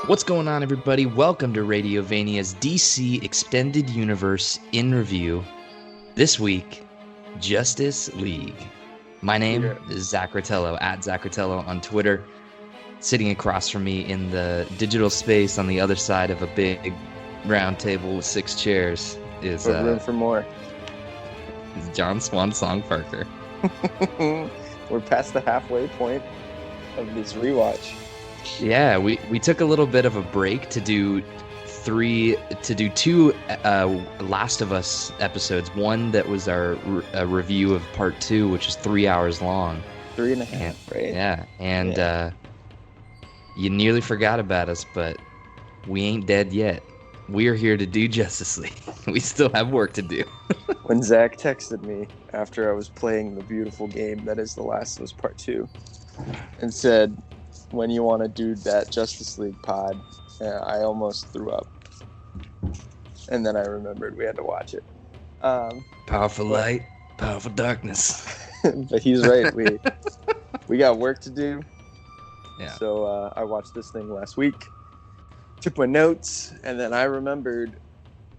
What's going on, everybody? Welcome to Radiovania's DC Extended Universe in Review. This week, Justice League. My name is Zach Rotello, at Zach Rotello on Twitter. Sitting across from me in the digital space on the other side of a big round table with 6 chairs is room for more. Is John Swan Song Parker. We're past the halfway point of this rewatch. Yeah, we took a little bit of a break to do two Last of Us episodes. One that was our review of part 2, which is 3 hours long. 3.5, right? Yeah, and you nearly forgot about us, but we ain't dead yet. We're here to do Justice League. We still have work to do. When Zach texted me after I was playing the beautiful game that is The Last of Us Part 2 and said, when you want to do that Justice League pod, I almost threw up. And then I remembered we had to watch it. Powerful light, powerful darkness. But he's right. We got work to do. Yeah. So I watched this thing last week, took my notes, and then I remembered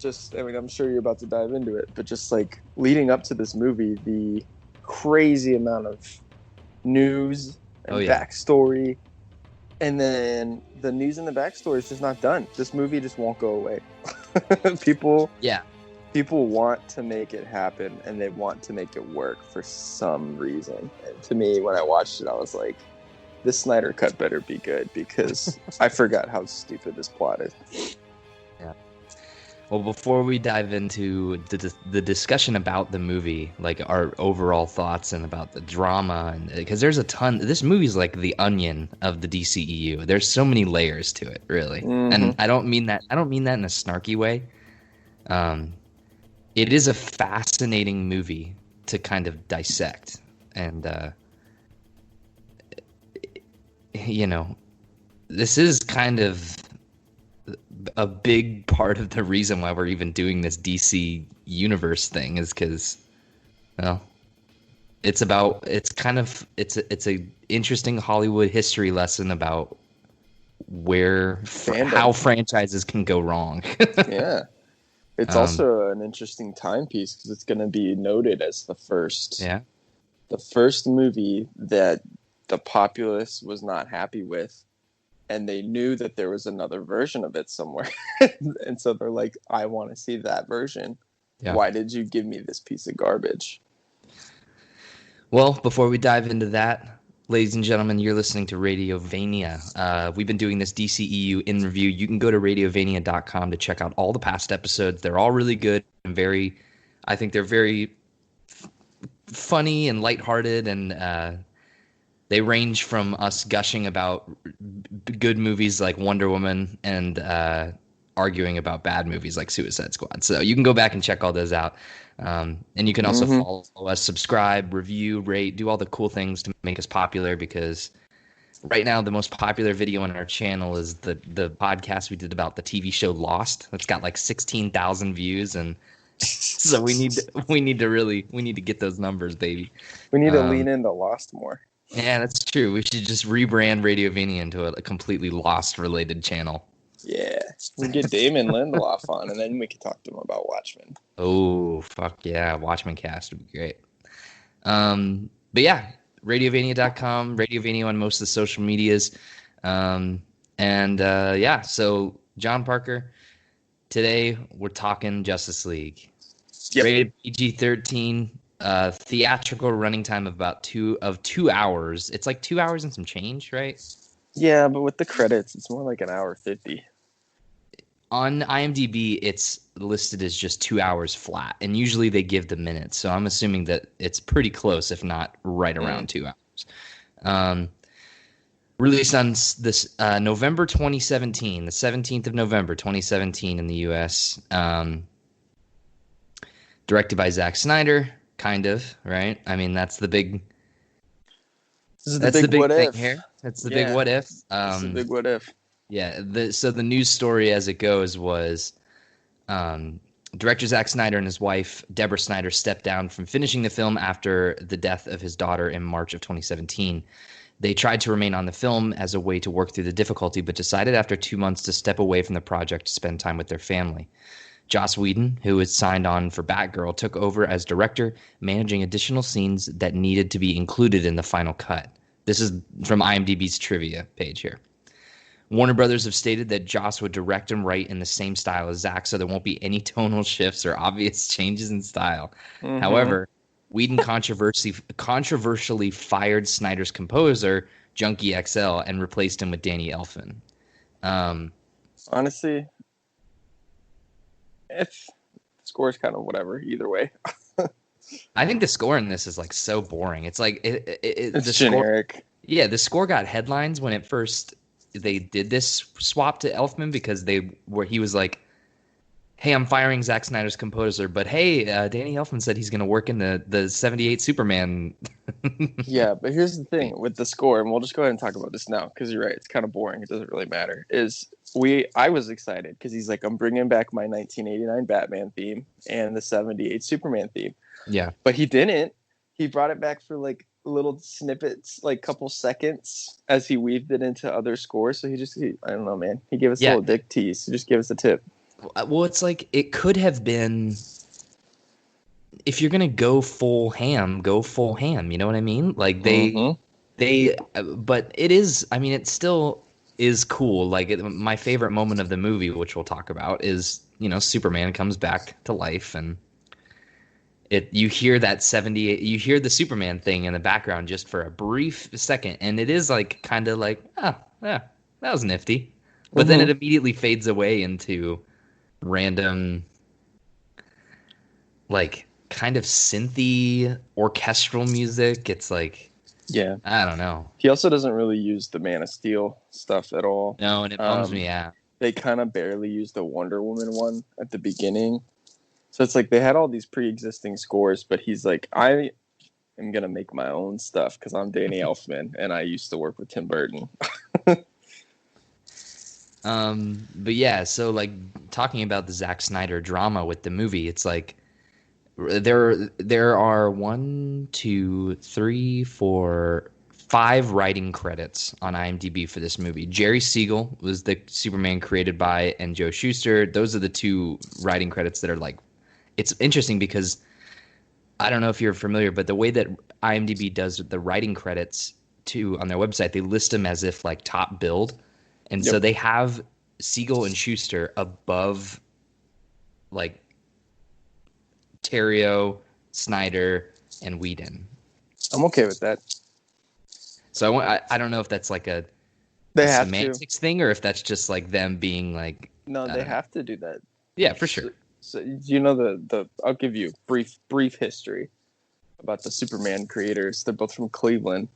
I'm sure you're about to dive into it, but just like leading up to this movie, the crazy amount of news and backstory. And then the news and the backstory is just not done. This movie just won't go away. People want to make it happen, and they want to make it work for some reason. And to me, when I watched it, I was like, this Snyder cut better be good, because I forgot how stupid this plot is. Yeah. Well, before we dive into the discussion about the movie, like our overall thoughts and about the drama, and because there's a ton. This movie's like the onion of the DCEU. There's so many layers to it, really, and I don't mean that in a snarky way. It is a fascinating movie to kind of dissect, and this is kind of a big part of the reason why we're even doing this DC universe thing is because, it's a interesting Hollywood history lesson about how franchises can go wrong. Yeah. It's also an interesting timepiece because it's going to be noted as the first movie that the populace was not happy with. And they knew that there was another version of it somewhere. And so they're like, I want to see that version. Yeah. Why did you give me this piece of garbage? Well, before we dive into that, ladies and gentlemen, you're listening to Radiovania. We've been doing this DCEU in review. You can go to radiovania.com to check out all the past episodes. They're all really good and I think they're very funny and lighthearted, and they range from us gushing about good movies like Wonder Woman and arguing about bad movies like Suicide Squad. So you can go back and check all those out. And you can also follow us, subscribe, review, rate, do all the cool things to make us popular, because right now the most popular video on our channel is the podcast we did about the TV show Lost. That's got like 16,000 views, and so we need to get those numbers, baby. We need to lean into Lost more. Yeah, that's true. We should just rebrand Radiovania into a completely Lost-related channel. Yeah. We get Damon Lindelof on, and then we can talk to him about Watchmen. Oh, fuck yeah. Watchmen cast would be great. But yeah, Radiovania.com, Radiovania on most of the social medias. So John Parker, today we're talking Justice League. Yep. Rated PG-13. Theatrical running time of about 2 hours. It's like 2 hours and some change, right? Yeah, but with the credits, it's more like an hour 50. On IMDb, it's listed as just 2 hours flat, and usually they give the minutes, so I'm assuming that it's pretty close, if not right around 2 hours. Released on this November 2017, the 17th of November 2017 in the U.S. Directed by Zack Snyder. Kind of, right? I mean, that's the big. This is the big what thing if here. That's the big what if. It's the big what if. Yeah. So the news story as it goes was, director Zack Snyder and his wife Deborah Snyder stepped down from finishing the film after the death of his daughter in March of 2017. They tried to remain on the film as a way to work through the difficulty, but decided after 2 months to step away from the project to spend time with their family. Joss Whedon, who was signed on for Batgirl, took over as director, managing additional scenes that needed to be included in the final cut. This is from IMDb's trivia page here. Warner Brothers have stated that Joss would direct and write in the same style as Zack, so there won't be any tonal shifts or obvious changes in style. Mm-hmm. However, Whedon controversially fired Snyder's composer, Junkie XL, and replaced him with Danny Elfman. Honestly, the score's kind of whatever either way. I think the score in this is like so boring. It's like it's the generic. Score, yeah, the score got headlines when they did this swap to Elfman because he was like, hey, I'm firing Zack Snyder's composer, but hey, Danny Elfman said he's going to work in the 78 Superman. Yeah, but here's the thing with the score, and we'll just go ahead and talk about this now because you're right, it's kind of boring. It doesn't really matter. I was excited because he's like, I'm bringing back my 1989 Batman theme and the 78 Superman theme. Yeah. But he didn't. He brought it back for like little snippets, like couple seconds as he weaved it into other scores. So I don't know, man. He gave us a little dick tease. He just gave us a tip. Well, it's like it could have been, if you're going to go full ham, go full ham. You know what I mean? Like but it is, I mean, it still is cool. Like my favorite moment of the movie, which we'll talk about, is, Superman comes back to life and you hear that 78, you hear the Superman thing in the background just for a brief second. And it is like, kind of like, yeah, that was nifty. But then it immediately fades away into random, like, kind of synthy orchestral music. It's like, yeah, I don't know. He also doesn't really use the Man of Steel stuff at all. No, and it bums me out. They kind of barely used the Wonder Woman one at the beginning. So it's like they had all these pre-existing scores, but he's like, I am going to make my own stuff because I'm Danny Elfman, and I used to work with Tim Burton. But yeah, so like talking about the Zack Snyder drama with the movie, it's like there are 1, 2, 3, 4, 5 writing credits on IMDb for this movie. Jerry Siegel was the Superman created by, and Joe Shuster. Those are the 2 writing credits that are like, it's interesting because I don't know if you're familiar, but the way that IMDb does the writing credits on their website, they list them as if like top billed. And so they have Siegel and Schuster above, like, Terrio, Snyder, and Whedon. I'm okay with that. So I don't know if that's like a semantics thing or if that's just like them being like. No, they have to do that. Yeah, for sure. So I'll give you a brief history about the Superman creators. They're both from Cleveland.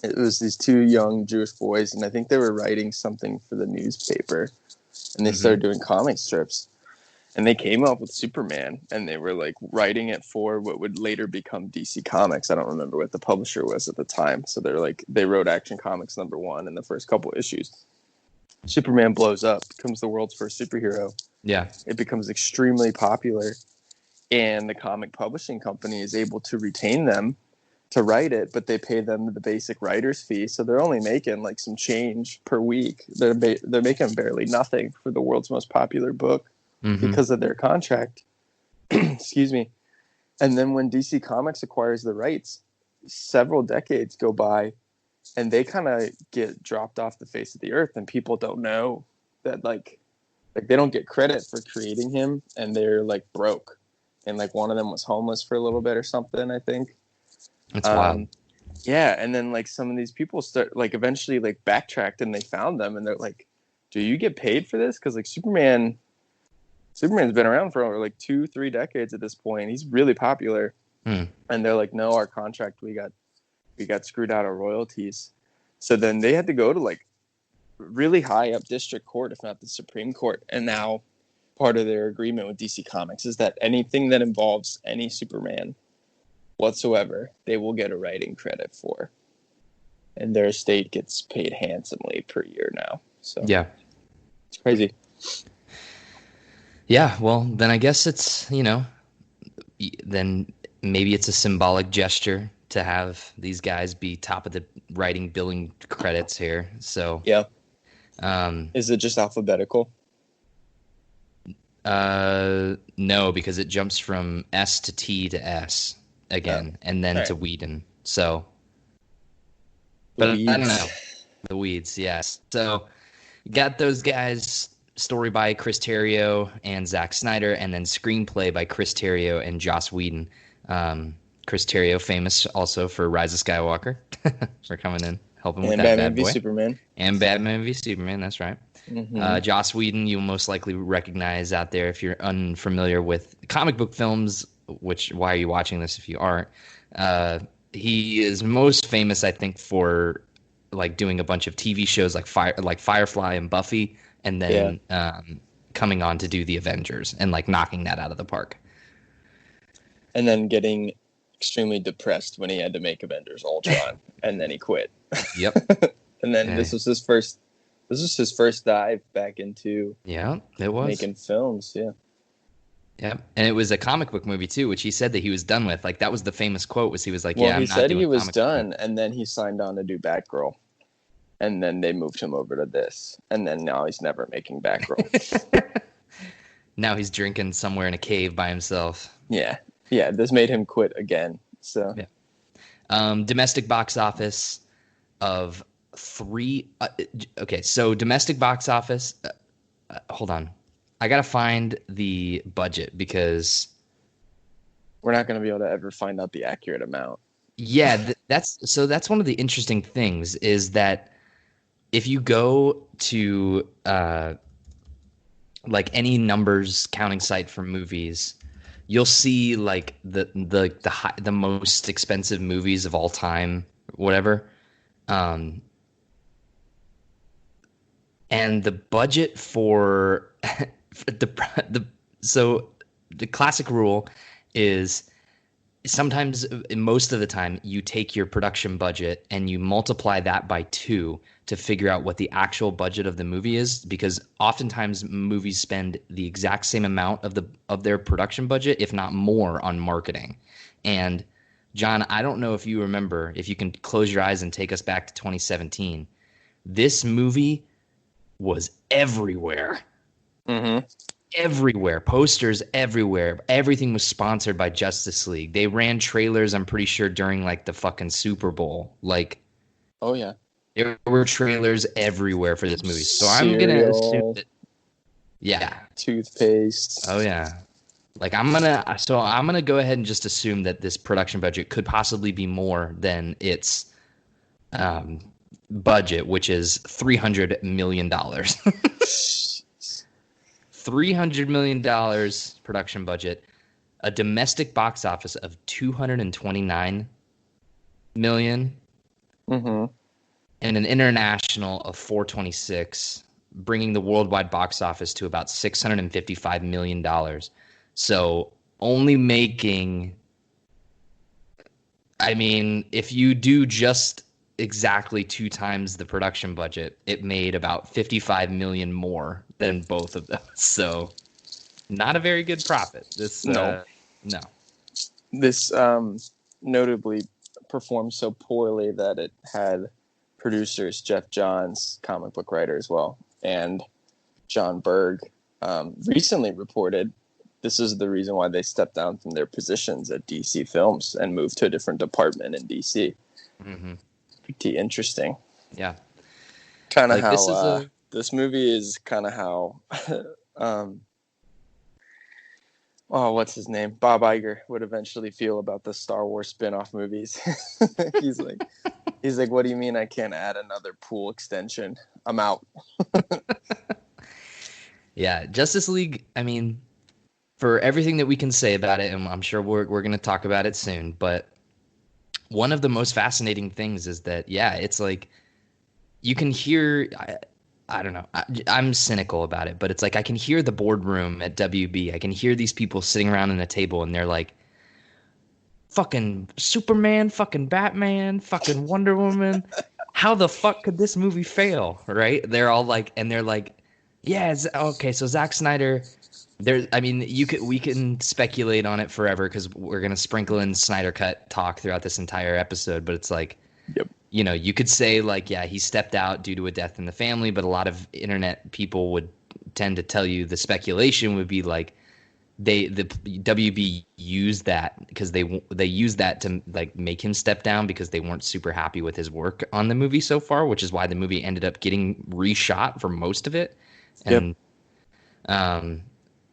It was these 2 young Jewish boys, and I think they were writing something for the newspaper, and they started doing comic strips. And they came up with Superman, and they were like writing it for what would later become DC Comics. I don't remember what the publisher was at the time. So they wrote Action Comics #1 in the first couple issues. Superman blows up, becomes the world's first superhero. Yeah. It becomes extremely popular, and the comic publishing company is able to retain them to write it, but they pay them the basic writer's fee. So they're only making like some change per week. They're making barely nothing for the world's most popular book because of their contract. Excuse me. And then when DC Comics acquires the rights, several decades go by and they kind of get dropped off the face of the earth, and people don't know that like they don't get credit for creating him, and they're like broke. And like one of them was homeless for a little bit or something, I think. That's wild. Yeah, and then like some of these people start like eventually like backtracked and they found them, and they're like, "Do you get paid for this?" Because like Superman's been around for over like 2-3 decades at this point. He's really popular, and they're like, "No, our contract we got screwed out of royalties." So then they had to go to like really high up district court, if not the Supreme Court, and now part of their agreement with DC Comics is that anything that involves any Superman whatsoever, they will get a writing credit for, and their estate gets paid handsomely per year now. So yeah, it's crazy. Yeah, well, then I guess it's, then maybe it's a symbolic gesture to have these guys be top of writing billing credits here. So Yeah. Is it just alphabetical? no, because it jumps from S to T to S again, and then to Whedon. So, but I don't know. The Weeds, yes. So, got those guys. Story by Chris Terrio and Zack Snyder, and then screenplay by Chris Terrio and Joss Whedon. Chris Terrio, famous also for Rise of Skywalker, for coming in helping with that Batman bad boy. v Superman. And Batman v Superman, that's right. Mm-hmm. Joss Whedon, you'll most likely recognize out there if you're unfamiliar with comic book films. Which, why are you watching this if you aren't? He is most famous, I think, for like doing a bunch of TV shows like Firefly and Buffy. And then coming on to do the Avengers and like knocking that out of the park. And then getting extremely depressed when he had to make Avengers Ultron, and then he quit. Yep. And then this was his first dive back into it was making films. Yeah. Yep. And it was a comic book movie too, which he said that he was done with. Like that was the famous quote. Was he was like, he said he was done, and then he signed on to do Batgirl. And then they moved him over to this. And then now he's never making Batgirl. Now he's drinking somewhere in a cave by himself. Yeah. Yeah, this made him quit again. So domestic box office of 3... okay, so domestic box office... hold on. I got to find the budget because... we're not going to be able to ever find out the accurate amount. Yeah, that's one of the interesting things is that if you go to like any numbers counting site for movies, you'll see like the most expensive movies of all time, whatever. And the budget for so the classic rule is sometimes, most of the time, you take your production budget and you multiply that by 2 to figure out what the actual budget of the movie is, because oftentimes movies spend the exact same amount of their production budget, if not more, on marketing. And John, I don't know if you remember, if you can close your eyes and take us back to 2017. This movie was everywhere. Mm-hmm. Everywhere, posters everywhere. Everything was sponsored by Justice League. They ran trailers, I'm pretty sure, during like the fucking Super Bowl. Like, oh yeah, there were trailers everywhere for this movie. So I'm gonna assume that, toothpaste. Oh yeah, like I'm gonna go ahead and just assume that this production budget could possibly be more than its budget, which is $300 million. $300 million production budget, a domestic box office of $229 million, mm-hmm. and an international of $426, bringing the worldwide box office to about $655 million. So only making, I mean, if you do just exactly 2 times the production budget, it made about 55 million more than both of those. So not a very good profit. No. This notably performed so poorly that it had producers Jeff Johns, comic book writer as well, and John Berg recently reported this is the reason why they stepped down from their positions at DC Films and moved to a different department in DC. Mm-hmm. Pretty interesting. Yeah. Kind of like how this movie is kind of how what's his name? Bob Iger would eventually feel about the Star Wars spin-off movies. He's like, what do you mean I can't add another pool extension? I'm out. Yeah, Justice League, I mean, for everything that we can say about it, and I'm sure we're going to talk about it soon, but one of the most fascinating things is that, yeah, it's like you can hear, I don't know, I'm cynical about it, but it's like I can hear the boardroom at WB. I can hear these people sitting around in a table and they're like, fucking Superman, fucking Batman, fucking Wonder Woman. How the fuck could this movie fail, right? They're all like, and they're like, yeah, okay, so Zack Snyder... I mean, we can speculate on it forever because we're gonna sprinkle in Snyder Cut talk throughout this entire episode. But it's like, you know, you could say like, yeah, he stepped out due to a death in the family, but a lot of internet people would tend to tell you the speculation would be like the WB used that because they used that to like make him step down because they weren't super happy with his work on the movie so far, which is why the movie ended up getting reshot for most of it. Yep.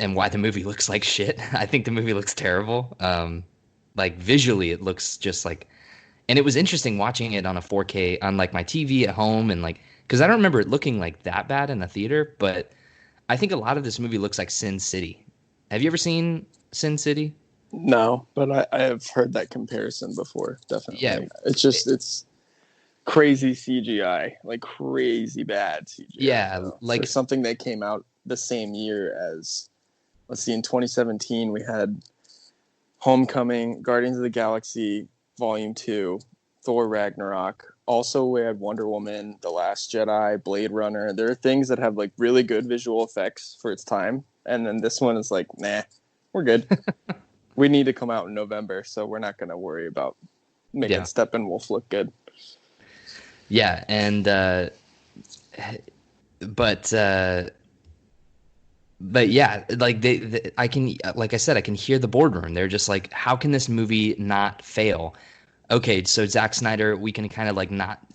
And why the movie looks like shit. I think the movie looks terrible. Like visually it looks just like, and it was interesting watching it on a 4K on like my TV at home and like, because I don't remember it looking like that bad in the theater, but I think a lot of this movie looks like Sin City. Have you ever seen Sin City? No, but I have heard that comparison before. Definitely. Yeah. It's crazy CGI, like crazy bad CGI. Yeah, like for something that came out the same year as, let's see, in 2017 we had Homecoming, Guardians of the Galaxy Volume 2, Thor Ragnarok. Also, we had Wonder Woman, The Last Jedi, Blade Runner. There are things that have like really good visual effects for its time. And then this one is like, nah, we're good. We need to come out in November, so we're not going to worry about making Steppenwolf look good. Yeah, and but yeah, like I can, like I said, I can hear the boardroom. They're just like, how can this movie not fail? Okay, so Zack Snyder, we can kind of like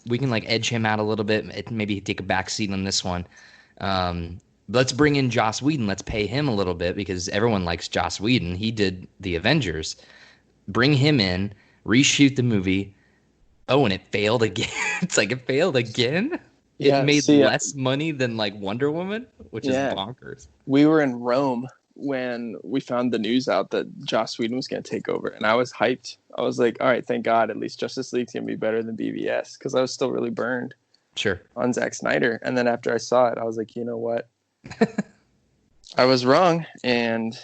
we can like edge him out a little bit, maybe take a back seat on this one. Let's bring in Joss Whedon. Let's pay him a little bit because everyone likes Joss Whedon. He did the Avengers. Bring him in, reshoot the movie. Oh, and it failed again. It's like it failed again. It made less money than like Wonder Woman, which is bonkers. We were in Rome when we found the news out that Joss Whedon was going to take over, and I was hyped. I was like, all right, thank God, at least Justice League's going to be better than BVS, because I was still really burned on Zack Snyder. And then after I saw it, I was like, you know what? I was wrong, and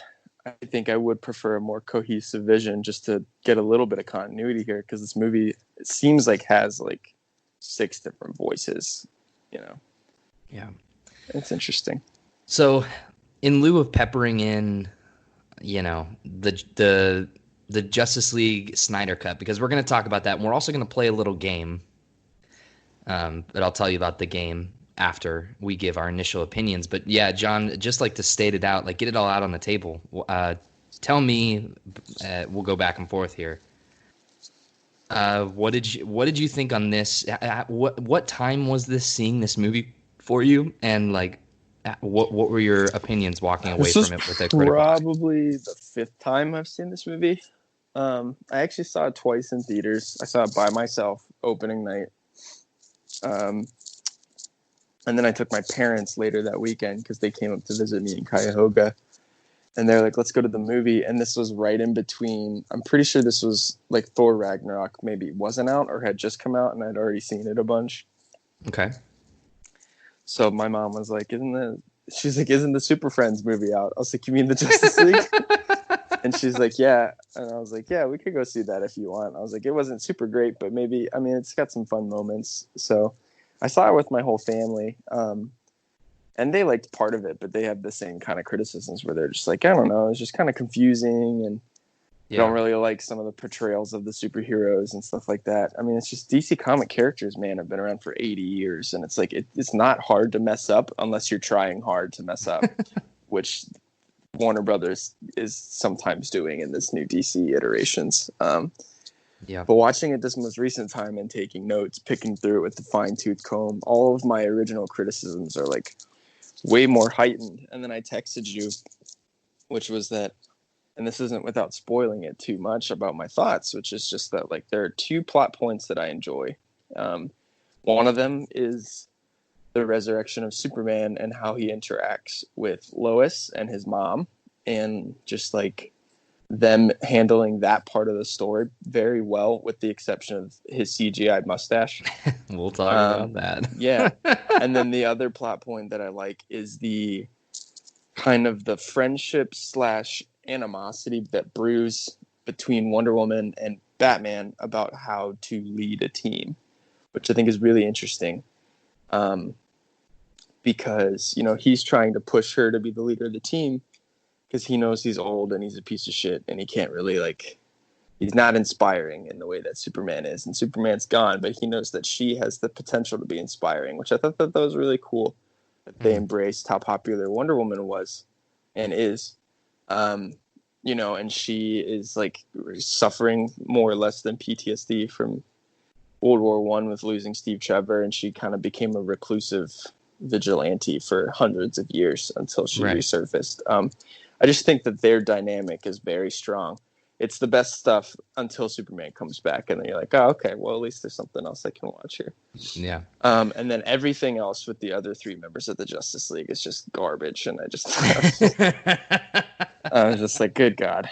I think I would prefer a more cohesive vision just to get a little bit of continuity here, because this movie, it seems like, has like 6 different voices, you know? Yeah. It's interesting. So in lieu of peppering in, you know, the Justice League Snyder Cut, because we're going to talk about that, and we're also going to play a little game, but I'll tell you about the game after we give our initial opinions. But yeah, John, just like to state it out, like get it all out on the table. Tell me, we'll go back and forth here. What did you think on this? What time was this, seeing this movie for you, and like what were your opinions walking away from it with a critical probably the 5th time I've seen this movie. I actually saw it twice in theaters. I saw it by myself opening night, and then I took my parents later that weekend because they came up to visit me in Cuyahoga. And they're like, let's go to the movie. And this was right in between. I'm pretty sure this was like Thor Ragnarok maybe wasn't out or had just come out, and I'd already seen it a bunch. Okay. So my mom was like, isn't the Super Friends movie out? I was like, you mean the Justice League? And she's like, yeah. And I was like, yeah, we could go see that if you want. I was like, it wasn't super great, but maybe, I mean, it's got some fun moments. So I saw it with my whole family. And they liked part of it, but they have the same kind of criticisms where they're just like, I don't know, it's just kind of confusing, and don't really like some of the portrayals of the superheroes and stuff like that. I mean, it's just DC comic characters, man, have been around for 80 years, and it's like it's not hard to mess up unless you're trying hard to mess up, which Warner Brothers is sometimes doing in this new DC iterations. But watching it this most recent time and taking notes, picking through it with the fine-tooth comb, all of my original criticisms are like way more heightened. And then I texted you, which was that, and this isn't without spoiling it too much about my thoughts, which is just that like there are 2 plot points that I enjoy. One of them is the resurrection of Superman and how he interacts with Lois and his mom, and just like them handling that part of the story very well, with the exception of his CGI mustache. We'll talk about that. Yeah. And then the other plot point that I like is the kind of the friendship / animosity that brews between Wonder Woman and Batman about how to lead a team, which I think is really interesting. Because, you know, he's trying to push her to be the leader of the team, because he knows he's old and he's a piece of shit and he can't really like he's not inspiring in the way that Superman is, and Superman's gone, but he knows that she has the potential to be inspiring, which I thought that was really cool. That they embraced how popular Wonder Woman was and is. And she is like suffering more or less than PTSD from World War One with losing Steve Trevor, and she kind of became a reclusive vigilante for hundreds of years until she resurfaced. I just think that their dynamic is very strong. It's the best stuff until Superman comes back, and then you're like, oh, okay, well, at least there's something else I can watch here. Yeah. And then everything else with the other three members of the Justice League is just garbage, and I was just like, good God.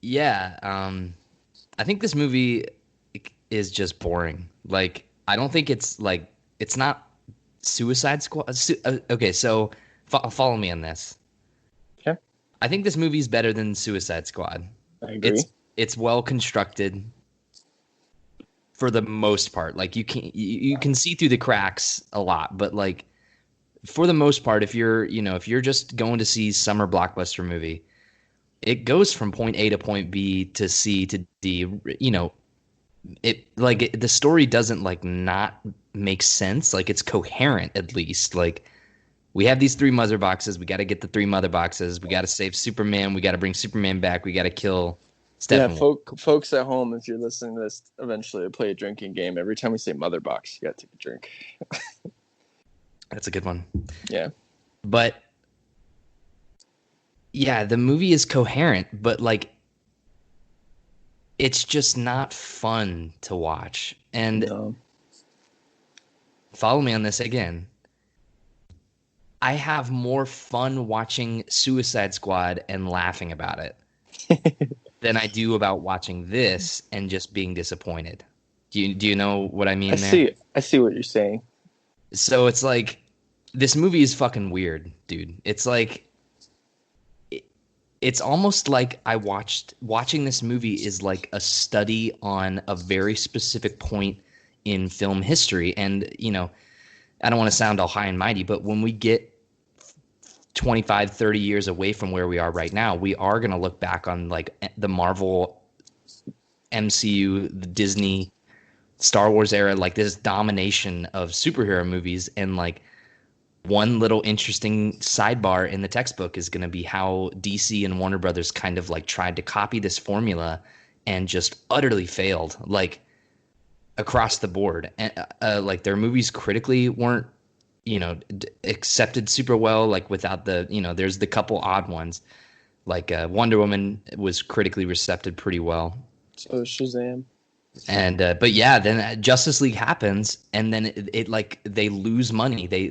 Yeah. I think this movie is just boring. Like, I don't think it's like, it's not Suicide Squad. Okay, so follow me on this. Okay. I think this movie is better than Suicide Squad. I agree. It's well constructed for the most part. Like, you can see through the cracks a lot, but like for the most part, if you're just going to see summer blockbuster movie, it goes from point A to point B to C to D. The story doesn't like not make sense. Like, it's coherent at least. Like, we have these three mother boxes. We got to get the three mother boxes. We got to save Superman. We got to bring Superman back. We got to kill Steppenwolf. Yeah, folks at home, if you're listening to this, eventually play a drinking game. Every time we say mother box, you got to take a drink. That's a good one. Yeah. But yeah, the movie is coherent, but like, it's just not fun to watch. And follow me on this again. I have more fun watching Suicide Squad and laughing about it than I do about watching this and just being disappointed. Do you know what I mean there? I see what you're saying. So it's like, this movie is fucking weird, dude. It's like, it's almost like watching this movie is like a study on a very specific point in film history. And, I don't want to sound all high and mighty, but when we get 25, 30 years away from where we are right now, we are going to look back on like the Marvel MCU, the Disney, Star Wars era, like this domination of superhero movies. And like, one little interesting sidebar in the textbook is going to be how DC and Warner Brothers kind of like tried to copy this formula and just utterly failed, like across the board. And like, their movies critically weren't, accepted super well, like without the, there's the couple odd ones, like Wonder Woman was critically recepted pretty well. So Shazam. And but yeah, then Justice League happens, and then it like, they lose money. They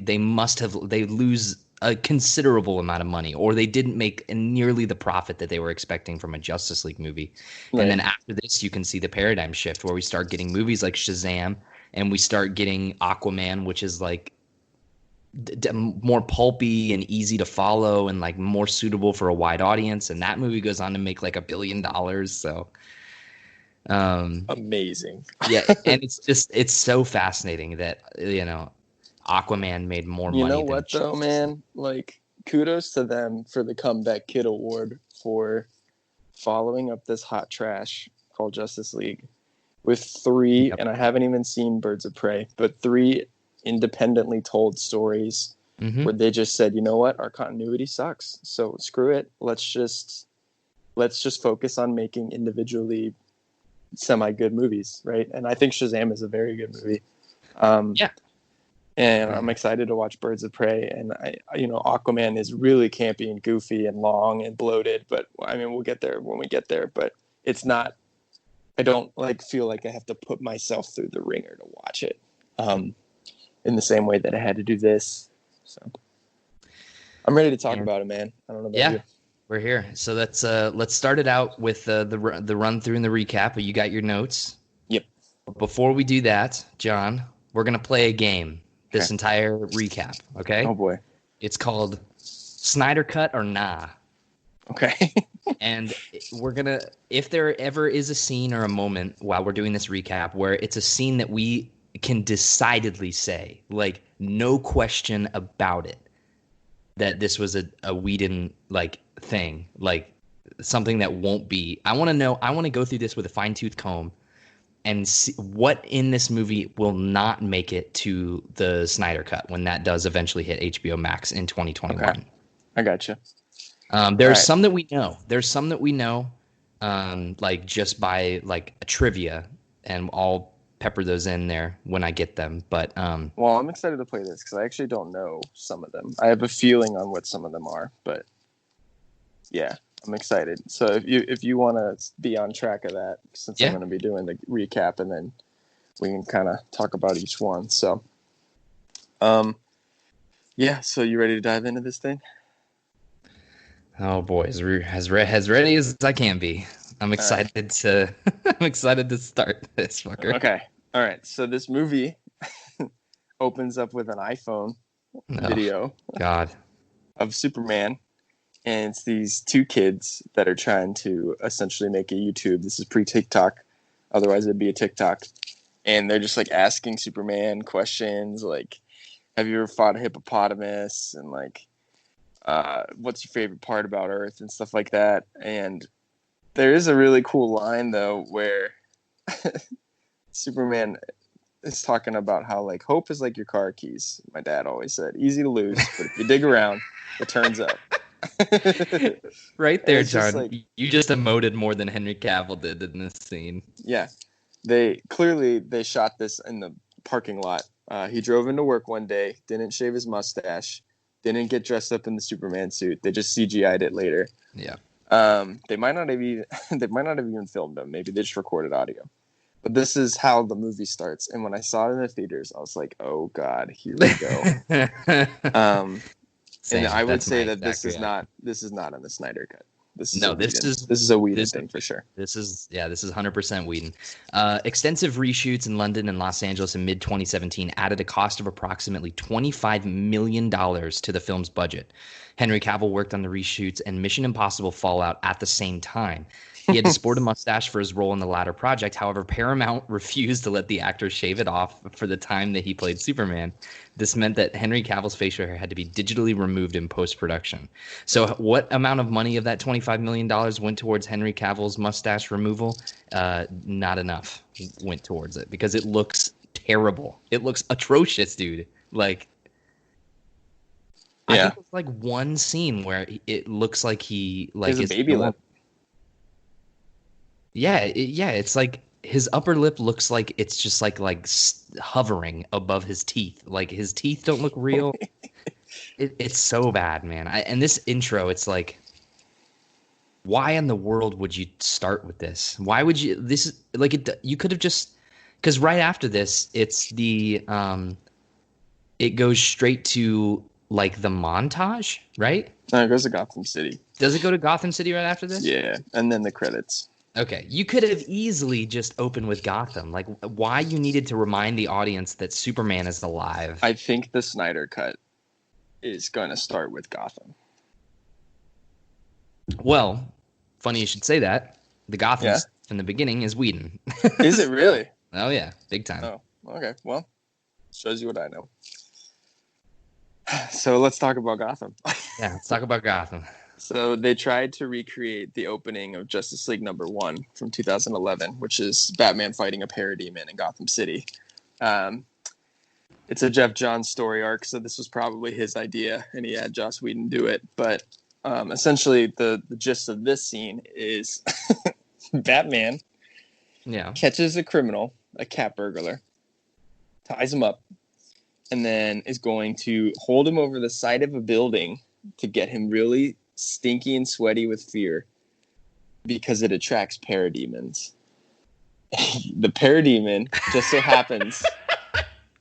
lose a considerable amount of money, or they didn't make nearly the profit that they were expecting from a Justice League movie. Right. And then after this, you can see the paradigm shift where we start getting movies like Shazam, and we start getting Aquaman, which is like more pulpy and easy to follow and like more suitable for a wide audience. And that movie goes on to make like $1 billion. So amazing. Yeah. And it's so fascinating that, Aquaman made more money. You know what though, man? Like, kudos to them for the Comeback Kid Award for following up this hot trash called Justice League with three, and I haven't even seen Birds of Prey, but three independently told stories where they just said, you know what, our continuity sucks, so screw it. Let's just focus on making individually semi-good movies, right? And I think Shazam is a very good movie. And I'm excited to watch Birds of Prey. And Aquaman is really campy and goofy and long and bloated, but I mean, we'll get there when we get there. But it's not. I don't feel like I have to put myself through the ringer to watch it, in the same way that I had to do this. So I'm ready to talk about it, man. I don't know about you. We're here. So let's start it out with the run through and the recap. You got your notes. Yep. Before we do that, John, we're gonna play a game. This entire recap, okay? Oh boy. It's called Snyder Cut or Nah. Okay. And we're gonna, if there ever is a scene or a moment while we're doing this recap where it's a scene that we can decidedly say, like, no question about it, that this was a Whedon thing, like something that won't be. I want to know. I want to go through this with a fine-tooth comb and see what in this movie will not make it to the Snyder Cut when that does eventually hit HBO Max in 2021. Okay. I gotcha. There's some that we know. Like just by like a trivia, and I'll pepper those in there when I get them. But well, I'm excited to play this because I actually don't know some of them. I have a feeling on what some of them are, but yeah, I'm excited. So if you want to be on track of that, since I'm going to be doing the recap, and then we can kind of talk about each one. So, yeah. So you ready to dive into this thing? Oh boy, as ready as I can be. I'm excited to. I'm excited to start this fucker. Okay. All right. So this movie opens up with an iPhone video. God. Of Superman, and it's these two kids that are trying to essentially make a YouTube. This is pre-TikTok, otherwise it'd be a TikTok, and they're just like asking Superman questions like, "Have you ever fought a hippopotamus?" and like, "What's your favorite part about Earth?" and stuff like that. And there is a really cool line though where Superman is talking about how like hope is like your car keys. My dad always said, easy to lose, but if you dig around, it turns up. Right there, John. Like, you just emoted more than Henry Cavill did in this scene. Yeah, they shot this in the parking lot. He drove into work one day, didn't shave his mustache, didn't get dressed up in the Superman suit. They just CGI'd it later. Yeah. They might not have even filmed him. Maybe they just recorded audio. But this is how the movie starts. And when I saw it in the theaters, I was like, "Oh God, here we go." And I would say that this is not in the Snyder Cut. This is a Whedon thing for sure. This is 100% Whedon. Extensive reshoots in London and Los Angeles in mid 2017 added a cost of approximately $25 million to the film's budget. Henry Cavill worked on the reshoots and Mission Impossible Fallout at the same time. He had to sport a mustache for his role in the latter project. However, Paramount refused to let the actor shave it off for the time that he played Superman. This meant that Henry Cavill's facial hair had to be digitally removed in post-production. So what amount of money of that $25 million went towards Henry Cavill's mustache removal? Not enough went towards it because it looks terrible. It looks atrocious, dude. Like, I think it's like one scene where it looks like he like his baby lip. Yeah, it's like his upper lip looks like it's just like hovering above his teeth. Like his teeth don't look real. It's so bad, man. And this intro, it's like, why in the world would you start with this? Why would you? This is like it. You could have just, because right after this, it's the it goes straight to like the montage, right? No, it goes to Gotham City. Does it go to Gotham City right after this? Yeah, and then the credits. Okay, you could have easily just opened with Gotham. Like, why you needed to remind the audience that Superman is alive? I think the Snyder Cut is going to start with Gotham. Well, funny you should say that. The Gotham from the beginning is Whedon. Is it really? Oh, yeah. Big time. Oh, okay. Well, shows you what I know. So let's talk about Gotham. Yeah, let's talk about Gotham. So they tried to recreate the opening of Justice League #1 from 2011, which is Batman fighting a parademon in Gotham City. It's a Jeff Johns story arc, so this was probably his idea, and he had Joss Whedon do it. But essentially, the gist of this scene is Batman catches a criminal, a cat burglar, ties him up, and then is going to hold him over the side of a building to get him really stinky and sweaty with fear because it attracts parademons. The parademon just so happens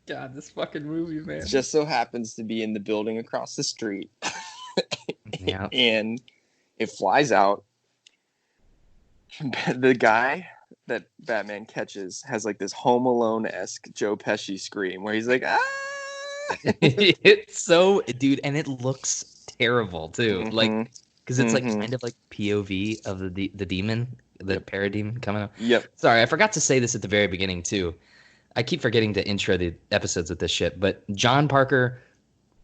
God, this fucking movie, man, just so happens to be in the building across the street. And it flies out. The guy that Batman catches has like this Home Alone-esque Joe Pesci scream where he's like, ah. It's so, dude, and it looks terrible too, like because it's like kind of like POV of the demon, the parademon coming up. Yep. Sorry, I forgot to say this at the very beginning too. I keep forgetting to intro the episodes with this shit, but John Parker,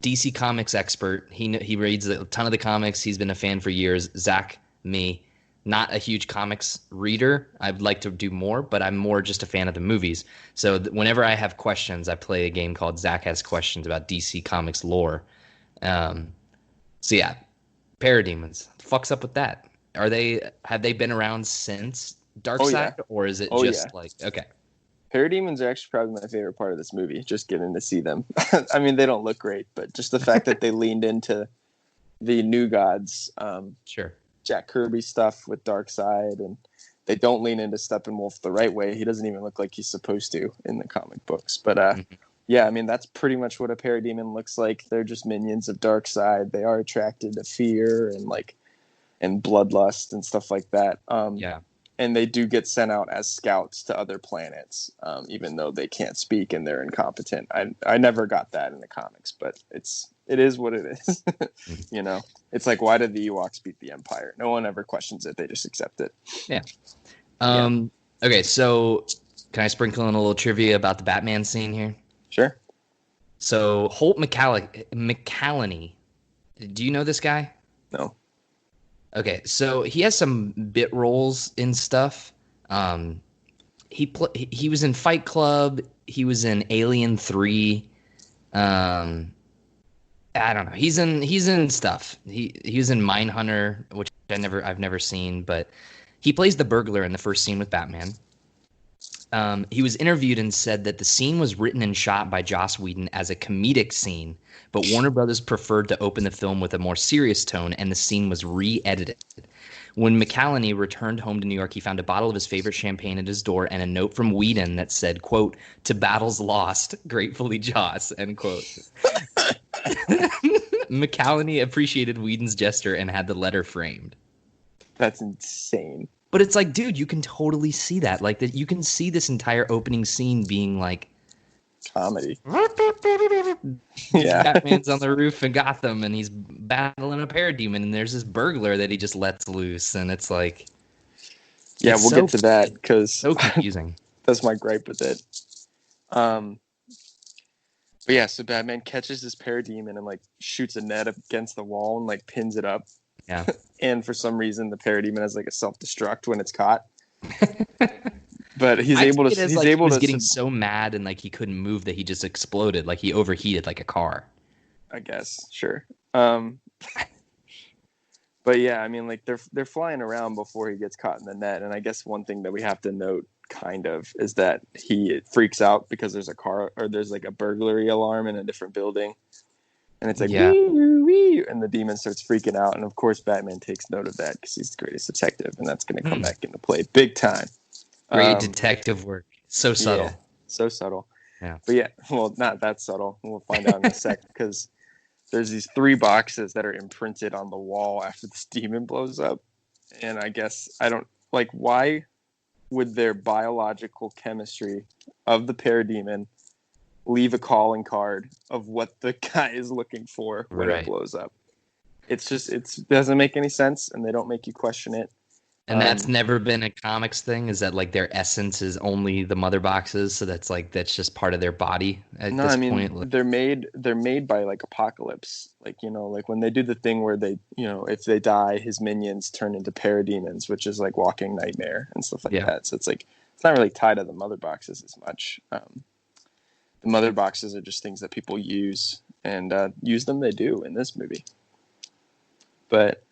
DC Comics expert. He reads a ton of the comics. He's been a fan for years. Zach, me, not a huge comics reader. I'd like to do more, but I'm more just a fan of the movies. So whenever I have questions, I play a game called Zach Has Questions about DC Comics lore. So yeah, parademons. The fuck's up with that? Have they been around since Oh Darkseid, yeah. or is it Oh just yeah. like okay? Parademons are actually probably my favorite part of this movie. Just getting to see them. I mean, they don't look great, but just the fact that they leaned into the New Gods, Sure. Jack Kirby stuff with Darkseid, and they don't lean into Steppenwolf the right way. He doesn't even look like he's supposed to in the comic books. But yeah, I mean, that's pretty much what a parademon looks like. They're just minions of Darkseid. They are attracted to fear and bloodlust and stuff like that. Yeah. And they do get sent out as scouts to other planets, even though they can't speak and they're incompetent. I never got that in the comics, but it is what it is. You know, it's like, why did the Ewoks beat the Empire? No one ever questions it; they just accept it. Yeah. Okay, so can I sprinkle in a little trivia about the Batman scene here? Sure. So Holt McCallany, do you know this guy? No. Okay, so he has some bit roles in stuff. He was in Fight Club. He was in Alien 3. I don't know. He's in stuff. He was in Mindhunter, which I've never seen, but he plays the burglar in the first scene with Batman. He was interviewed and said that the scene was written and shot by Joss Whedon as a comedic scene, but Warner Brothers preferred to open the film with a more serious tone, and the scene was re-edited. When McCallany returned home to New York, he found a bottle of his favorite champagne at his door and a note from Whedon that said, quote, "To battles lost, gratefully Joss," end quote. McCallany appreciated Whedon's gesture and had the letter framed. That's insane. But it's like, dude, you can totally see that. Like, that you can see this entire opening scene being like comedy. Yeah. Batman's on the roof in Gotham and he's battling a parademon and there's this burglar that he just lets loose and it's like, yeah, we'll get to that because so confusing. That's my gripe with it. But yeah, so Batman catches this parademon and like shoots a net up against the wall and like pins it up. Yeah. And for some reason, the parademon has like a self-destruct when it's caught. But he's able to. He's able to. Getting so mad and like he couldn't move that he just exploded. Like he overheated like a car. I guess, sure. But yeah, I mean, like they're flying around before he gets caught in the net, and I guess one thing that we have to note, kind of, is that he freaks out because there's a car or there's like a burglary alarm in a different building. And it's like, wee, wee, wee, and the demon starts freaking out. And of course, Batman takes note of that because he's the greatest detective, and that's going to come back into play big time. Great detective work. So subtle. Yeah, so subtle. Yeah. But yeah, well, not that subtle. We'll find out in a sec because there's these 3 boxes that are imprinted on the wall after this demon blows up. And I guess I don't like, why would their biological chemistry of the parademon leave a calling card of what the guy is looking for when it blows up? It's just, it doesn't make any sense, and they don't make you question it. And that's never been a comics thing, is that like their essence is only the mother boxes, so that's just part of their body at this point. Like, they're made by like Apocalypse, like, you know, like when they do the thing where they, you know, if they die, his minions turn into parademons, which is like Walking Nightmare and stuff like that. So it's like, it's not really tied to the mother boxes as much. The mother boxes are just things that people use, and use them they do in this movie. But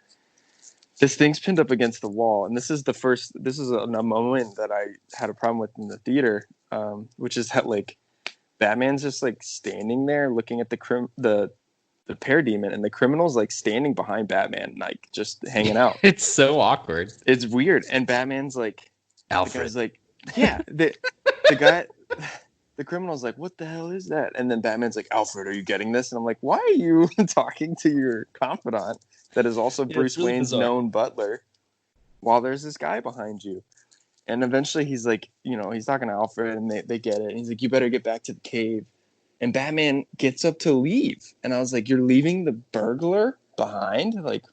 this thing's pinned up against the wall, and this is a moment that I had a problem with in the theater, which is that like Batman's just like standing there looking at the parademon, and the criminal's like standing behind Batman, like just hanging out. It's so awkward. It's weird, and Batman's like, Alfred. like, yeah, the guy. The criminal's like, what the hell is that? And then Batman's like, Alfred, are you getting this? And I'm like, why are you talking to your confidant that is also Bruce Wayne's known butler while there's this guy behind you? And eventually he's like, you know, he's talking to Alfred, and they get it. And he's like, you better get back to the cave. And Batman gets up to leave. And I was like, you're leaving the burglar behind? Like,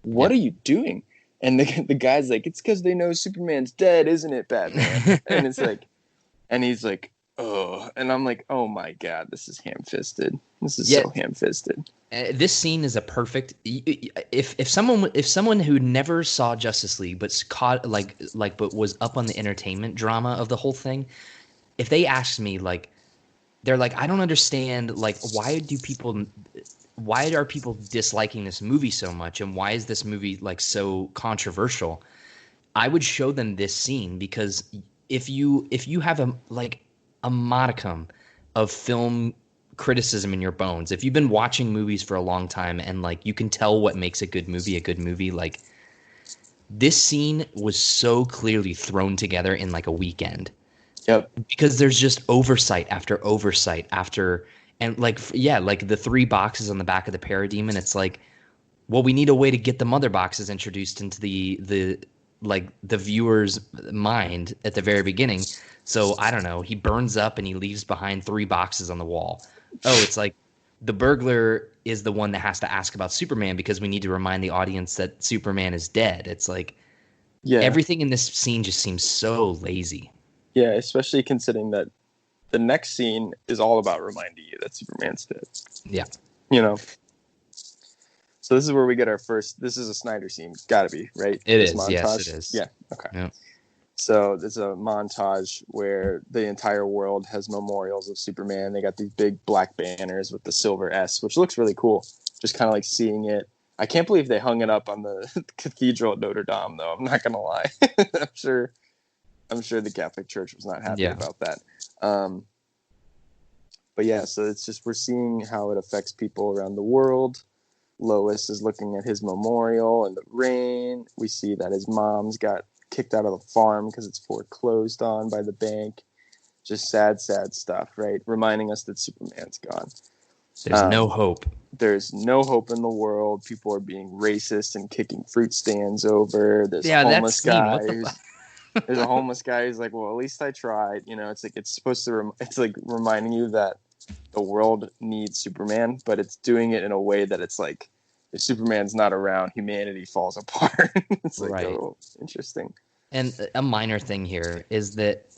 what are you doing? And the guy's like, it's because they know Superman's dead, isn't it, Batman? And it's like, and he's like, Oh, and I'm like, oh my god, this is ham-fisted. This is Yeah, so ham-fisted. this scene is a perfect. If someone who never saw Justice League but caught but was up on the entertainment drama of the whole thing, if they asked me like, they're like, I don't understand, like, why are people disliking this movie so much, and why is this movie like so controversial? I would show them this scene, because if you have a modicum of film criticism in your bones, if you've been watching movies for a long time and like you can tell what makes a good movie, like this scene was so clearly thrown together in like a weekend. Yep. Because there's just oversight after oversight after, and like yeah, like the 3 boxes on the back of the parademon, it's like, well, we need a way to get the mother boxes introduced into the viewer's mind at the very beginning. So I don't know, he burns up and he leaves behind 3 boxes on the wall. Oh, it's like the burglar is the one that has to ask about Superman because we need to remind the audience that Superman is dead. It's like, Yeah. everything in this scene just seems so lazy. Yeah, especially considering that the next scene is all about reminding you that Superman's dead. Yeah. You know? So this is where we get our first... This is a Snyder scene. Gotta be, right? It this is. montage. Yes, it is. Yeah, okay. Yeah. So there's a montage where the entire world has memorials of Superman. They got these big black banners with the silver S, which looks really cool. Just kind of like seeing it. I can't believe they hung it up on the cathedral at Notre Dame, though. I'm not going to lie. I'm sure the Catholic Church was not happy about that. But yeah, so it's just, we're seeing how it affects people around the world. Lois is looking at his memorial in the rain. We see that his mom's got kicked out of the farm because it's foreclosed on by the bank. Just sad stuff, right? Reminding us that Superman's gone. There's no hope. There's no hope in the world. People are being racist and kicking fruit stands over. There's a homeless guy who's like, well, at least I tried. You know, it's like, it's supposed to, it's like reminding you that the world needs Superman, but it's doing it in a way that it's like, if Superman's not around, humanity falls apart. It's like, right. Oh, interesting. And a minor thing here is that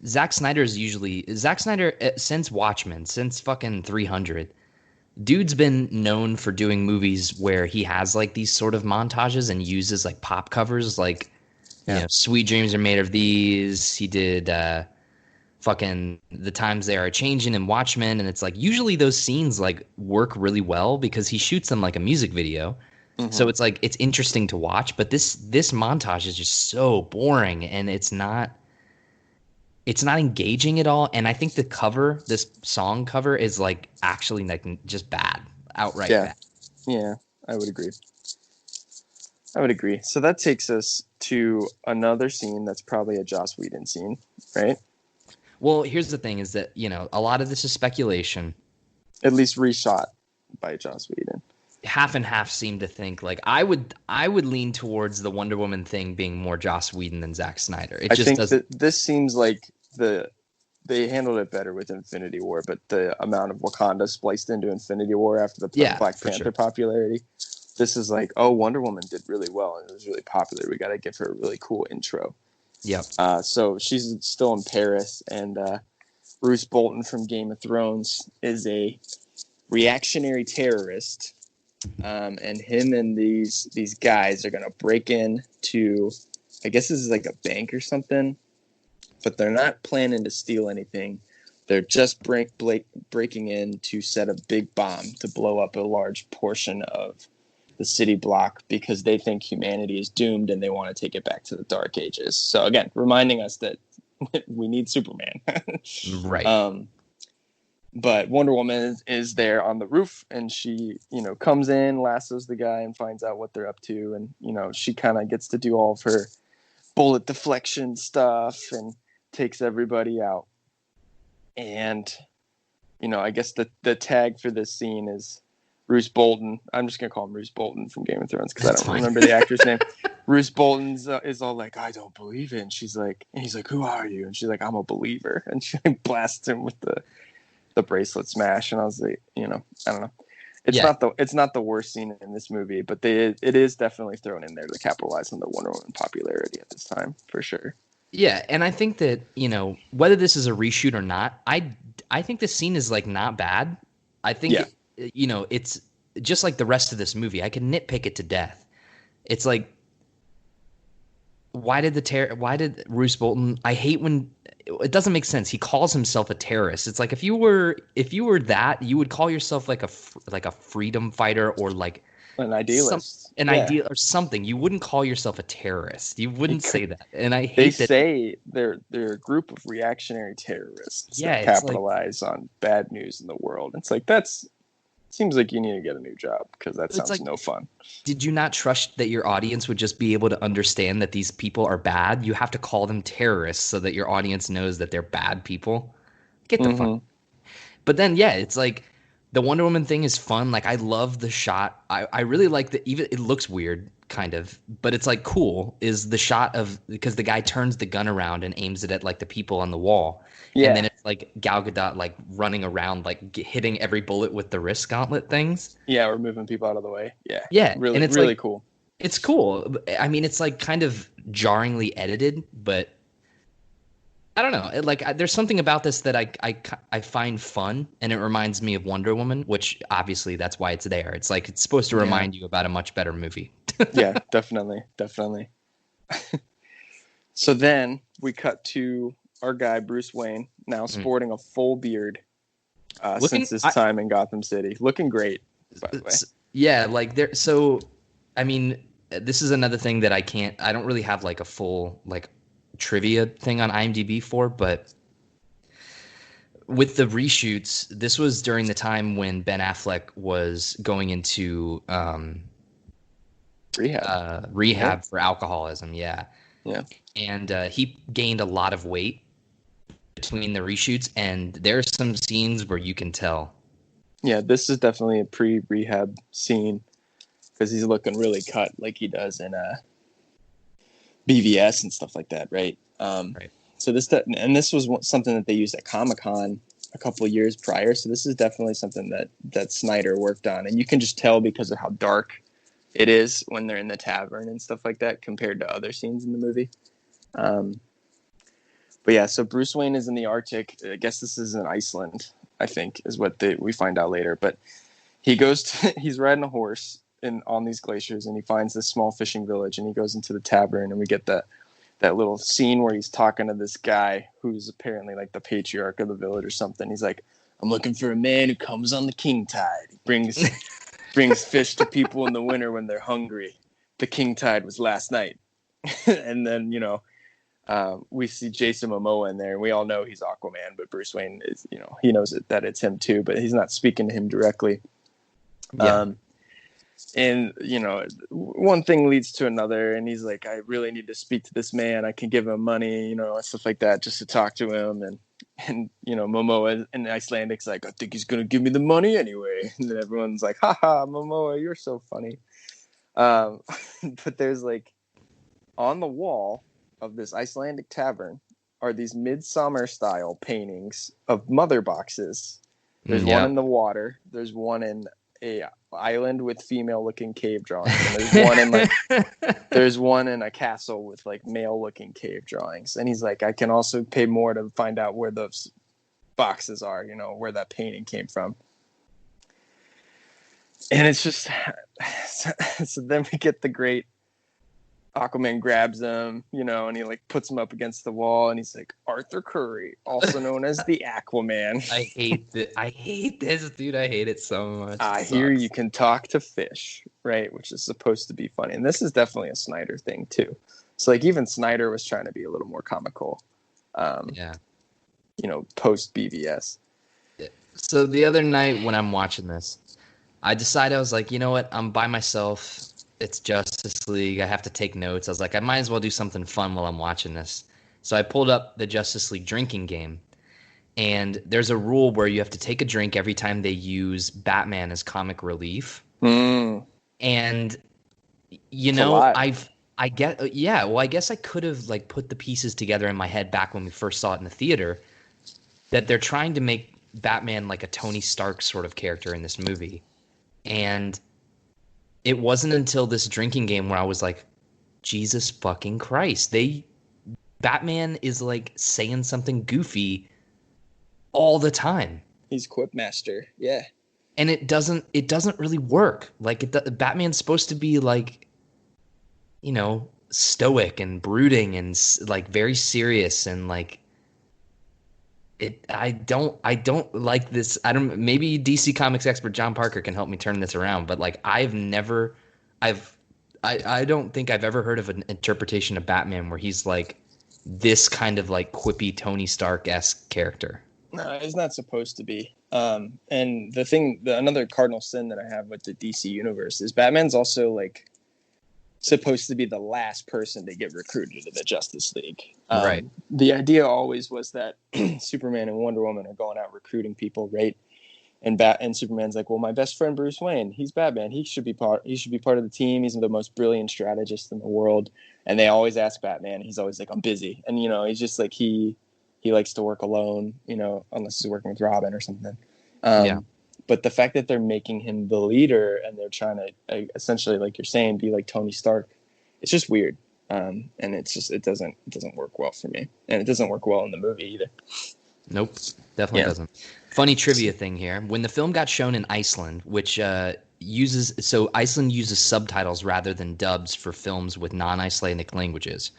Zack Snyder, since Watchmen, since fucking 300, dude's been known for doing movies where he has like these sort of montages and uses like pop covers, like, you know, Sweet Dreams Are Made of These. He did fucking The Times They Are Changing and Watchmen, and it's like usually those scenes like work really well because he shoots them like a music video. Mm-hmm. So it's like, it's interesting to watch, but this montage is just so boring, and it's not engaging at all. And I think this song cover is like actually like just bad, outright bad. Yeah, I would agree. So that takes us to another scene that's probably a Joss Whedon scene, right? Well, here's the thing is that, you know, a lot of this is speculation. At least reshot by Joss Whedon. Half and half seem to think like I would lean towards the Wonder Woman thing being more Joss Whedon than Zack Snyder. I think that this seems like they handled it better with Infinity War, but the amount of Wakanda spliced into Infinity War after the Black Panther popularity, this is like, oh, Wonder Woman did really well and it was really popular. We got to give her a really cool intro. Yep. So she's still in Paris, and Bruce Bolton from Game of Thrones is a reactionary terrorist, and him and these guys are gonna break in to, I guess this is like a bank or something, but they're not planning to steal anything. They're just breaking in to set a big bomb to blow up a large portion of the city block because they think humanity is doomed and they want to take it back to the Dark Ages. So again, reminding us that we need Superman. Right. But Wonder Woman is there on the roof, and she, you know, comes in, lassos the guy, and finds out what they're up to. And, you know, she kind of gets to do all of her bullet deflection stuff and takes everybody out. And, you know, I guess the tag for this scene is Bruce Bolton. I'm just going to call him Bruce Bolton from Game of Thrones because I don't remember the actor's name. Bruce Bolton is all like, I don't believe it. And she's like, and he's like, who are you? And she's like, I'm a believer. And she blasts him with the bracelet smash. And I was like, you know, I don't know. It's not the worst scene in this movie, but it is definitely thrown in there to capitalize on the Wonder Woman popularity at this time, for sure. Yeah, and I think that, whether this is a reshoot or not, I think the scene is like not bad. I think Yeah. it's just like the rest of this movie. I can nitpick it to death. It's like, why did Bruce Bolton? I hate when it doesn't make sense. He calls himself a terrorist. It's like if you were that, you would call yourself like a freedom fighter or like An some idealist. an Yeah. idea or something. You wouldn't call yourself a terrorist. You wouldn't say that. And I They hate that. say they're a group of reactionary terrorists Yeah, that it's like, capitalize on bad news in the world. It's like seems like you need to get a new job because that it's sounds like, no fun. did you not trust that your audience would just be able to understand that these people are bad? You have to call them terrorists so that your audience knows that they're bad people. Get the fuck. Mm-hmm. But then, yeah, it's like the Wonder Woman thing is fun. Like, I love the shot. I really like the, even it looks weird, kind of, but it's like cool. Is the shot of, because the guy turns the gun around and aims it at like the people on the wall, Yeah. and then it's like Gal Gadot like running around, like hitting every bullet with the wrist gauntlet things. Yeah, we're moving people out of the way. Yeah. Yeah, Really, and it's really like, cool. it's cool. I mean, it's like kind of jarringly edited, but I don't know. There's something about this that I find fun, and it reminds me of Wonder Woman, which obviously that's why it's there. It's like it's supposed to remind you about a much better movie. Yeah, definitely. So then we cut to our guy Bruce Wayne, now sporting a full beard since his time in Gotham City, looking great. By the way. Yeah, like there. So, I mean, this is another thing that I don't really have like a full like trivia thing on IMDb for, but with the reshoots, this was during the time when Ben Affleck was going into rehab for alcoholism. Yeah. And he gained a lot of weight between the reshoots, and there's some scenes where you can tell. Yeah, this is definitely a pre-rehab scene because he's looking really cut like he does in BVS and stuff like that, right? Right. So this was something that they used at Comic-Con a couple of years prior. So this is definitely something that Snyder worked on, and you can just tell because of how dark it is when they're in the tavern and stuff like that compared to other scenes in the movie. But yeah, so Bruce Wayne is in the Arctic. I guess this is in Iceland, I think, is what we find out later. But he's riding a horse on these glaciers, and he finds this small fishing village, and he goes into the tavern, and we get that little scene where he's talking to this guy who's apparently like the patriarch of the village or something. He's like, "I'm looking for a man who comes on the king tide. He brings fish to people in the winter when they're hungry. The king tide was last night." And then, we see Jason Momoa in there, and we all know he's Aquaman, but Bruce Wayne is, he knows that it's him too, but he's not speaking to him directly. Yeah. And, one thing leads to another, and he's like, "I really need to speak to this man. I can give him money, and stuff like that, just to talk to him." And Momoa in Icelandic's like, "I think he's going to give me the money anyway." And then everyone's like, "Haha, Momoa, you're so funny." But there's like, on the wall of this Icelandic tavern are these midsummer style paintings of mother boxes. There's one in the water. There's one in a island with female looking cave drawings. And there's one in a castle with like male looking cave drawings. And he's like, "I can also pay more to find out where those boxes are, where that painting came from." And it's just, so then we get the great Aquaman grabs him, and he like puts him up against the wall, and he's like, "Arthur Curry, also known as the Aquaman." I hate this, dude. I hate it so much. I hear you can talk to fish, right? Which is supposed to be funny. And this is definitely a Snyder thing too. So like even Snyder was trying to be a little more comical. Post BVS. So the other night when I'm watching this, I decided, I was like, you know what? I'm by myself. It's Justice League. I have to take notes. I was like, I might as well do something fun while I'm watching this. So I pulled up the Justice League drinking game. And there's a rule where you have to take a drink every time they use Batman as comic relief. And, I guess I could have like put the pieces together in my head back when we first saw it in the theater, that they're trying to make Batman like a Tony Stark sort of character in this movie. And it wasn't until this drinking game where I was like, Jesus fucking Christ. They Batman is like saying something goofy all the time. He's quip master. Yeah. And it doesn't really work. Like Batman's supposed to be like, you know, stoic and brooding and like very serious and like I don't like this. Maybe DC Comics expert John Parker can help me turn this around, but like I don't think I've ever heard of an interpretation of Batman where he's like this kind of like quippy Tony Stark-esque character. No, he's not supposed to be. And another cardinal sin that I have with the DC universe is Batman's also like supposed to be the last person to get recruited to the Justice League. Right. The idea always was that Superman and Wonder Woman are going out recruiting people, right? And Superman's like, well, my best friend Bruce Wayne, he's Batman. He should be part of the team. He's the most brilliant strategist in the world. And they always ask Batman. He's always like, I'm busy. And he's just like he likes to work alone, unless he's working with Robin or something. But the fact that they're making him the leader and they're trying to essentially, like you're saying, be like Tony Stark, it's just weird. And it doesn't work well for me. And it doesn't work well in the movie either. Nope, definitely doesn't. Funny trivia thing here. When the film got shown in Iceland, which Iceland uses subtitles rather than dubs for films with non-Icelandic languages.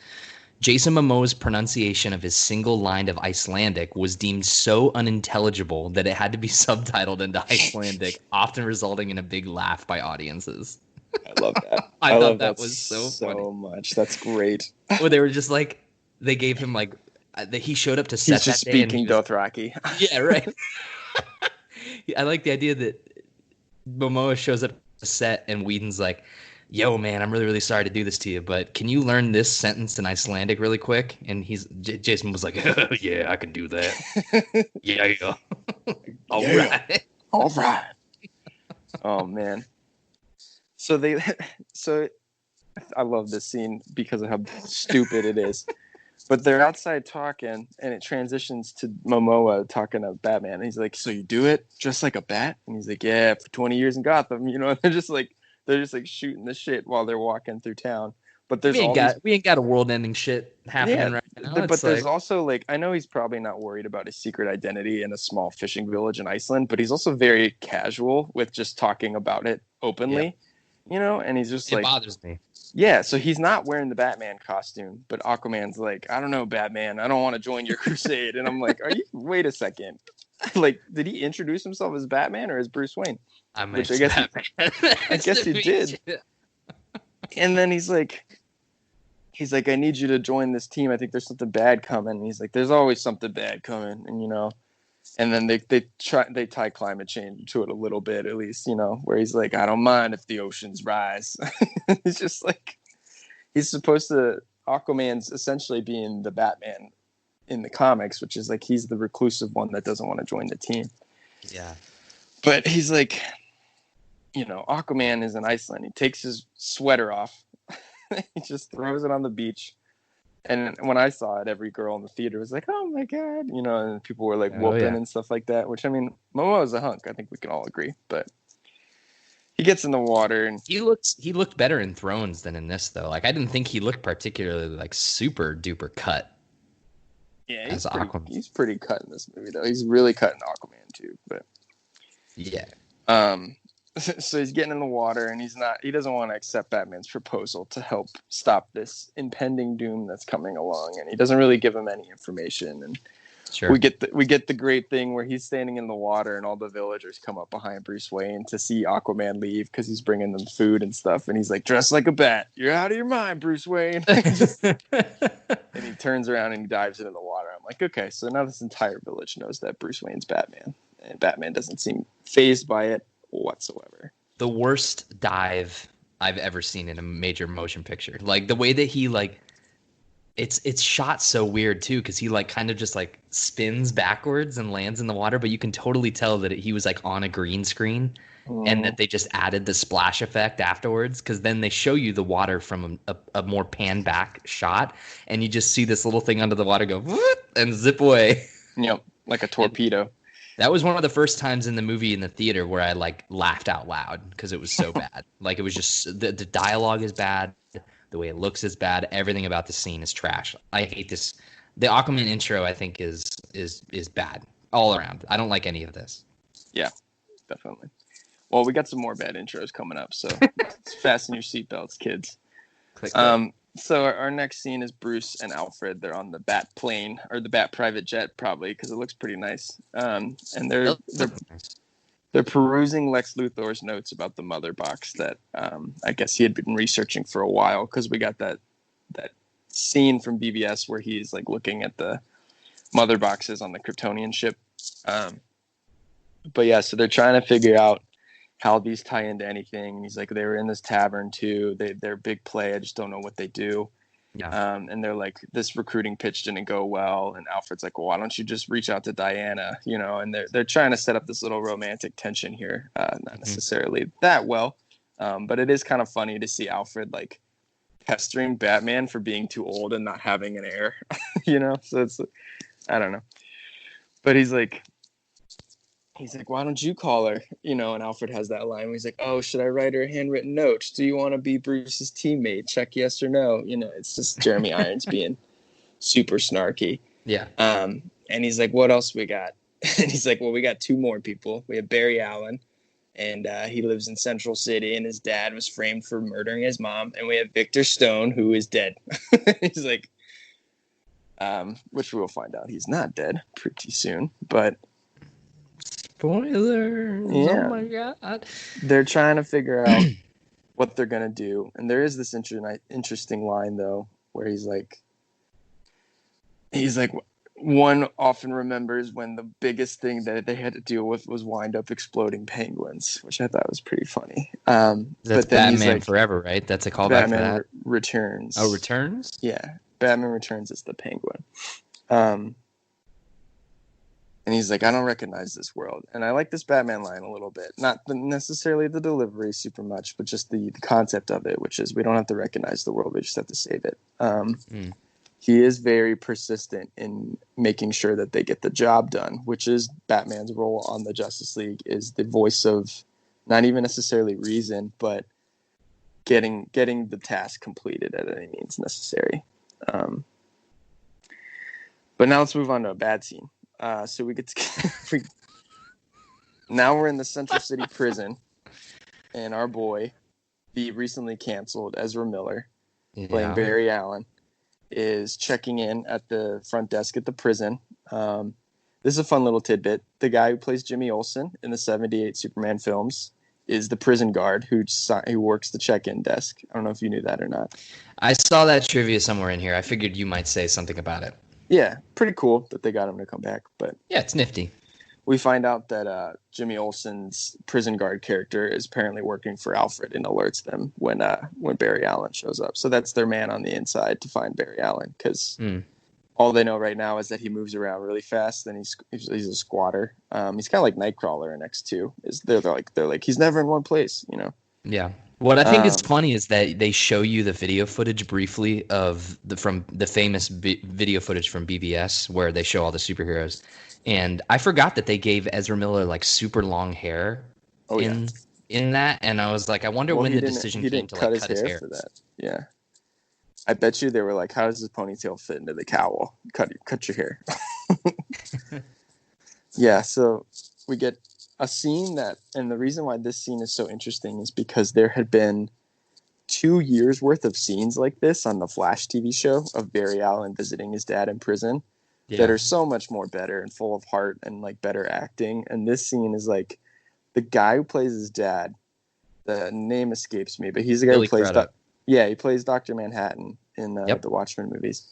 Jason Momoa's pronunciation of his single line of Icelandic was deemed so unintelligible that it had to be subtitled into Icelandic, often resulting in a big laugh by audiences. I love that. I thought that was so funny. So much. That's great. Well, they were just like, they gave him like, he showed up to set He's just that day speaking Dothraki. Yeah, right. I like the idea that Momoa shows up to set and Whedon's like, yo, man, I'm really, really sorry to do this to you, but can you learn this sentence in Icelandic really quick? And Jason was like, yeah, I can do that. Yeah. All right. Oh, man. So I love this scene because of how stupid it is. But they're outside talking, and it transitions to Momoa talking to Batman. And he's like, so you do it just like a bat? And he's like, yeah, for 20 years in Gotham. And they're just like shooting the shit while they're walking through town. But we ain't got a world-ending shit happening right now. But there's also like, I know he's probably not worried about his secret identity in a small fishing village in Iceland, but he's also very casual with just talking about it openly. And he's just it bothers me. Yeah, so he's not wearing the Batman costume, but Aquaman's like, I don't know, Batman, I don't want to join your crusade. And I'm like, wait a second. Like, did he introduce himself as Batman or as Bruce Wayne? I guess he did. And then he's like, I need you to join this team. I think there's something bad coming. And he's like, there's always something bad coming. And then they tie climate change to it a little bit, at least, where he's like, I don't mind if the oceans rise. It's just like, Aquaman's essentially being the Batman in the comics, which is like, he's the reclusive one that doesn't want to join the team. Yeah. But he's like, Aquaman is in Iceland. He takes his sweater off. He just throws it on the beach. And when I saw it, every girl in the theater was like, oh, my God. And people were like whooping and stuff like that, which, I mean, Momoa's a hunk. I think we can all agree. But he gets in the water. And he looked better in Thrones than in this, though. Like, I didn't think he looked particularly, like, super duper cut. Yeah, he's pretty cut in this movie, though. He's really cut in Aquaman, too. But yeah. So he's getting in the water, and he doesn't want to accept Batman's proposal to help stop this impending doom that's coming along, and he doesn't really give him any information. And sure. we get the great thing where he's standing in the water, and all the villagers come up behind Bruce Wayne to see Aquaman leave because he's bringing them food and stuff, and he's like, dressed like a bat. You're out of your mind, Bruce Wayne. And he turns around and he dives into the water. I'm like, okay, so now this entire village knows that Bruce Wayne's Batman, and Batman doesn't seem fazed by it whatsoever. The worst dive I've ever seen in a major motion picture. Like the way that he it's shot so weird too, because he like kind of just like spins backwards and lands in the water, but you can totally tell that he was like on a green screen and that they just added the splash effect afterwards, because then they show you the water from a more pan back shot, and you just see this little thing under the water go whoop, and zip away. Yep, like a torpedo. That was one of the first times in the movie in the theater where I like laughed out loud because it was so bad. Like it was just the dialogue is bad, The way it looks is bad. Everything about the scene is trash. I hate this. The Aquaman intro, I think, is bad all around. I don't like any of this. Yeah, definitely. Well, we got some more bad intros coming up, so fasten your seatbelts, kids. Click. So our next scene is Bruce and Alfred. They're on the Bat plane, or the Bat private jet, probably, because it looks pretty nice. And they're perusing Lex Luthor's notes about the mother box that I guess he had been researching for a while, because we got that scene from BBS where he's like looking at the mother boxes on the Kryptonian ship. But yeah, so they're trying to figure out how these tie into anything. And he's like, they were in this tavern too. They're big play. I just don't know what they do. Yeah. And they're like, this recruiting pitch didn't go well. And Alfred's like, well, why don't you just reach out to Diana? You know, and they're trying to set up this little romantic tension here. Not necessarily that well, but it is kind of funny to see Alfred like pestering Batman for being too old and not having an heir, you know? So it's, I don't know. But he's like, why don't you call her? You know, and Alfred has that line where he's like, oh, should I write her a handwritten note? Do you want to be Bruce's teammate? Check yes or no. You know, it's just Jeremy Irons being super snarky. Yeah. And he's like, what else we got? And he's like, well, we got two more people. We have Barry Allen, and he lives in Central City, and his dad was framed for murdering his mom. And we have Victor Stone, who is dead. He's like, which we will find out he's not dead pretty soon, but spoilers. Yeah. Oh my god. They're trying to figure out what they're gonna do, and there is this interesting line though, where he's like, one often remembers when the biggest thing that they had to deal with was wind up exploding penguins, which I thought was pretty funny. That's but then Batman like, Forever, right? That's a callback for that. Returns. Oh, Returns? Yeah, Batman Returns is the penguin. And he's like, I don't recognize this world. And I like this Batman line a little bit. Not necessarily the delivery super much, but just the concept of it, which is we don't have to recognize the world. We just have to save it. He is very persistent in making sure that they get the job done, which is Batman's role on the Justice League, is the voice of not even necessarily reason, but getting the task completed at any means necessary. But now let's move on to a bad scene. So we get to now we're in the Central City prison, and our boy, the recently canceled Ezra Miller, playing Barry Allen, is checking in at the front desk at the prison. This is a fun little tidbit. The guy who plays Jimmy Olsen in the 78 Superman films is the prison guard who works the check-in desk. I don't know if you knew that or not. I saw that trivia somewhere in here. I figured you might say something about it. Yeah, pretty cool that they got him to come back. But yeah, it's nifty. We find out that Jimmy Olsen's prison guard character is apparently working for Alfred and alerts them when Barry Allen shows up. So that's their man on the inside to find Barry Allen, because all they know right now is that he moves around really fast. And he's a squatter. He's kind of like Nightcrawler in X2. They're like he's never in one place, you know. Yeah. What I think is funny is that they show you the video footage briefly of the famous video footage from BBS where they show all the superheroes. And I forgot that they gave Ezra Miller like super long hair in that, and I was like, I wonder when the decision came to like cut his hair for that. Yeah, I bet you they were like, how does his ponytail fit into the cowl? Cut your hair. Yeah, so we get a scene and the reason why this scene is so interesting is because there had been 2 years worth of scenes like this on the Flash TV show of Barry Allen visiting his dad in prison. Yeah. That are so much more better and full of heart and like better acting. And this scene is like the guy who plays his dad. The name escapes me, but he's the guy who plays. He plays Dr. Manhattan in the Watchmen movies.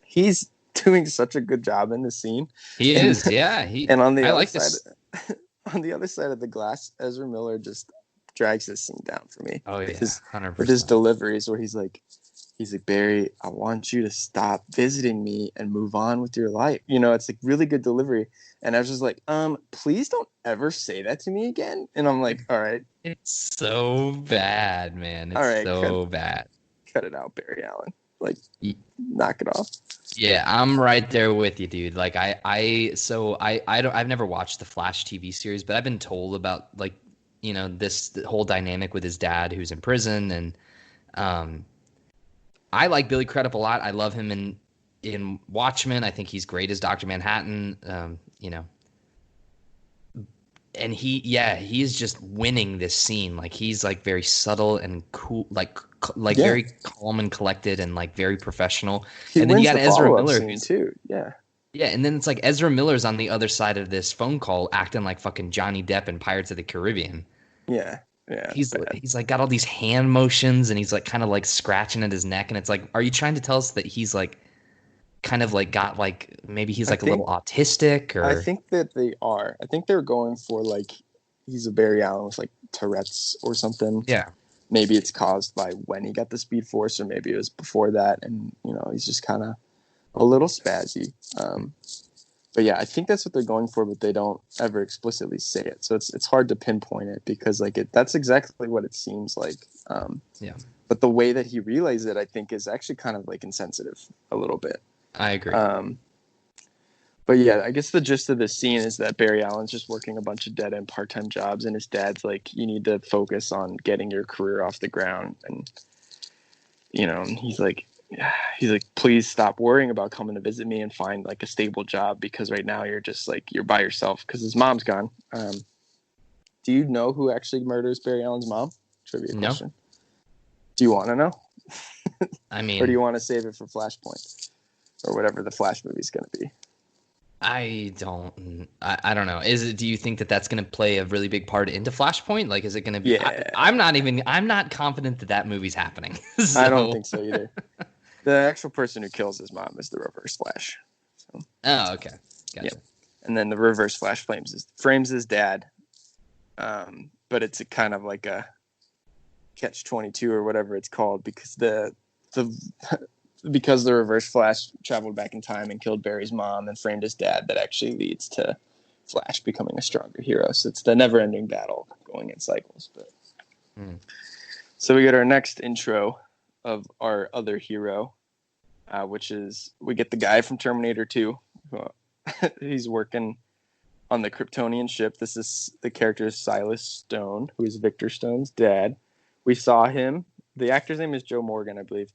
He's doing such a good job in this scene. He is, yeah. And on the other side, on the other side of the glass, Ezra Miller just drags this scene down for me. Oh yeah, 100%. With his deliveries, where he's like, Barry, I want you to stop visiting me and move on with your life. You know, it's like really good delivery. And I was just like, please don't ever say that to me again. And I'm like, all right. It's so bad, man. It's so bad. Cut it out, Barry Allen. Like, knock it off. Yeah, I'm right there with you, dude. Like, I've never watched the Flash TV series, but I've been told about, like, you know, the whole dynamic with his dad who's in prison. And, I like Billy Crudup a lot. I love him in Watchmen. I think he's great as Dr. Manhattan. And he is just winning this scene. Like he's like very subtle and cool, like very calm and collected and like very professional. He and then wins you got the Ezra follow-up Miller scene too. Yeah. Yeah, and then it's like Ezra Miller's on the other side of this phone call acting like fucking Johnny Depp in Pirates of the Caribbean. Yeah. Yeah. He's like got all these hand motions and he's like kind of like scratching at his neck, and it's like, are you trying to tell us that he's like kind of like got like maybe he's like a little autistic? Or I think that they are. I think they're going for like he's a Barry Allen with like Tourette's or something. Yeah. Maybe it's caused by when he got the Speed Force, or maybe it was before that, and he's just kind of a little spazzy. But yeah, I think that's what they're going for, but they don't ever explicitly say it. So it's hard to pinpoint it because that's exactly what it seems like. Yeah. But the way that he relays it, I think, is actually kind of like insensitive a little bit. I agree. But yeah, I guess the gist of this scene is that Barry Allen's just working a bunch of dead-end part-time jobs, and his dad's like, you need to focus on getting your career off the ground. And, and he's like, please stop worrying about coming to visit me and find like a stable job, because right now you're just like, you're by yourself because his mom's gone. Do you know who actually murders Barry Allen's mom? Trivia question. No. Do you want to know? I mean, or do you want to save it for Flashpoint or whatever the Flash movie is going to be? I don't know. Do you think that that's going to play a really big part into Flashpoint? Like, is it going to be? Yeah. I'm not confident that movie's happening. So. I don't think so either. The actual person who kills his mom is the Reverse Flash. So. Oh, okay. Gotcha. Yeah. And then the Reverse Flash frames his dad. But it's a kind of like a catch-22 or whatever it's called, because because the Reverse Flash traveled back in time and killed Barry's mom and framed his dad, that actually leads to Flash becoming a stronger hero. So it's the never-ending battle going in cycles. But So we get our next intro of our other hero, which is we get the guy from Terminator 2. He's working on the Kryptonian ship. This is the character Silas Stone, who is Victor Stone's dad. We saw him. The actor's name is Joe Morgan, I believe.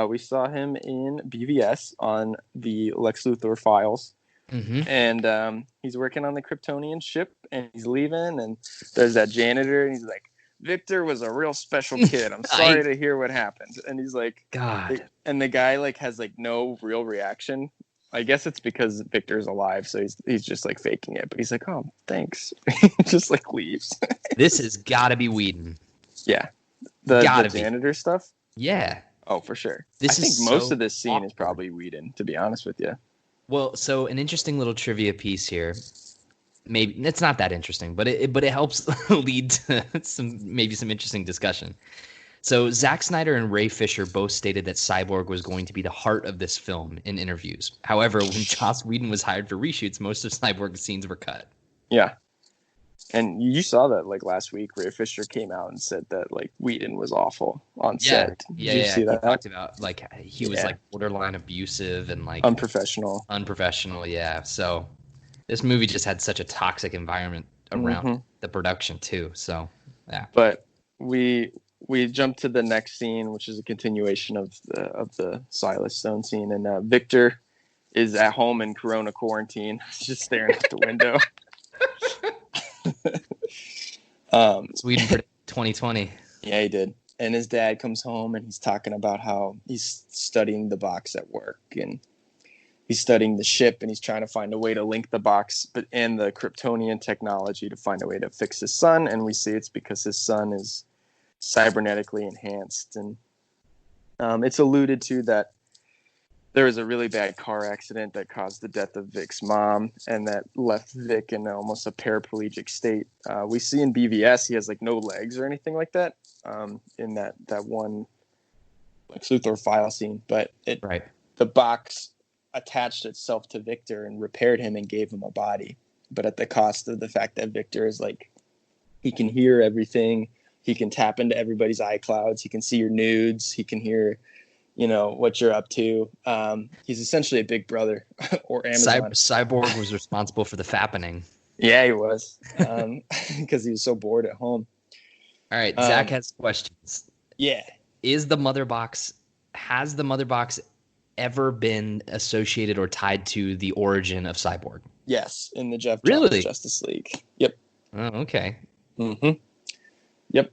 We saw him in BVS on the Lex Luthor files. Mm-hmm. And he's working on the Kryptonian ship, and he's leaving, and there's that janitor, and he's like, Victor was a real special kid. I'm sorry to hear what happened. And he's like, God. And the guy like has like no real reaction. I guess it's because Victor's alive, so he's just like faking it. But he's like, oh, thanks. He just like leaves. This has got to be Whedon. Yeah. The janitor stuff? Yeah. Oh, for sure. I think most of this scene is probably Whedon, to be honest with you. Well, so an interesting little trivia piece here. Maybe it's not that interesting, but it helps lead to some interesting discussion. So Zack Snyder and Ray Fisher both stated that Cyborg was going to be the heart of this film in interviews. However, when Joss Whedon was hired for reshoots, most of Cyborg's scenes were cut. Yeah. And you saw that like last week, Ray Fisher came out and said that like Whedon was awful on set. Did you see that? He talked about like he was like borderline abusive and like unprofessional. Yeah. So this movie just had such a toxic environment around the production too. So yeah. But we jump to the next scene, which is a continuation of the Silas Stone scene, and Victor is at home in Corona quarantine, just staring out the window. Sweden for 2020. Yeah, he did. And his dad comes home and he's talking about how he's studying the box at work, and he's studying the ship, and he's trying to find a way to link the box and the Kryptonian technology to find a way to fix his son. And we see it's because his son is cybernetically enhanced. And it's alluded to that there was a really bad car accident that caused the death of Vic's mom, and that left Vic in almost a paraplegic state. We see in BVS he has like no legs or anything like that in that one like Luthor file scene, but the box attached itself to Victor and repaired him and gave him a body, but at the cost of the fact that Victor is like, he can hear everything, he can tap into everybody's iClouds, he can see your nudes, he can hear what you're up to. He's essentially a big brother or Amazon. Cyborg was responsible for the fappening. Yeah, he was. Because he was so bored at home. All right, Zach has questions. Yeah. Is the mother box has the mother box ever been associated or tied to the origin of Cyborg? Yes, in the Jeff Johns Really? Justice League. Yep. Oh, okay. Mm-hmm. Yep.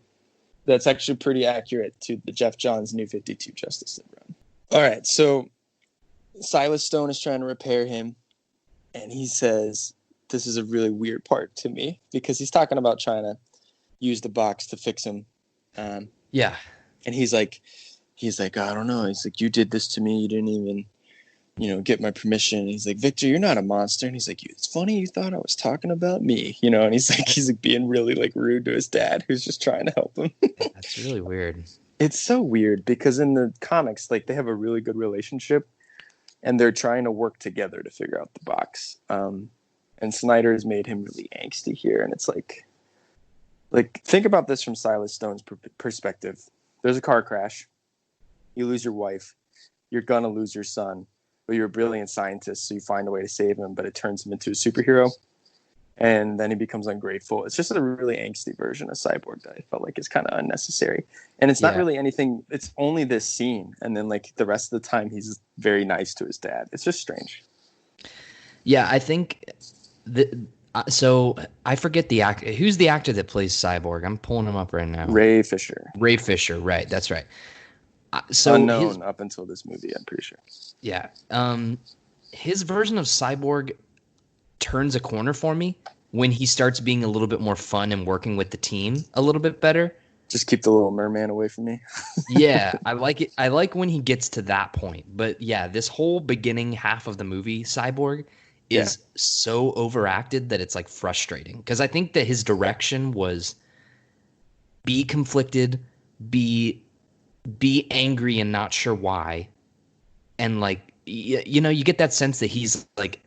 That's actually pretty accurate to the Jeff Johns New 52 Justice League run. All right, so Silas Stone is trying to repair him, and he says, this is a really weird part to me, because he's talking about trying to use the box to fix him. Yeah. And he's like, I don't know. He's like, you did this to me. You didn't even, get my permission. And he's like, Victor, you're not a monster. And he's like, it's funny you thought I was talking about me, and he's like being really like rude to his dad, who's just trying to help him. That's really weird. It's so weird because in the comics, like, they have a really good relationship and they're trying to work together to figure out the box. And Snyder has made him really angsty here. And it's like think about this from Silas Stone's perspective. There's a car crash. You lose your wife. You're going to lose your son. But you're a brilliant scientist, so you find a way to save him, but it turns him into a superhero. And then he becomes ungrateful. It's just a really angsty version of Cyborg that I felt like is kind of unnecessary. And it's not really anything. It's only this scene. And then, like, the rest of the time, he's very nice to his dad. It's just strange. Yeah, I think... So I forget the actor. Who's the actor that plays Cyborg? I'm pulling him up right now. Ray Fisher. Ray Fisher, right. That's right. So unknown up until this movie, I'm pretty sure. Yeah. His version of Cyborg turns a corner for me when he starts being a little bit more fun and working with the team a little bit better. Just keep the little merman away from me. Yeah, I like it. I like when he gets to that point. But yeah, this whole beginning half of the movie, Cyborg, is so overacted that it's like frustrating. Because I think that his direction was be conflicted, be angry and not sure why, and like you get that sense that he's like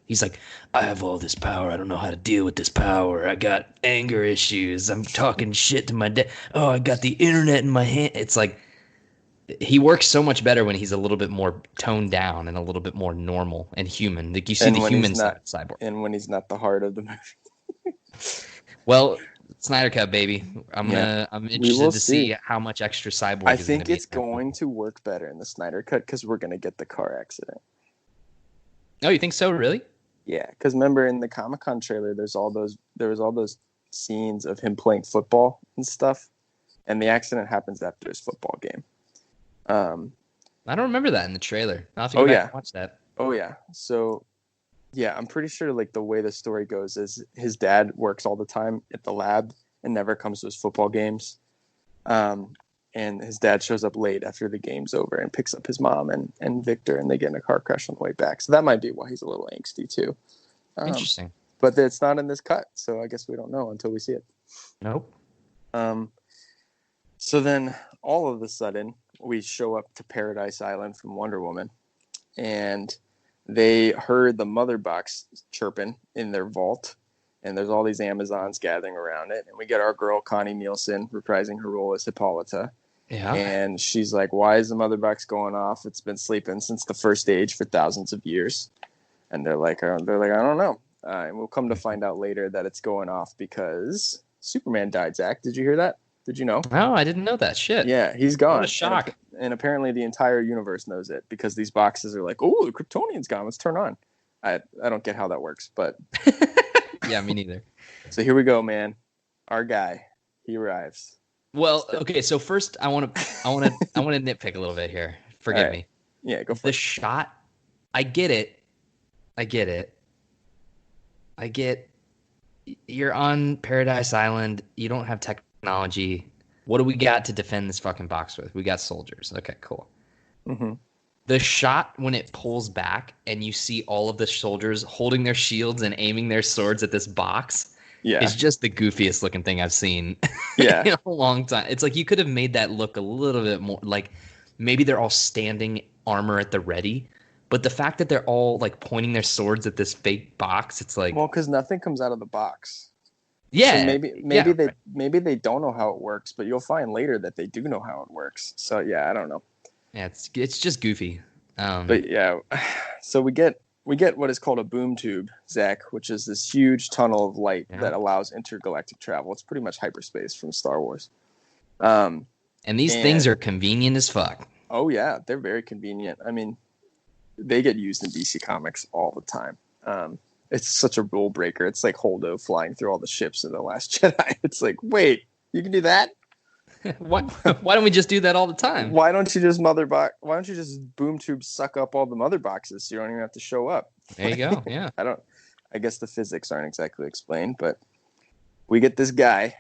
I have all this power, I don't know how to deal with this power, I got anger issues, I'm talking shit to my dad, oh, I got the internet in my hand. It's like he works so much better when he's a little bit more toned down and a little bit more normal and human. Like you see the human side of Cyborg, and when he's not the heart of the movie. Well, Snyder Cut, baby. I'm interested to see how much extra Cyborg. I think it's going to work better in the Snyder Cut because we're gonna get the car accident. Oh, you think so? Really? Yeah, because remember in the Comic-Con trailer, there was all those scenes of him playing football and stuff, and the accident happens after his football game. I don't remember that in the trailer. I'll have to go back and watch that. Oh yeah. So. Yeah, I'm pretty sure like the way the story goes is his dad works all the time at the lab and never comes to his football games. And his dad shows up late after the game's over and picks up his mom and Victor, and they get in a car crash on the way back. So that might be why he's a little angsty too. Interesting. But it's not in this cut, so I guess we don't know until we see it. Nope. So then all of a sudden we show up to Paradise Island from Wonder Woman, and they heard the mother box chirping in their vault, and there's all these Amazons gathering around it. And we get our girl, Connie Nielsen, reprising her role as Hippolyta. Yeah. And she's like, why is the mother box going off? It's been sleeping since the first age for thousands of years. And they're like, I don't know. And we'll come to find out later that it's going off because Superman died, Zach. Did you hear that? Did you know? No, I didn't know that. Shit. Yeah, he's gone. What a shock. And apparently the entire universe knows it because these boxes are like, oh, the Kryptonian's gone. Let's turn on. I don't get how that works, but yeah, me neither. So here we go, man. Our guy, he arrives. Well, okay. So first, I want to nitpick a little bit here. Forgive me. Yeah, go for the it. shot. I get it. You're on Paradise Island. You don't have technology. What do we got to defend this fucking box with? We got soldiers. Okay, cool. Mm-hmm. The shot when it pulls back and you see all of the soldiers holding their shields and aiming their swords at this box is just the goofiest looking thing I've seen in a long time. It's like you could have made that look a little bit more like maybe they're all standing armor at the ready. But the fact that they're all like pointing their swords at this fake box, it's like, well, because nothing comes out of the box. Yeah, so maybe they don't know how it works, but you'll find later that they do know how it works. So yeah, I don't know. Yeah, it's just goofy. But yeah, so we get what is called a boom tube, Zach, which is this huge tunnel of light that allows intergalactic travel. It's pretty much hyperspace from Star Wars. And these things are convenient as fuck. Oh yeah, they're very convenient. I mean, they get used in DC Comics all the time. It's such a rule breaker. It's like Holdo flying through all the ships in The Last Jedi. It's like, wait, you can do that? Why don't we just do that all the time? Why don't you just Why don't you just boom tube suck up all the mother boxes so you don't even have to show up? There you go. Yeah. I guess the physics aren't exactly explained, but we get this guy.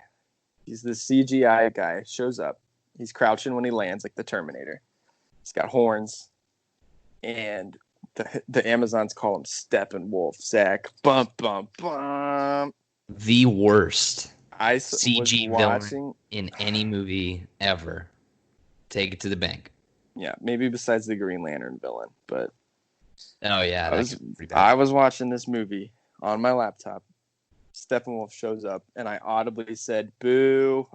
He's the CGI guy. Shows up. He's crouching when he lands, like the Terminator. He's got horns, and the Amazons call him Steppenwolf. Zach, bump, bump, bump. The worst I CG villain in any movie ever. Take it to the bank. Yeah, maybe besides the Green Lantern villain, but oh yeah, I was watching this movie on my laptop. Steppenwolf shows up, and I audibly said "boo"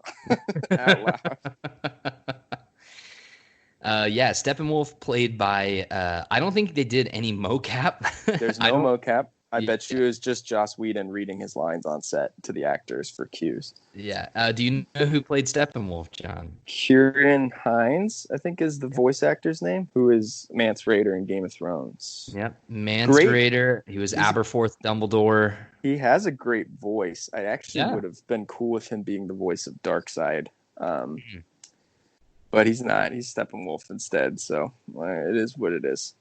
out loud. Yeah, Steppenwolf played by. I don't think they did any mocap. There's no mocap. I bet you it's just Joss Whedon reading his lines on set to the actors for cues. Yeah. Do you know who played Steppenwolf, John? Kieran Hines, I think, is the voice actor's name, who is Mance Rayder in Game of Thrones. Yep, Mance Rayder. He was Aberforth Dumbledore. He has a great voice. I actually would have been cool with him being the voice of Darkseid. But he's not. He's Steppenwolf instead. So it is what it is.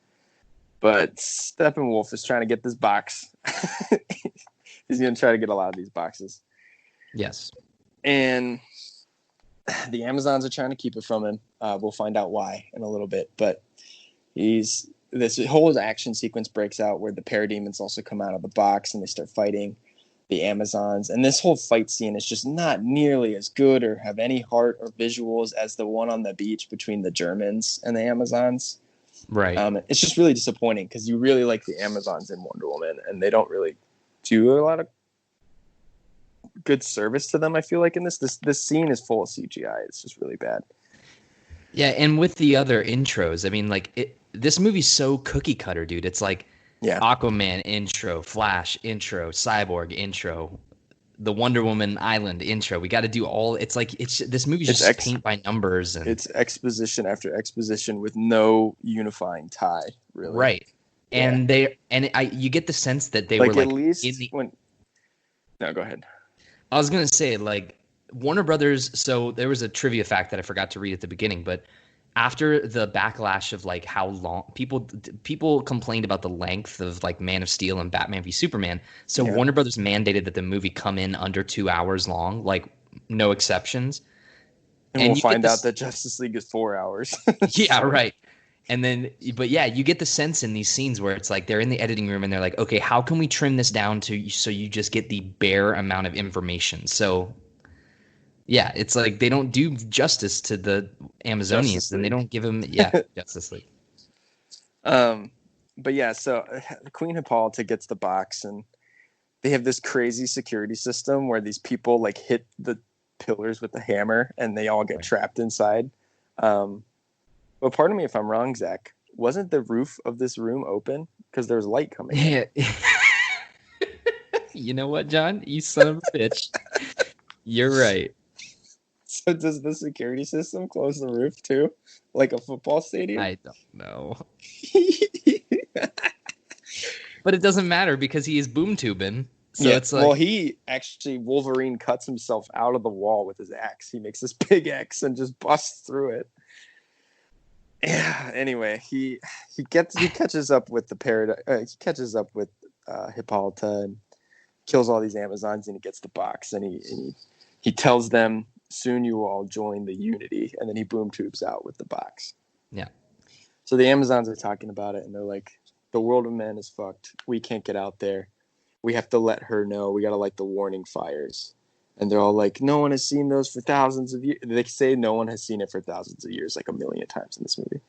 But Steppenwolf is trying to get this box. He's going to try to get a lot of these boxes. Yes. And the Amazons are trying to keep it from him. We'll find out why in a little bit. But this whole action sequence breaks out where the parademons also come out of the box and they start fighting the Amazons. And this whole fight scene is just not nearly as good or have any heart or visuals as the one on the beach between the Germans and the Amazons. Right. It's just really disappointing because you really like the Amazons in Wonder Woman, and they don't really do a lot of good service to them. I feel like in this scene is full of CGI. It's just really bad. Yeah, and with the other intros, I mean, like this movie's so cookie cutter, dude. It's like Aquaman intro, Flash intro, Cyborg intro, the Wonder Woman Island intro. We got to do all. It's like this movie's just paint by numbers, and it's exposition after exposition with no unifying tie, really. Right, and you get the sense that they were like at least No, go ahead. I was gonna say like Warner Brothers. So there was a trivia fact that I forgot to read at the beginning, but after the backlash of like how long people complained about the length of like Man of Steel and Batman v Superman, so Warner Brothers mandated that the movie come in under 2 hours long, like no exceptions. And we'll find out that Justice League is 4 hours. Yeah, right. And then, but yeah, you get the sense in these scenes where it's like they're in the editing room and they're like, okay, how can we trim this down so you just get the bare amount of information? So yeah, it's like they don't do justice to the Amazonians, and they don't give them Justice League. But yeah, so Queen Hippolyta gets the box, and they have this crazy security system where these people like hit the pillars with a hammer, and they all get trapped inside. But pardon me if I'm wrong, Zach. Wasn't the roof of this room open because there was light coming in? You know what, John? You son of a bitch. You're right. So does the security system close the roof too? Like a football stadium? I don't know. But it doesn't matter because he is boom tubing. So it's like, well, he actually Wolverine cuts himself out of the wall with his axe. He makes this big X and just busts through it. Yeah. Anyway, he catches up with he catches up with Hippolyta and kills all these Amazons, and he gets the box, and he tells them, soon you will all join the Unity, and then he boom tubes out with the box. Yeah. So the Amazons are talking about it, and they're like, the world of men is fucked. We can't get out there. We have to let her know. We got to light the warning fires. And they're all like, no one has seen those for thousands of years. They say no one has seen it for thousands of years, like 1 million times in this movie.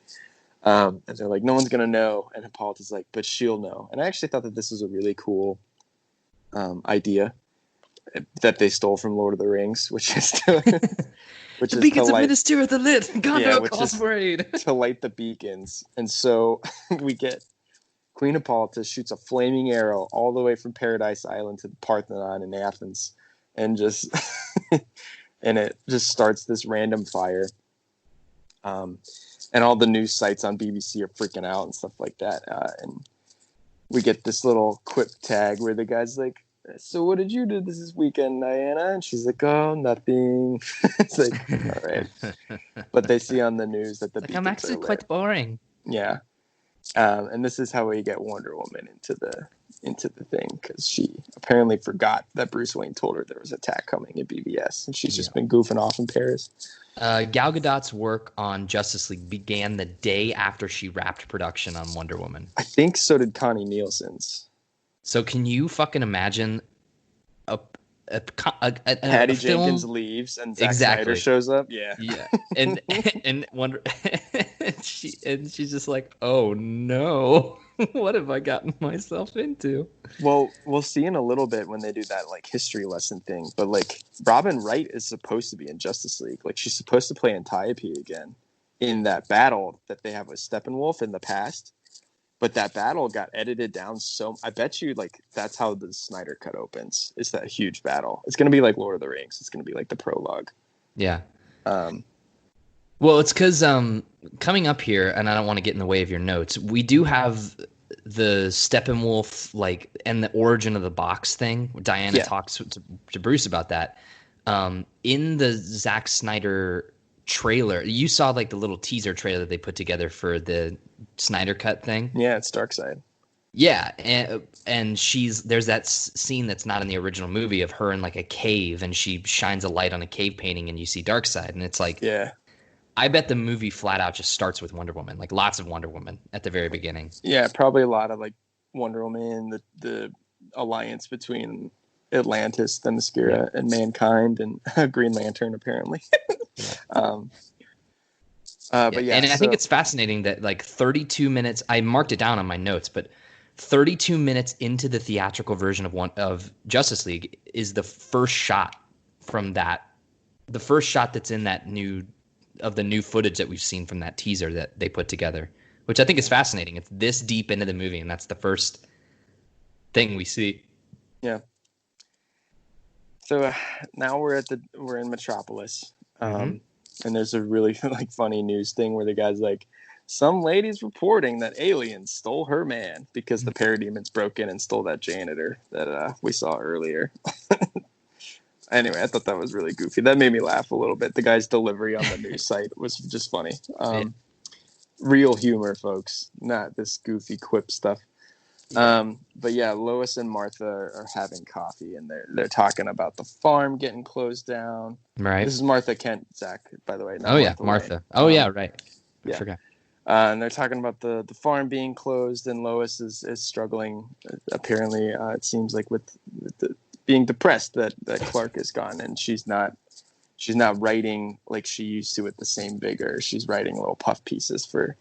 And they're like, no one's going to know. And Hippolyta's like, but she'll know. And I actually thought that this was a really cool idea that they stole from Lord of the Rings, which is the beacons of Minister of the Lit. Gondor calls for aid. To light the beacons. And so we get Queen Hippolyta shoots a flaming arrow all the way from Paradise Island to the Parthenon in Athens, and and it just starts this random fire. And And all the news sites on BBC are freaking out and stuff like that. And we get this little quip tag where the guy's like, "So what did you do this weekend, Diana?" And she's like, "Oh, nothing." It's like, all right. But they see on the news that the like, I'm actually quite boring. Yeah. And this is how we get Wonder Woman into the thing, because she apparently forgot that Bruce Wayne told her there was an attack coming at BVS, and she's just been goofing off in Paris. Gal Gadot's work on Justice League began the day after she wrapped production on Wonder Woman. I think so did Connie Nielsen's. So can you fucking imagine a Patty Jenkins leaves and Zack Snyder shows up? Yeah. And Wonder she's just like, "Oh no. What have I gotten myself into?" Well, we'll see in a little bit when they do that like history lesson thing, but like Robin Wright is supposed to be in Justice League. Like she's supposed to play Antiope again in that battle that they have with Steppenwolf in the past. But that battle got edited down so I bet you like that's how the Snyder cut opens. Is that huge battle. It's going to be like Lord of the Rings. It's going to be like the prologue. Yeah. Well, it's because coming up here, and I don't want to get in the way of your notes, we do have the Steppenwolf, like, and the origin of the box thing. Diana talks to Bruce about that. In the Zack Snyder trailer, you saw like the little teaser trailer that they put together for the Snyder cut thing. Yeah, it's Darkseid. Yeah, and there's that scene that's not in the original movie of her in like a cave, and she shines a light on a cave painting, and you see Darkseid, and it's like, yeah. I bet the movie flat out just starts with Wonder Woman, like lots of Wonder Woman at the very beginning. Yeah, probably a lot of like Wonder Woman, the alliance between Atlantis, Themyscira, and mankind, and Green Lantern, apparently. But yeah, and I think it's fascinating that like 32 minutes, I marked it down on my notes, but 32 minutes into the theatrical version of Justice League is the first shot from that, the first shot that's in that new footage that we've seen from that teaser that they put together, which I think is fascinating. It's this deep into the movie, and that's the first thing we see. Yeah. So now we're in Metropolis, and there's a really like funny news thing where the guy's like, "Some lady's reporting that aliens stole her man," because the parademons broke in and stole that janitor that we saw earlier. Anyway, I thought that was really goofy. That made me laugh a little bit. The guy's delivery on the news site was just funny. Real humor, folks, not this goofy quip stuff. But yeah, Lois and Martha are having coffee, and they're talking about the farm getting closed down. Right. This is Martha Kent, Zach, by the way. Martha. Oh yeah, right. Yeah. I forgot. And they're talking about the farm being closed, and Lois is struggling. Apparently, it seems like with being depressed that Clark is gone, and she's not writing like she used to with the same vigor. She's writing little puff pieces for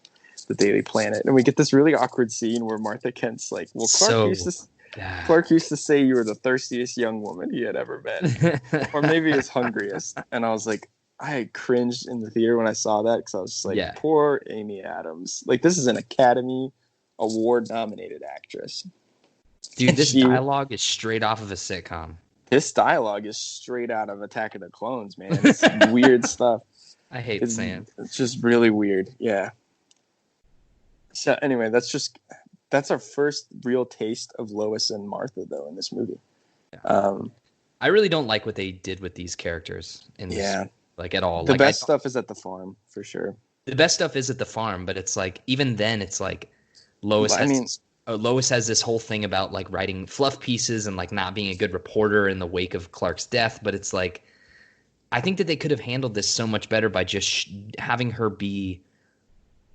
the Daily Planet, and we get this really awkward scene where Martha Kent's like, "Well, Clark used to say you were the thirstiest young woman he had ever met, or maybe his hungriest." And I was like, I cringed in the theater when I saw that, because I was just like, poor Amy Adams. Like, this is an Academy Award nominated actress. Dude, this dialogue is straight off of a sitcom. This dialogue is straight out of Attack of the Clones, man. It's weird stuff. I hate saying. It's just really weird. Yeah. So anyway, that's our first real taste of Lois and Martha, though, in this movie. Yeah. I really don't like what they did with these characters in this, like, at all. The best stuff is at the farm, for sure. The best stuff is at the farm, but it's like, even then, it's like Lois has this whole thing about like writing fluff pieces and like not being a good reporter in the wake of Clark's death. But it's like, I think that they could have handled this so much better by just having her be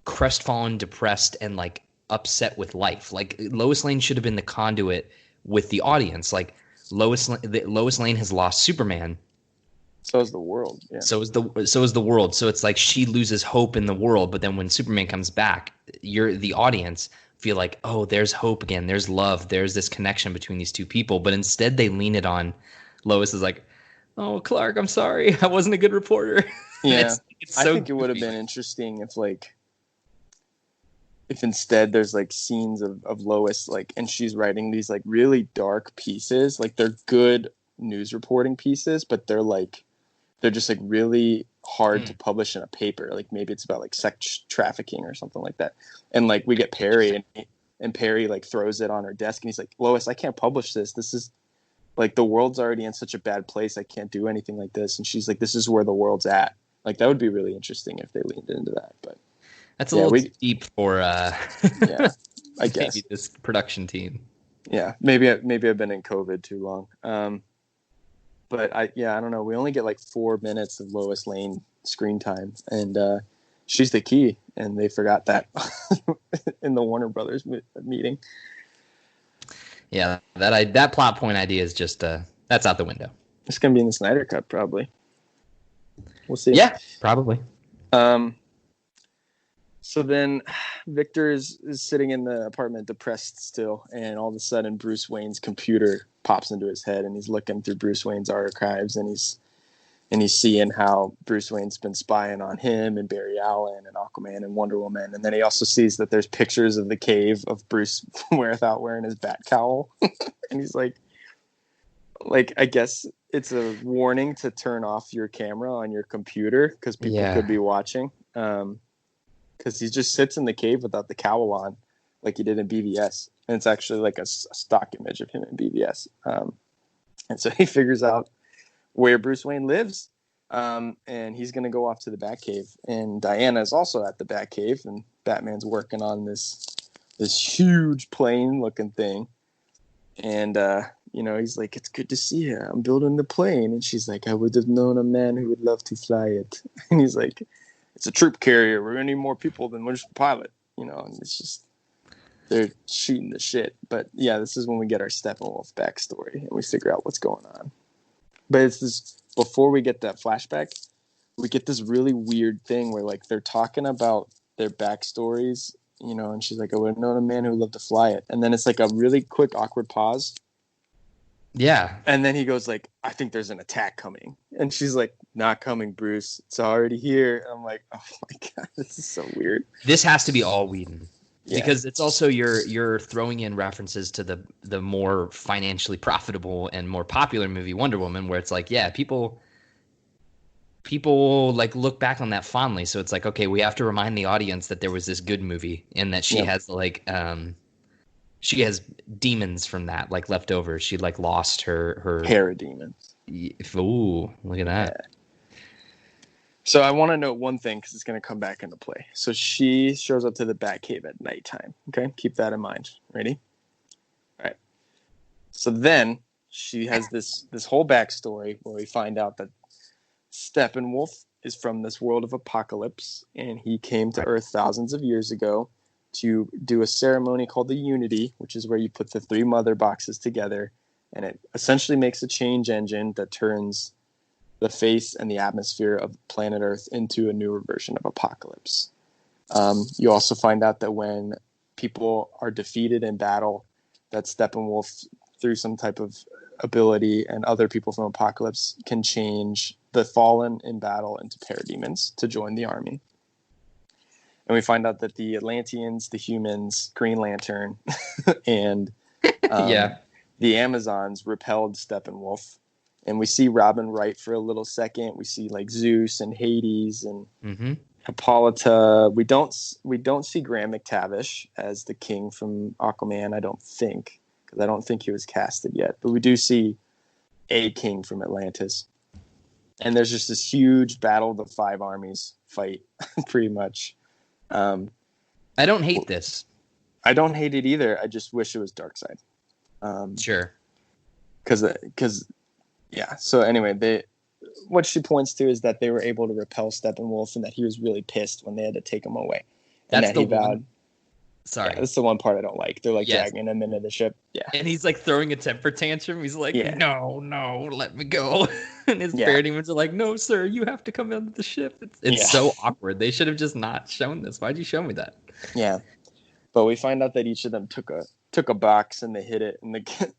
crestfallen, depressed, and like upset with life. Like, Lois Lane should have been the conduit with the audience. Like, Lois Lane has lost Superman. So is the world. Yeah. So is the world. So it's like she loses hope in the world, but then when Superman comes back, you're the audience feel like, oh, there's hope again, there's love, there's this connection between these two people. But instead they lean it on Lois is like, oh, Clark, I'm sorry, I wasn't a good reporter. Yeah. it's so I think it would have been interesting if instead there's like scenes of Lois, like, and she's writing these like really dark pieces. Like, they're good news reporting pieces, but they're just like really hard to publish in a paper. Like maybe it's about like sex trafficking or something like that. And like we get Perry and Perry like throws it on her desk and he's like, Lois, I can't publish this. This is like the world's already in such a bad place. I can't do anything like this. And she's like, this is where the world's at. Like that would be really interesting if they leaned into that. But that's a little deep for yeah, I guess maybe this production team. Yeah, maybe I've been in COVID too long. But I don't know. We only get like 4 minutes of Lois Lane screen time, and she's the key. And they forgot that in the Warner Brothers meeting. Yeah, that plot point idea is just that's out the window. It's gonna be in the Snyder Cut, probably. We'll see. Yeah, probably. So then Victor is sitting in the apartment depressed still, and all of a sudden Bruce Wayne's computer pops into his head, and he's looking through Bruce Wayne's archives, and he's seeing how Bruce Wayne's been spying on him and Barry Allen and Aquaman and Wonder Woman. And then he also sees that there's pictures of the cave of Bruce without wearing his bat cowl. And he's like, I guess it's a warning to turn off your camera on your computer because people could be watching. Because he just sits in the cave without the cowl on, like he did in BVS. And it's actually like a stock image of him in BVS. And so he figures out where Bruce Wayne lives, and he's going to go off to the Batcave. And Diana is also at the Batcave, and Batman's working on this huge plane-looking thing. And, he's like, it's good to see you. I'm building the plane. And she's like, I would have known a man who would love to fly it. And he's like, it's a troop carrier. We're going to need more people than just a pilot, and it's just, they're shooting the shit. But yeah, this is when we get our Steppenwolf backstory and we figure out what's going on. But it's this, before we get that flashback, we get this really weird thing where like they're talking about their backstories, and she's like, I would have known a man who would love to fly it. And then it's like a really quick, awkward pause. Yeah. And then he goes like, I think there's an attack coming. And she's like, not coming, Bruce. It's already here. And I'm like, oh my God, this is so weird. This has to be all Whedon. Yeah. Because it's also you're throwing in references to the more financially profitable and more popular movie Wonder Woman, where it's like, yeah, people like look back on that fondly. So it's like, okay, we have to remind the audience that there was this good movie and that she has like she has demons from that like left over. She like lost her parademons. Ooh, look at that. Yeah. So I want to note one thing because it's going to come back into play. So she shows up to the Batcave at nighttime. Okay, keep that in mind. Ready? All right. So then she has this whole backstory where we find out that Steppenwolf is from this world of apocalypse, and he came to Earth thousands of years ago to do a ceremony called the Unity, which is where you put the 3 mother boxes together, and it essentially makes a change engine that turns the face and the atmosphere of planet Earth into a newer version of Apocalypse. You also find out that when people are defeated in battle, that Steppenwolf, through some type of ability, and other people from Apocalypse can change the fallen in battle into parademons to join the army. And we find out that the Atlanteans, the humans, Green Lantern, and the Amazons repelled Steppenwolf. And we see Robin Wright for a little second. We see like Zeus and Hades and Hippolyta. We don't see Graham McTavish as the king from Aquaman, I don't think, because I don't think he was casted yet. But we do see a king from Atlantis. And there's just this huge battle of the 5 armies fight, pretty much. I don't hate this. I don't hate it either. I just wish it was Darkseid. Sure. Because yeah. So anyway, what she points to is that they were able to repel Steppenwolf, and that he was really pissed when they had to take him away. And that's that he vowed. Sorry, that's the one part I don't like. They're like dragging him into the ship. Yeah. And he's like throwing a temper tantrum. He's like, no, let me go. And his parademons are like, no, sir, you have to come into the ship. It's so awkward. They should have just not shown this. Why'd you show me that? Yeah. But we find out that each of them took a box and they hid it, and the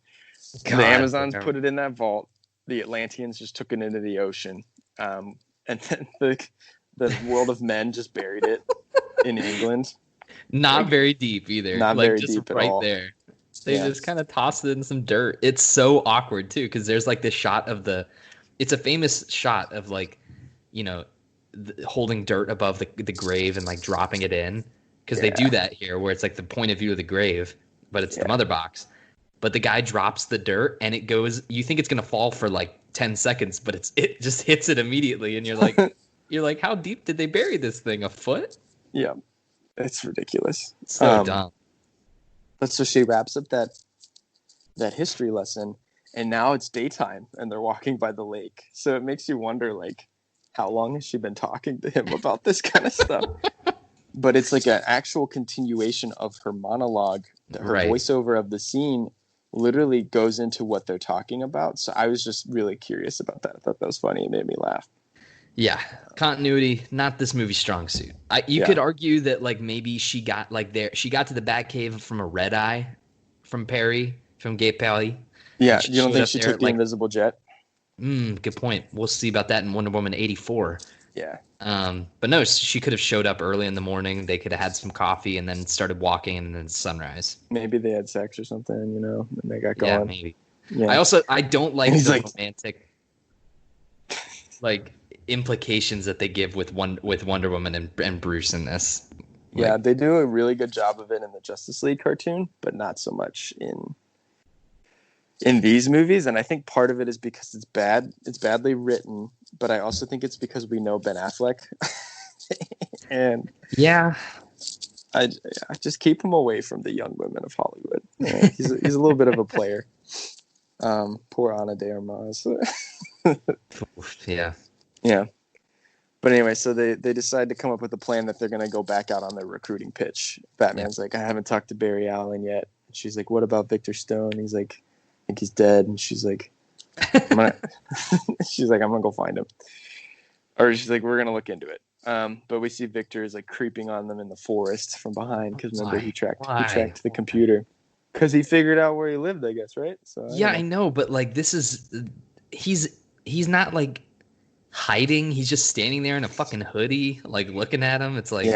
Amazons put it in that vault. The Atlanteans just took it into the ocean, and then the world of men just buried it in England. Not very deep either. Not like, very just deep right at all. There. They just kind of tossed it in some dirt. It's so awkward too, because there's like this shot of it's a famous shot of like, holding dirt above the grave and like dropping it in, because they do that here where it's like the point of view of the grave, but it's the mother box. But the guy drops the dirt and it goes. You think it's gonna fall for like 10 seconds, but it just hits it immediately, and you're like, how deep did they bury this thing? A foot? Yeah, it's ridiculous. So dumb. But so she wraps up that history lesson, and now it's daytime, and they're walking by the lake. So it makes you wonder, like, how long has she been talking to him about this kind of stuff? But it's like an actual continuation of her monologue. Her voiceover of the scene literally goes into what they're talking about. So I was just really curious about that. I thought that was funny. It made me laugh. Yeah. Continuity, not this movie's strong suit. You could argue that like maybe she got to the Batcave from a red eye from Gay Pally. Yeah. You don't think she took the invisible jet? Good point. We'll see about that in Wonder Woman 84. Yeah. But no, she could have showed up early in the morning. They could have had some coffee and then started walking, and then sunrise. Maybe they had sex or something, and they got going. Yeah, maybe. Yeah. I don't like the romantic like implications that they give with Wonder Woman and Bruce in this. Yeah, they do a really good job of it in the Justice League cartoon, but not so much in these movies. And I think part of it is because it's badly written, but I also think it's because we know Ben Affleck. And I just keep him away from the young women of Hollywood. He's a little bit of a player. Poor Ana de Armas. Yeah. But anyway, so they decide to come up with a plan that they're going to go back out on their recruiting pitch. Batman's like, I haven't talked to Barry Allen yet. She's like, what about Victor Stone? He's like, I think he's dead. And she's like, I'm going to go find him. Or she's like, we're going to look into it. But we see Victor is like creeping on them in the forest from behind. Because remember, he tracked the computer. Because he figured out where he lived, I guess, right? So I know. But like, he's not like hiding. He's just standing there in a fucking hoodie, like looking at him. It's like,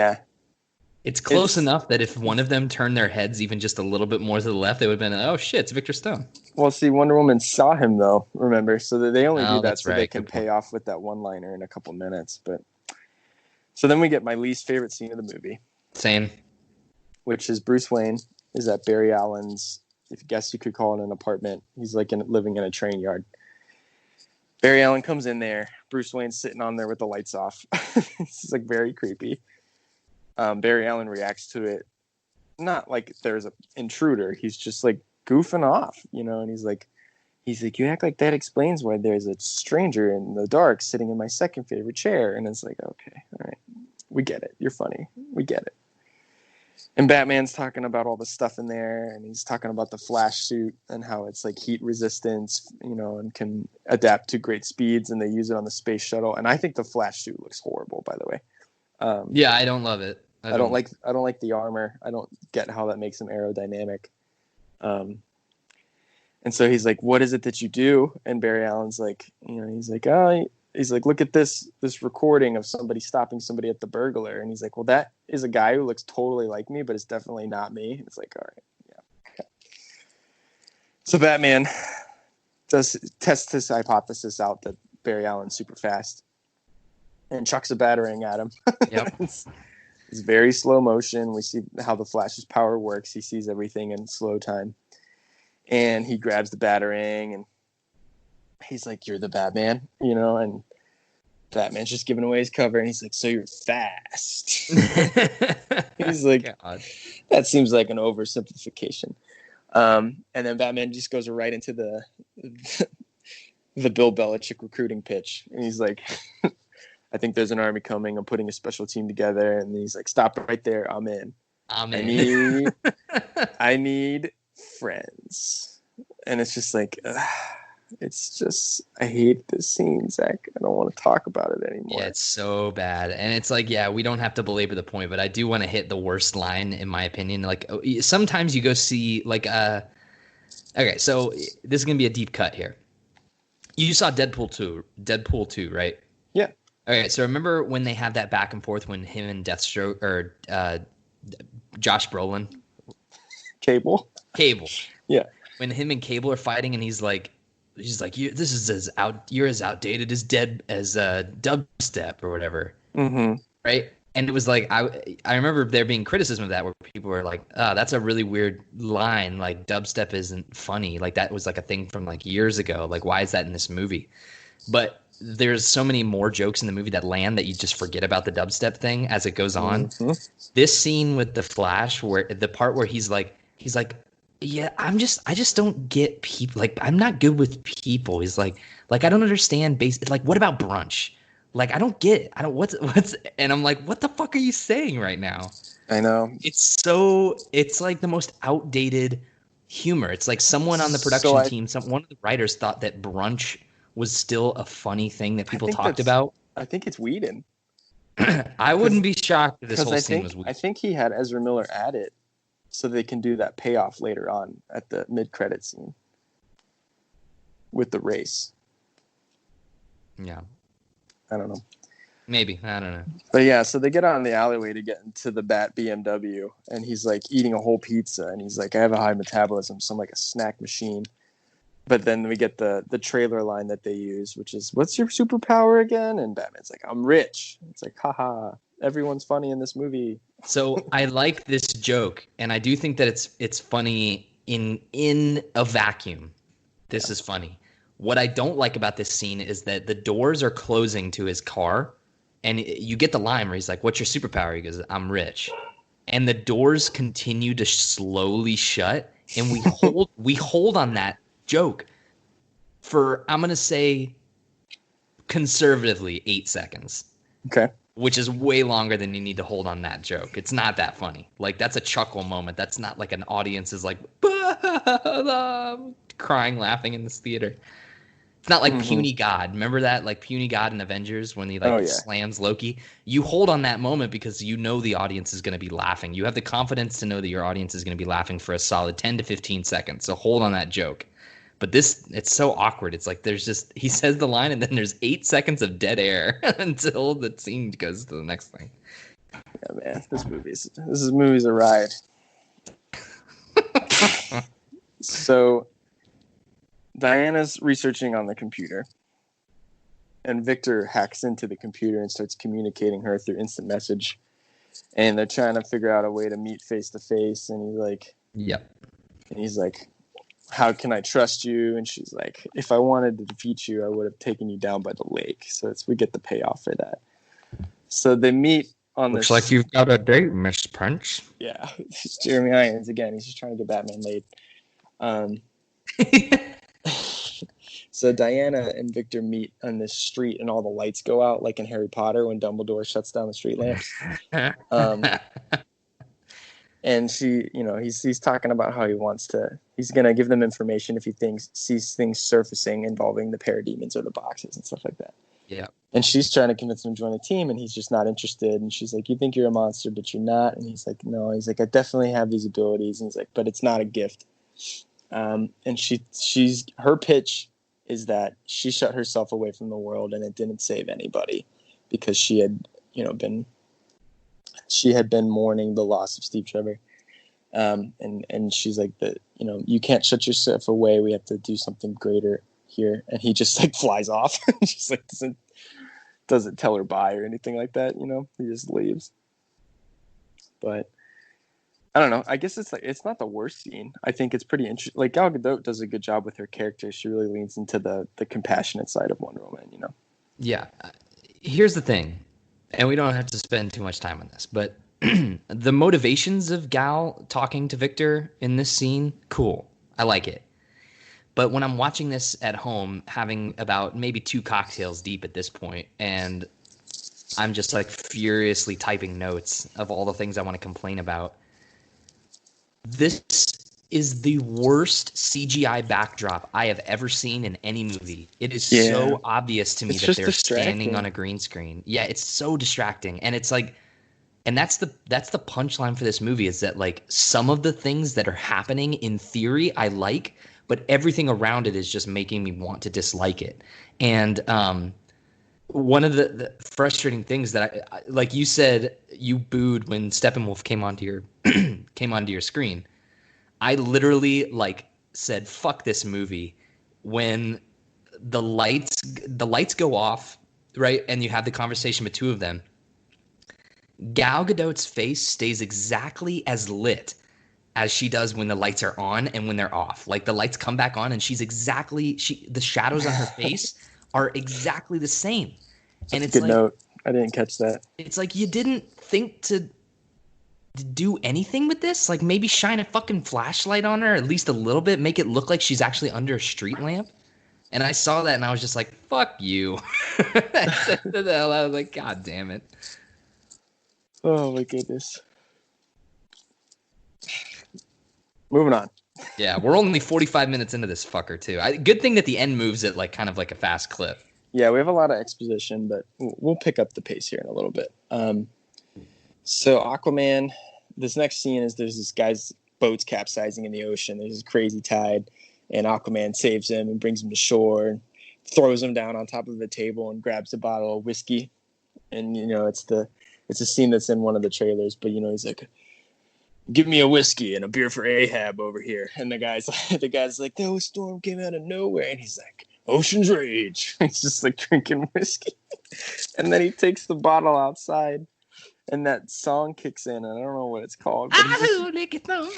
it's close enough that if one of them turned their heads even just a little bit more to the left, they would have been, oh shit, it's Victor Stone. Well, see, Wonder Woman saw him though, remember? So they only do that so they can pay off with that one-liner in a couple minutes. But so then we get my least favorite scene of the movie. Same. Which is Bruce Wayne is at Barry Allen's, I guess you could call it an apartment. He's like living in a train yard. Barry Allen comes in there. Bruce Wayne's sitting on there with the lights off. It's like very creepy. Barry Allen reacts to it, not like there's an intruder. He's just like goofing off, and he's like, you act like that explains why there's a stranger in the dark sitting in my second favorite chair. And it's like, okay, all right, we get it. You're funny. We get it. And Batman's talking about all the stuff in there, and he's talking about the Flash suit and how it's like heat resistance, and can adapt to great speeds, and they use it on the space shuttle. And I think the Flash suit looks horrible, by the way. I don't love it. I don't like the armor. I don't get how that makes him aerodynamic. And so he's like, what is it that you do? And Barry Allen's like, he's like, look at this recording of somebody stopping somebody at the burglar. And he's like, well, that is a guy who looks totally like me, but it's definitely not me. It's like, all right. Yeah. Okay. So Batman tests his hypothesis out that Barry Allen's super fast and chucks a batarang at him. Yep. It's very slow motion. We see how the Flash's power works. He sees everything in slow time. And he grabs the batarang and he's like, you're the Batman, and Batman's just giving away his cover. And he's like, so you're fast. He's like, God. That seems like an oversimplification. And then Batman just goes right into the Bill Belichick recruiting pitch. And he's like, I think there's an army coming. I'm putting a special team together. And he's like, stop right there. I'm in. I need friends. And it's just like, I hate this scene, Zach. I don't want to talk about it anymore. Yeah, it's so bad. And it's like, we don't have to belabor the point, but I do want to hit the worst line, in my opinion. Like, sometimes you go see, like, okay, so this is going to be a deep cut here. You saw Deadpool 2, right? Yeah. Okay, so remember when they have that back and forth when him and Deathstroke, or Josh Brolin? Cable. Yeah. When him and Cable are fighting, and he's like, you're as outdated as dubstep or whatever. Mm-hmm. right? And it was like I remember there being criticism of that where people were like, "Oh, that's a really weird line. Like dubstep isn't funny. Like that was like a thing from like years ago. Like why is that in this movie?" But there's so many more jokes in the movie that land that you just forget about the dubstep thing as it goes on. Mm-hmm. This scene with the Flash, where the part where he's like, yeah, I just don't get people. Like I'm not good with people. He's like I don't understand like what about brunch? Like I don't get it. I don't what's and I'm like, what the fuck are you saying right now? I know. It's like the most outdated humor. It's like someone on the So production team, one of the writers thought that brunch was still a funny thing that I people think talked that's about. I think it's Whedon. I wouldn't be shocked if this Because whole scene was I weird. think he had Ezra Miller add it so they can do that payoff later on at the mid-credit scene with the race. Yeah, I don't know. maybe. I don't know. But yeah, so they get out in the alleyway to get into the Bat BMW, and he's like eating a whole pizza, and he's like, I have a high metabolism, so I'm like a snack machine. But then we get the trailer line that they use, which is, what's your superpower again? And Batman's like, I'm rich. It's like, haha, everyone's funny in this movie. So I like this joke, and I do think that it's funny in a vacuum. This is funny. What I don't like about this scene is that the doors are closing to his car, and you get the line where he's like, "What's your superpower?" He goes, "I'm rich," and the doors continue to slowly shut, and we hold on that joke for, I'm gonna say, conservatively 8 seconds. Okay. Which is way longer than you need to hold on that joke. It's not that funny. Like that's a chuckle moment. That's not like an audience is like crying, laughing in this theater. It's not like Puny God. Remember that? Like Puny God in Avengers when he like slams Loki. You hold on that moment because you know the audience is going to be laughing. You have the confidence to know that your audience is going to be laughing for a solid 10 to 15 seconds. So hold on that joke. But this, it's so awkward. It's like there's just, he says the line and then there's 8 seconds of dead air until the scene goes to the next thing. Yeah, man, this movie's a ride. So Diana's researching on the computer, and Victor hacks into the computer and starts communicating her through instant message. And they're trying to figure out a way to meet face to face. And he's like, "Yep." And he's like, how can I trust you? And she's like, if I wanted to defeat you, I would have taken you down by the lake. So we get the payoff for that. So they meet on Looks this. like you've got a date, Miss Prince. Yeah, it's Jeremy Irons again. He's just trying to get Batman laid. So Diana and Victor meet on this street, and all the lights go out, like in Harry Potter when Dumbledore shuts down the street lamps. And she, he's talking about how he's going to give them information if he sees things surfacing involving the parademons or the boxes and stuff like that. Yeah. And she's trying to convince him to join the team, and he's just not interested. And she's like, you think you're a monster, but you're not. And he's like, no. He's like, I definitely have these abilities. And he's like, but it's not a gift. And her pitch is that she shut herself away from the world, and it didn't save anybody because she had been mourning the loss of Steve Trevor. And she's like, you can't shut yourself away. We have to do something greater here. And he just like flies off. Just like doesn't tell her bye or anything like that. He just leaves. But I don't know. I guess it's not the worst scene. I think it's pretty interesting. Like Gal Gadot does a good job with her character. She really leans into the compassionate side of Wonder Woman, Yeah. Here's the thing, and we don't have to spend too much time on this, but the motivations of Gal talking to Victor in this scene, cool. I like it. But when I'm watching this at home, having about maybe 2 cocktails deep at this point, and I'm just like furiously typing notes of all the things I want to complain about, this is the worst CGI backdrop I have ever seen in any movie. It is so obvious to me that they're standing on a green screen. Yeah, it's so distracting. And it's like, and that's the punchline for this movie, is that like some of the things that are happening in theory I like, but everything around it is just making me want to dislike it. And one of the frustrating things that I like you said, you booed when Steppenwolf came onto your screen. I literally like said, fuck this movie when the lights go off, right? And you have the conversation with 2 of them. Gal Gadot's face stays exactly as lit as she does when the lights are on and when they're off. Like the lights come back on and the shadows on her face are exactly the same. And That's a good note. I didn't catch that. it's like you didn't think to do anything with this? Like maybe shine a fucking flashlight on her at least a little bit, make it look like she's actually under a street lamp. And I saw that and I was just like, fuck you. I said to the hell, I was like, God damn it. Oh my goodness. Moving on. Yeah, we're only 45 minutes into this fucker too. Good thing that the end moves at like kind of like a fast clip. Yeah, we have a lot of exposition, but we'll pick up the pace here in a little bit. So Aquaman, this next scene is there's this guy's boat's capsizing in the ocean. There's this crazy tide, and Aquaman saves him and brings him to shore, and throws him down on top of the table and grabs a bottle of whiskey. And you know, it's a scene that's in one of the trailers, but you know, he's like, "Give me a whiskey and a beer for Ahab over here." And the guy's like, "The storm came out of nowhere," and he's like, "Ocean's Rage." He's just like drinking whiskey, and then he takes the bottle outside. And that song kicks in, and I don't know what it's called. But Mexico.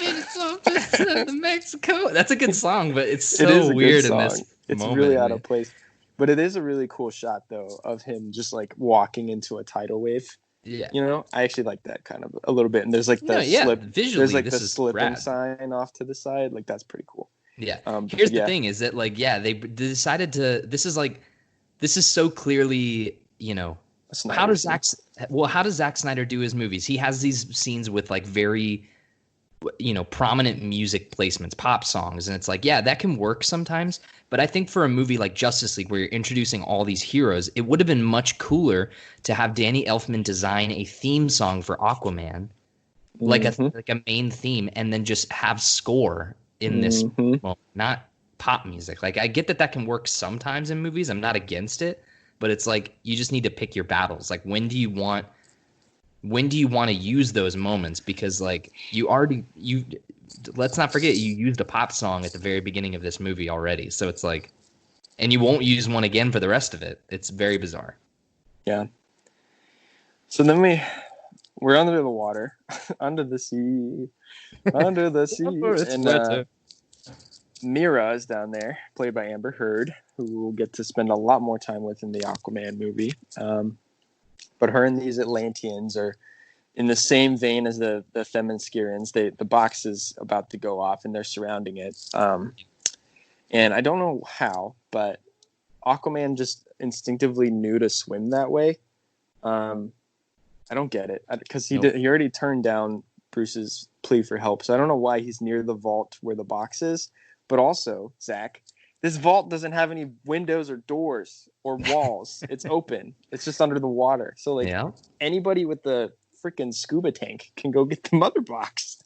That's a good song, but it's so weird in this It's moment, really out of place. But it is a really cool shot, though, of him just like walking into a tidal wave. Yeah, you know, I actually like that kind of a little bit. And there's like the slip. Visually, there's like this the is slipping rad. sign off to the side. Like that's pretty cool. Yeah. Here's the thing: is that like they decided to. This is so clearly, you know. How does Zack Snyder do his movies? He has these scenes with like very, you know, prominent music placements, pop songs, and it's like, yeah, that can work sometimes. But I think for a movie like Justice League, where you're introducing all these heroes, it would have been much cooler to have Danny Elfman design a theme song for Aquaman, like a main theme, and then just have score in this, well, not pop music. Like I get that can work sometimes in movies. I'm not against it. But it's like you just need to pick your battles. Like when do you want to use those moments? Because like let's not forget you used a pop song at the very beginning of this movie already. So it's like, and you won't use one again for the rest of it. It's very bizarre. Yeah. So then we're under the water, under the sea, and Mira is down there, played by Amber Heard, who we'll get to spend a lot more time with in the Aquaman movie. But her and these Atlanteans are in the same vein as the Themyscirians. The box is about to go off, and they're surrounding it. And I don't know how, but Aquaman just instinctively knew to swim that way. I don't get it, because he already turned down Bruce's plea for help, so I don't know why he's near the vault where the box is. But also, Zach, this vault doesn't have any windows or doors or walls. It's open. It's just under the water. So, like, anybody with the freaking scuba tank can go get the mother box.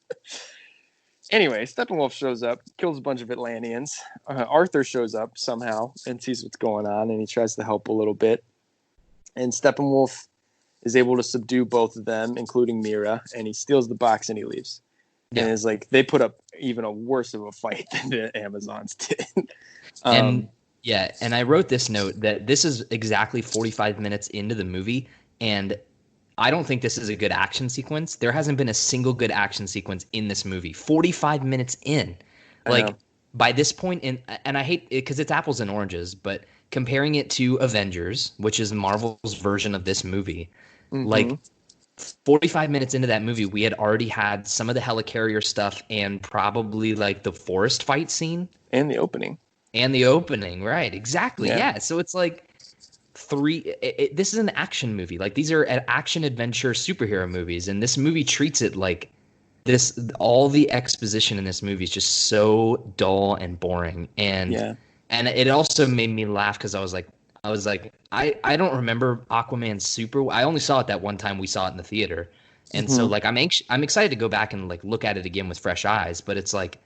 Anyway, Steppenwolf shows up, kills a bunch of Atlanteans. Arthur shows up somehow and sees what's going on, and he tries to help a little bit. And Steppenwolf is able to subdue both of them, including Mira, and he steals the box and he leaves. Yeah. And it's like they put up even a worse of a fight than the Amazons did. And I wrote this note that this is exactly 45 minutes into the movie, and I don't think this is a good action sequence. There hasn't been a single good action sequence in this movie. 45 minutes in. Like, by this point, and I hate it because it's apples and oranges, but comparing it to Avengers, which is Marvel's version of this movie, like 45 minutes into that movie, we had already had some of the helicarrier stuff and probably like the forest fight scene. And the opening. Right, exactly. Yeah. So it's like this is an action movie. Like these are action adventure superhero movies, and this movie treats it like this. All the exposition in this movie is just so dull and boring. And it also made me laugh because I was like, I don't remember Aquaman super. I only saw it that one time we saw it in the theater. And so like I'm excited to go back and like look at it again with fresh eyes, but it's like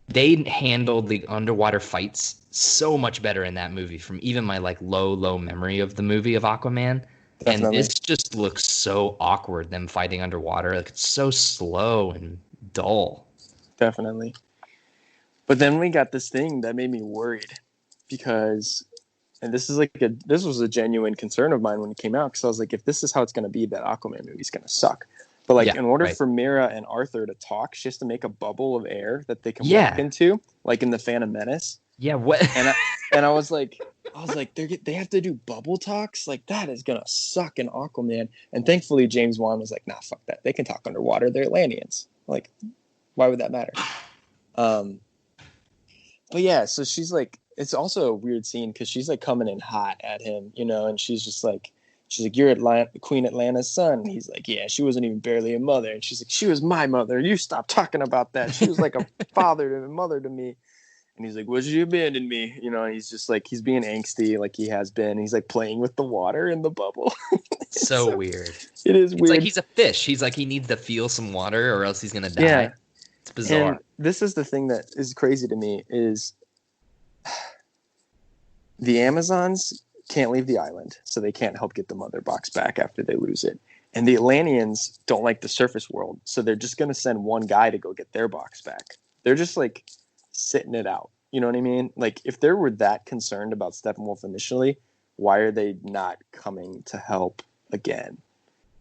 they handled the underwater fights so much better in that movie from even my like low memory of the movie of Aquaman. Definitely. And this just looks so awkward, them fighting underwater. Like it's so slow and dull. Definitely. But then we got this thing that made me worried because and this was a genuine concern of mine when it came out, because I was like, if this is how it's going to be, that Aquaman movie's going to suck. But like, in order for Mira and Arthur to talk, she has to make a bubble of air that they can walk into, like in the Phantom Menace. Yeah, what? And I was like, they have to do bubble talks? Like, that is gonna suck in Aquaman. And thankfully, James Wan was like, nah, fuck that. They can talk underwater. They're Atlanteans. Like, why would that matter? But yeah, so she's like, it's also a weird scene because she's like coming in hot at him, you know, and she's like, you're Queen Atlanta's son. And he's like, yeah, she wasn't even barely a mother. And she's like, she was my mother. You stop talking about that. She was like a father and a mother to me. And he's like, would you abandon me? You know, and he's just like, he's being angsty like he has been. He's like playing with the water in the bubble. so weird. It is it's weird. Like he's a fish. He's like, he needs to feel some water or else he's going to die. Yeah. It's bizarre. And this is the thing that is crazy to me is the Amazons can't leave the island, so they can't help get the mother box back after they lose it. And the Atlanteans don't like the surface world, so they're just going to send one guy to go get their box back. They're just like sitting it out. You know what I mean? Like, if they were that concerned about Steppenwolf initially, why are they not coming to help again?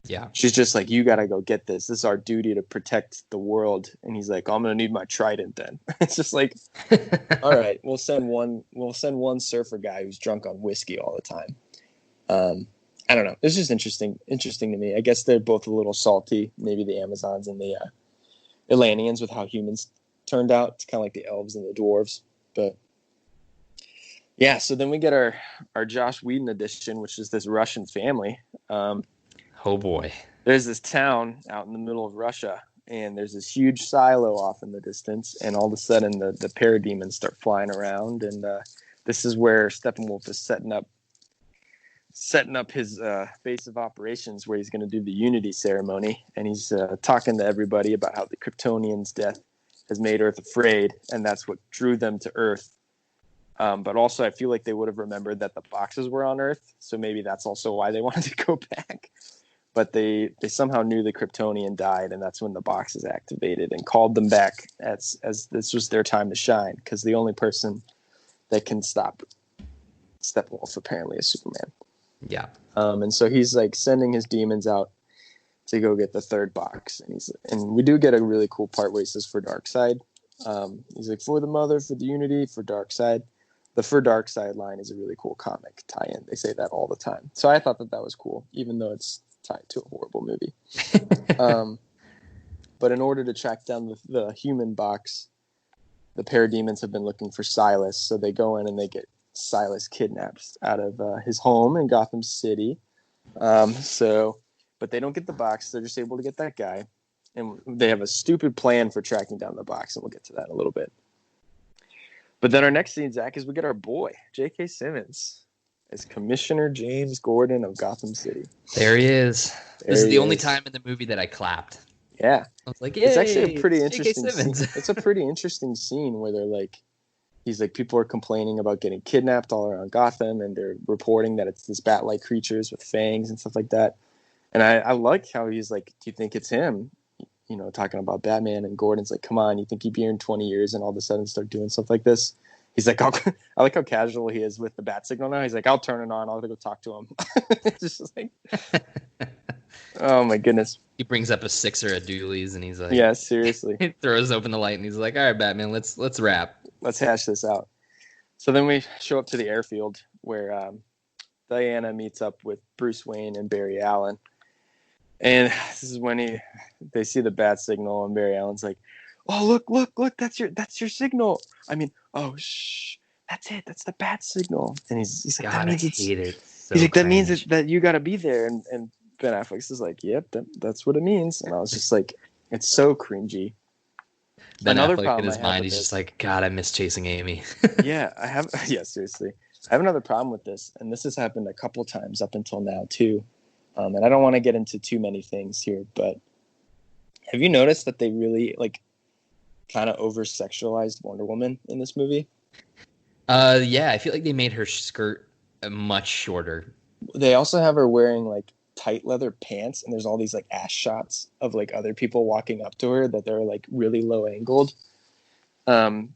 Yeah. She's just like, you got to go get this. This is our duty to protect the world. And he's like, I'm going to need my trident then. It's just like, all right, we'll send one surfer guy who's drunk on whiskey all the time. I don't know. It's just interesting to me. I guess they're both a little salty, maybe the Amazons and the Atlanteans, with how humans turned out. It's kind of like the elves and the dwarves. But yeah, so then we get our Joss Whedon edition, which is this Russian family. Oh boy. There's this town out in the middle of Russia, and there's this huge silo off in the distance, and all of a sudden the parademons start flying around, and this is where Steppenwolf is setting up his base of operations, where he's going to do the Unity ceremony, and he's talking to everybody about how the Kryptonians' death has made Earth afraid, and that's what drew them to Earth. But also, I feel like they would have remembered that the boxes were on Earth, so maybe that's also why they wanted to go back. But they somehow knew the Kryptonian died, and that's when the boxes activated and called them back as this was their time to shine, because the only person that can stop Steppenwolf apparently is Superman. Yeah. And so he's like sending his demons out to go get the third box, and we do get a really cool part where he says, for Darkseid. He's like, for the mother, for the Unity, for Darkseid. The For Darkseid line is a really cool comic tie-in. They say that all the time. So I thought that was cool, even though it's tied to a horrible movie. But in order to track down the human box, the parademons have been looking for Silas. So they go in and they get Silas kidnapped out of his home in Gotham City. But they don't get the box. They're just able to get that guy. And they have a stupid plan for tracking down the box, and we'll get to that in a little bit. But then our next scene, Zach, is we get our boy, J.K. Simmons, as Commissioner James Gordon of Gotham City. There he is. This is the only time in the movie that I clapped. Yeah. I was like, yay, it's actually a pretty interesting scene. It's a pretty interesting scene where they're like, he's like, people are complaining about getting kidnapped all around Gotham, and they're reporting that it's this bat-like creatures with fangs and stuff like that. And I like how he's like, do you think it's him? You know, talking about Batman, and Gordon's like, come on, you think he'd be here in 20 years and all of a sudden start doing stuff like this? He's like, I like how casual he is with the bat signal now. He's like, I'll turn it on. I'll go talk to him. It's just like, oh my goodness. He brings up a sixer at Dooley's and he's like, yeah, seriously. He throws open the light and he's like, all right, Batman, let's wrap. Let's hash this out. So then we show up to the airfield where Diana meets up with Bruce Wayne and Barry Allen. And this is when they see the bat signal, and Barry Allen's like, oh, look, that's your signal. I mean, oh, shh, that's it. That's the bat signal. And he's like, God, that means I hate it. So he's like, that cringe. means that you got to be there. And Ben Affleck is like, yep, that's what it means. And I was just like, it's so cringy. Ben Affleck in his mind, he's just like, God, I miss chasing Amy. Yeah, seriously. I have another problem with this. And this has happened a couple times up until now, too. And I don't want to get into too many things here, but have you noticed that they really kind of over-sexualized Wonder Woman in this movie? Yeah, I feel like they made her skirt much shorter. They also have her wearing tight leather pants, and there's all these ass shots of other people walking up to her that they're really low angled.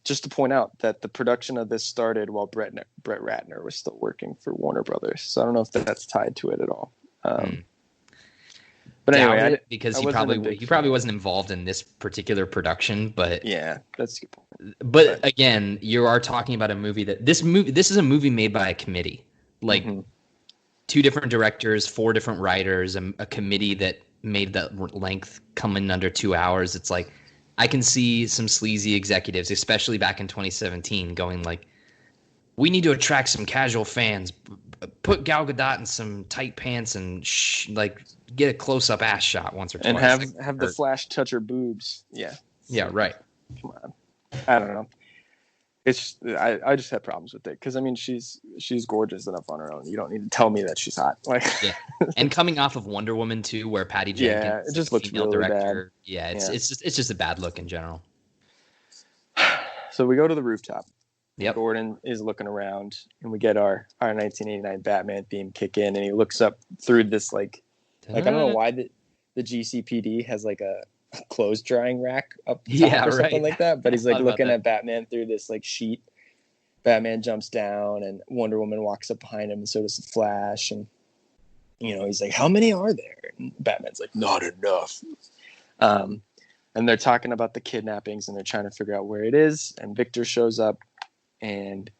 Just to point out that the production of this started while Brett Ratner was still working for Warner Brothers. So I don't know if that's tied to it at all. But anyway, because he probably wasn't involved in this particular production, but yeah, that's a good point. But again, you are talking about a movie this is a movie made by a committee, like 2 different directors, 4 different writers, a committee that made that length come in under 2 hours. It's like, I can see some sleazy executives, especially back in 2017, going like, we need to attract some casual fans. Put Gal Gadot in some tight pants and get a close-up ass shot once or twice. And have the Flash touch her boobs. Yeah. Yeah, right. Come on. I don't know. It's I just had problems with it because I mean she's gorgeous enough on her own. You don't need to tell me that she's hot. Like, yeah. And coming off of Wonder Woman 2, where Patty Jenkins, it just looks really bad. Yeah, it's just a bad look in general. So we go to the rooftop. Yep. Gordon is looking around, and we get our 1989 Batman theme kick in, and he looks up through this like I don't know why the GCPD has like a clothes drying rack up top or something like that, but he's like looking at Batman through this like sheet. Batman jumps down, and Wonder Woman walks up behind him, and so does the Flash, and he's like, "How many are there?" And Batman's like, "Not enough." And they're talking about the kidnappings, and they're trying to figure out where it is, and Victor shows up. And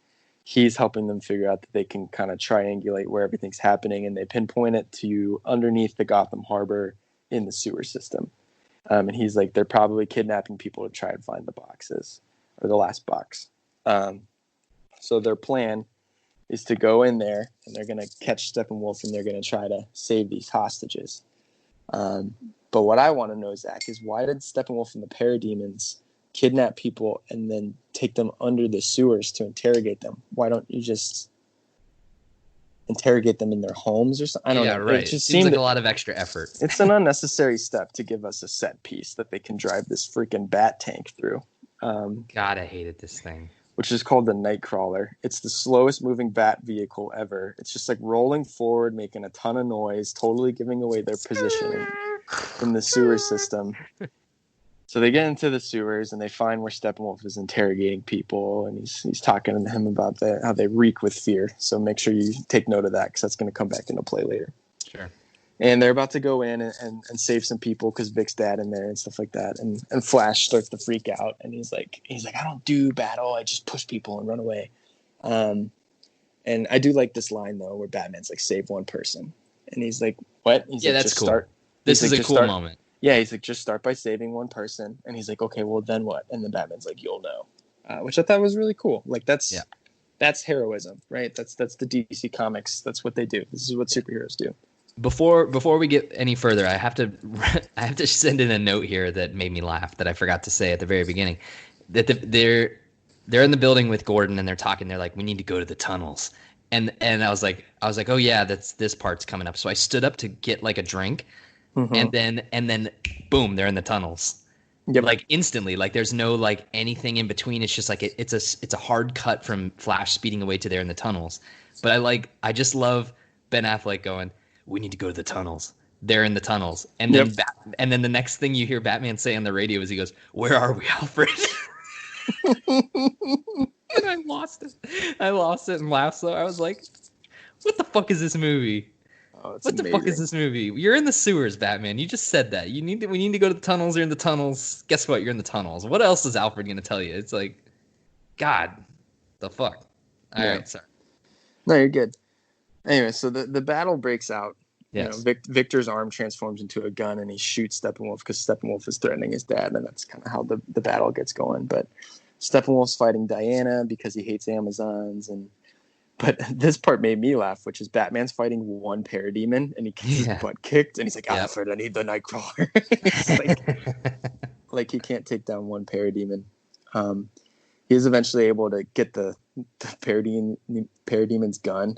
he's helping them figure out that they can kind of triangulate where everything's happening, and they pinpoint it to underneath the Gotham Harbor in the sewer system. And he's like, they're probably kidnapping people to try and find the boxes, or the last box. So their plan is to go in there, and they're going to catch Steppenwolf, and they're going to try to save these hostages. But what I want to know, Zach, is why did Steppenwolf and the Parademons kidnap people and then take them under the sewers to interrogate them? Why don't you just interrogate them in their homes or something? I don't know. Right. It just seems like a lot of extra effort. It's an unnecessary step to give us a set piece that they can drive this freaking bat tank through. God, I hated this thing. Which is called the Nightcrawler. It's the slowest moving bat vehicle ever. It's just like rolling forward, making a ton of noise, totally giving away their position in the sewer system. So they get into the sewers, and they find where Steppenwolf is interrogating people, and he's talking to him about how they reek with fear. So make sure you take note of that, because that's going to come back into play later. Sure. And they're about to go in and save some people because Vic's dad in there and stuff like that. And Flash starts to freak out, and he's like, I don't do battle. I just push people and run away. And I do like this line though, where Batman's like, save one person, and he's like, what? He's like, that's cool. This is a cool moment. Yeah, he's like, just start by saving one person. And he's like, okay, well, then what? And then Batman's like, you'll know. Which I thought was really cool. Like, that's heroism, right? That's the DC Comics. That's what they do. This is what superheroes do. Before we get any further, I have to send in a note here that made me laugh that I forgot to say at the very beginning. That they're in the building with Gordon, and they're talking. They're like, we need to go to the tunnels. And I was like, oh yeah, this part's coming up. So I stood up to get like a drink. Mm-hmm. And then boom, they're in the tunnels. Yep. Like instantly, like there's no like anything in between. It's just like it's a hard cut from Flash speeding away to there in the tunnels. But I just love Ben Affleck going, we need to go to the tunnels. They're in the tunnels. And then and then the next thing you hear Batman say on the radio is he goes, where are we, Alfred? And I lost it and laughed. So I was like, what the fuck is this movie? Oh, what the fuck is this movie? You're in the sewers, Batman. You just said that. We need to go to the tunnels. You're in the tunnels. Guess what? You're in the tunnels. What else is Alfred going to tell you? It's like, God, the fuck. All right, sorry. No, you're good. Anyway, so the battle breaks out. Yes. Victor's arm transforms into a gun, and he shoots Steppenwolf because Steppenwolf is threatening his dad, and that's kind of how the battle gets going. But Steppenwolf's fighting Diana because he hates Amazons, but this part made me laugh, which is Batman's fighting one parademon, and he gets his butt kicked, and he's like, Alfred, I need the Nightcrawler. It's like he can't take down one parademon. He is eventually able to get the parademon's gun,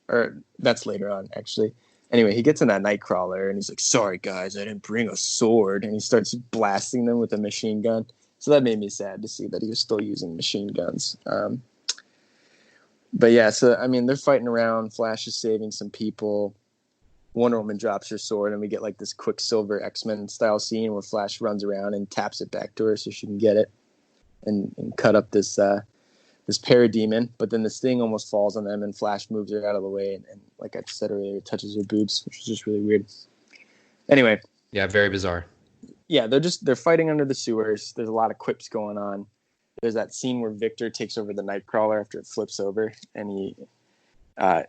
or that's later on, actually. Anyway, he gets in that Nightcrawler, and he's like, sorry, guys, I didn't bring a sword. And he starts blasting them with a machine gun. So that made me sad to see that he was still using machine guns. But yeah, so, I mean, they're fighting around. Flash is saving some people. Wonder Woman drops her sword, and we get like this Quicksilver X-Men style scene where Flash runs around and taps it back to her so she can get it. and cut up this parademon. But then the sting almost falls on them, and Flash moves her out of the way, and like I said earlier, touches her boobs, which is just really weird. Anyway. Yeah, very bizarre. Yeah, they're fighting under the sewers. There's a lot of quips going on. There's that scene where Victor takes over the Nightcrawler after it flips over, and he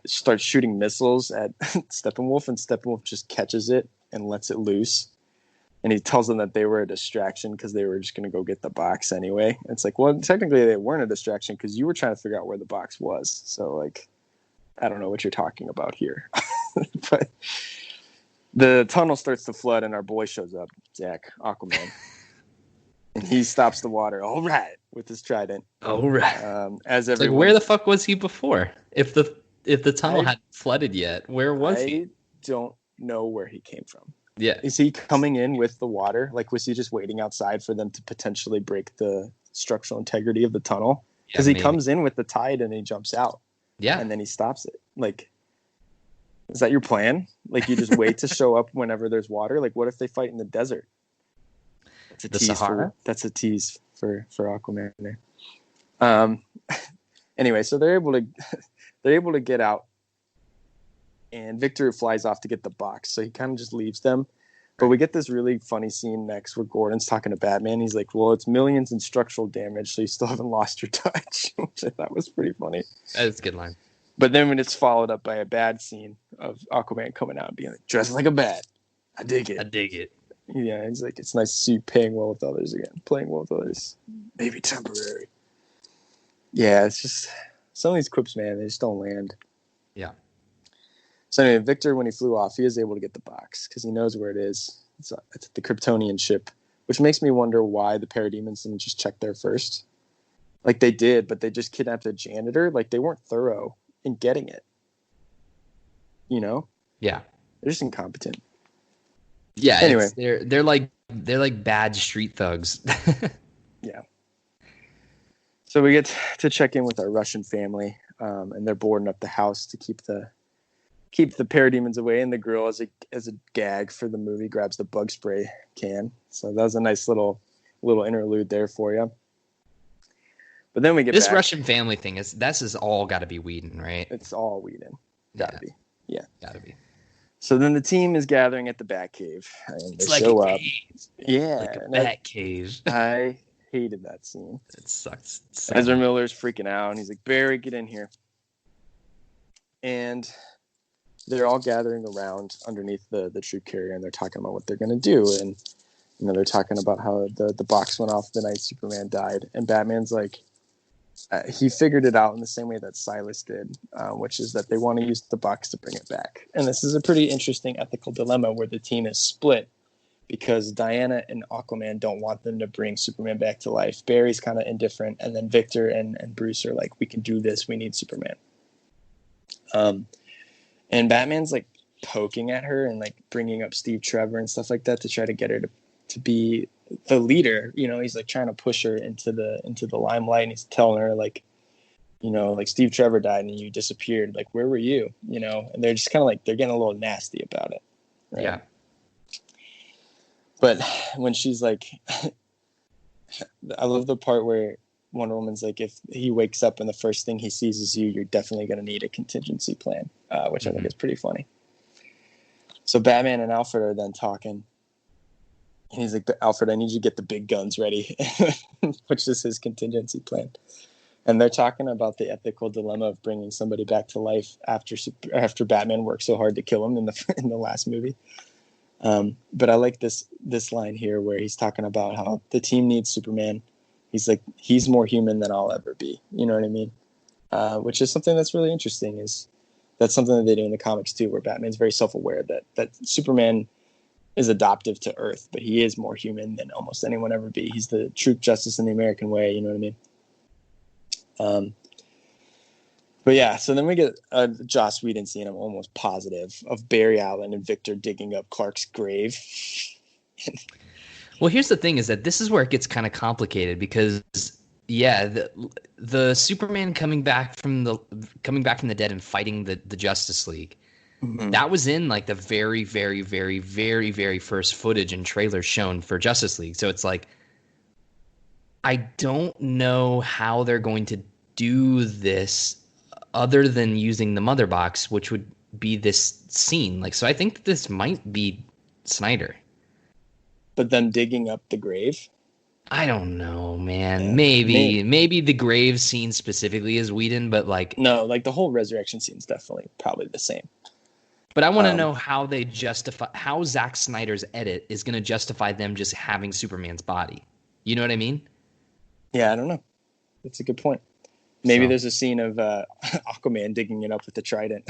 starts shooting missiles at Steppenwolf, and Steppenwolf just catches it and lets it loose. And he tells them that they were a distraction because they were just going to go get the box anyway. And it's like, well, technically they weren't a distraction because you were trying to figure out where the box was. So, like, I don't know what you're talking about here. But the tunnel starts to flood, and our boy shows up, Zach, Aquaman. And he stops the water, all right, with his trident. All right. As everyone, like, where the fuck was he before? If the tunnel hadn't flooded yet, where was he? I don't know where he came from. Yeah. Is he coming in with the water? Like, was he just waiting outside for them to potentially break the structural integrity of the tunnel? Because he comes in with the tide and he jumps out. Yeah. And then he stops it. Like, is that your plan? Like, you just wait to show up whenever there's water? Like, what if they fight in the desert? That's a tease for Aquaman there. Anyway, so they're able to get out, and Victor flies off to get the box. So he kind of just leaves them. But we get this really funny scene next where Gordon's talking to Batman. He's like, well, it's millions in structural damage, so you still haven't lost your touch, which I thought was pretty funny. That's a good line. But then when it's followed up by a bad scene of Aquaman coming out and being like, dressed like a bat. I dig it. Yeah, he's like, it's nice to see you playing well with others. Maybe temporary. Yeah, it's just some of these quips, man, they just don't land. Yeah. So anyway, Victor, when he flew off, he is able to get the box because he knows where it is. It's at the Kryptonian ship, which makes me wonder why the Parademons didn't just check there first. Like they did, but they just kidnapped a janitor. Like they weren't thorough in getting it. You know? Yeah. They're just incompetent. Yeah. Anyway, they're like bad street thugs. Yeah. So we get to check in with our Russian family, and they're boarding up the house to keep the parademons away. And the girl, as a gag for the movie, grabs the bug spray can. So that was a nice little interlude there for you. But then we get this back. Russian family thing is all got to be Whedon, right? It's all Whedon. Gotta be. Yeah. Gotta be. So then the team is gathering at the Batcave, and they show up. Yeah, like a Batcave. I hated that scene. It sucks. Ezra Miller's freaking out, and he's like, "Barry, get in here." And they're all gathering around underneath the troop carrier, and they're talking about what they're going to do. And they're talking about how the box went off the night Superman died, and Batman's like, he figured it out in the same way that Silas did, which is that they want to use the box to bring it back. And this is a pretty interesting ethical dilemma where the team is split because Diana and Aquaman don't want them to bring Superman back to life. Barry's kind of indifferent, and then Victor and Bruce are like, we can do this. We need Superman. And Batman's like poking at her and like bringing up Steve Trevor and stuff like that to try to get her to be the leader. You know, he's like trying to push her into the limelight, and he's telling her like, you know, like Steve Trevor died and you disappeared. Like, where were you? You know, and they're just kind of like, they're getting a little nasty about it. Right? Yeah. But when she's like, I love the part where Wonder Woman's like, if he wakes up and the first thing he sees is you, you're definitely going to need a contingency plan, which I think is pretty funny. So Batman and Alfred are then talking. And he's like, Alfred, I need you to get the big guns ready, which is his contingency plan. And they're talking about the ethical dilemma of bringing somebody back to life after Batman worked so hard to kill him in the last movie. But I like this line here where he's talking about how the team needs Superman. He's like, he's more human than I'll ever be. You know what I mean? Which is something that's really interesting. That's something that they do in the comics too, where Batman's very self-aware that Superman is adoptive to Earth, but he is more human than almost anyone ever be. He's the truth, justice, and the American way. You know what I mean? But yeah, so then we get a Joss Whedon scene, I'm almost positive, of Barry Allen and Victor digging up Clark's grave. Well, here's the thing: is that this is where it gets kind of complicated because, yeah, the Superman coming back from the dead and fighting the Justice League. Mm-hmm. That was in like the very, very, very, very, very first footage and trailers shown for Justice League. So it's like, I don't know how they're going to do this other than using the mother box, which would be this scene. Like, so I think this might be Snyder. But them digging up the grave. I don't know, man. Yeah. Maybe the grave scene specifically is Whedon, but like No, like the whole resurrection scene is definitely probably the same. But I want to know how they justify how Zack Snyder's edit is going to justify them just having Superman's body. You know what I mean? Yeah, I don't know. That's a good point. Maybe there's a scene of Aquaman digging it up with the trident.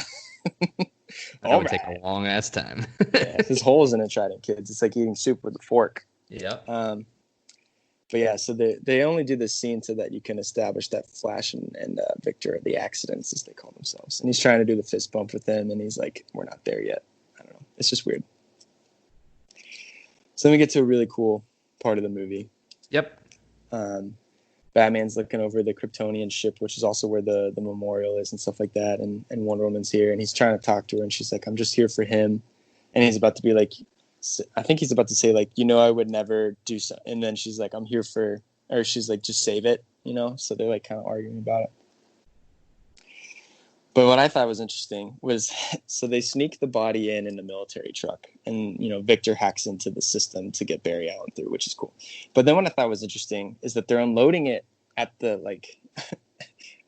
That would take a long ass time. Yeah, his hole is in a trident, kids. It's like eating soup with a fork. Yeah. But yeah, so they only do this scene so that you can establish that Flash and Victor are the accidents, as they call themselves. And he's trying to do the fist bump with them, and he's like, we're not there yet. I don't know. It's just weird. So then we get to a really cool part of the movie. Yep. Batman's looking over the Kryptonian ship, which is also where the memorial is and stuff like that. And Wonder Woman's here, and he's trying to talk to her, and she's like, I'm just here for him. And he's about to be like, I think he's about to say, like, I would never do so. And then she's like, I'm here for, or she's like, just save it, So they're like kind of arguing about it. But what I thought was interesting was, so they sneak the body in a military truck, and Victor hacks into the system to get Barry Allen through, which is cool. But then what I thought was interesting is that they're unloading it at the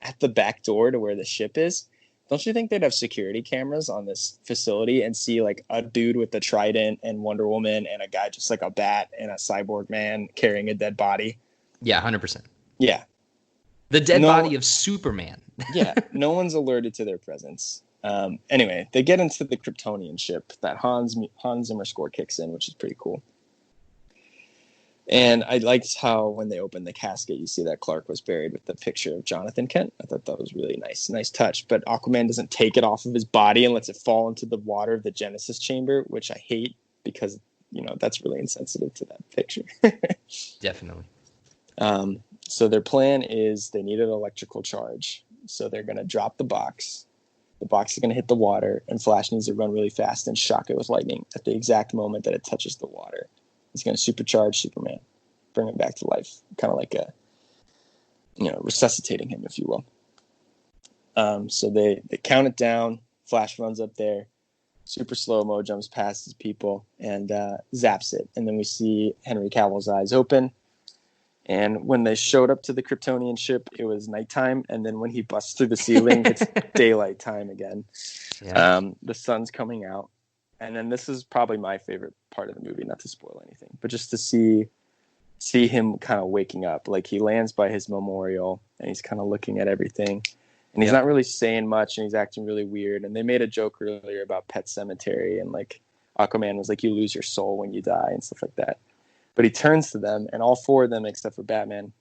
at the back door to where the ship is. Don't you think they'd have security cameras on this facility and see like a dude with a trident and Wonder Woman and a guy just like a bat and a cyborg man carrying a dead body? Yeah, 100%. Yeah. The dead body of Superman. Yeah, no one's alerted to their presence. Anyway, they get into the Kryptonian ship. That Hans Zimmer score kicks in, which is pretty cool. And I liked how when they opened the casket, you see that Clark was buried with the picture of Jonathan Kent. I thought that was really nice touch. But Aquaman doesn't take it off of his body and lets it fall into the water of the Genesis chamber, which I hate because, that's really insensitive to that picture. Definitely. So their plan is they need an electrical charge. So they're going to drop the box. The box is going to hit the water, and Flash needs to run really fast and shock it with lightning at the exact moment that it touches the water. He's going to supercharge Superman, bring him back to life, kind of like resuscitating him, if you will. So they count it down. Flash runs up there, super slow-mo, jumps past his people, and zaps it. And then we see Henry Cavill's eyes open. And when they showed up to the Kryptonian ship, it was nighttime. And then when he busts through the ceiling, it's daylight time again. Yeah. The sun's coming out. And then this is probably my favorite part of the movie, not to spoil anything, but just to see him kind of waking up. Like he lands by his memorial and he's kind of looking at everything. And he's not really saying much and he's acting really weird. And they made a joke earlier about Pet Sematary and like Aquaman was like, you lose your soul when you die and stuff like that. But he turns to them, and all four of them, except for Batman,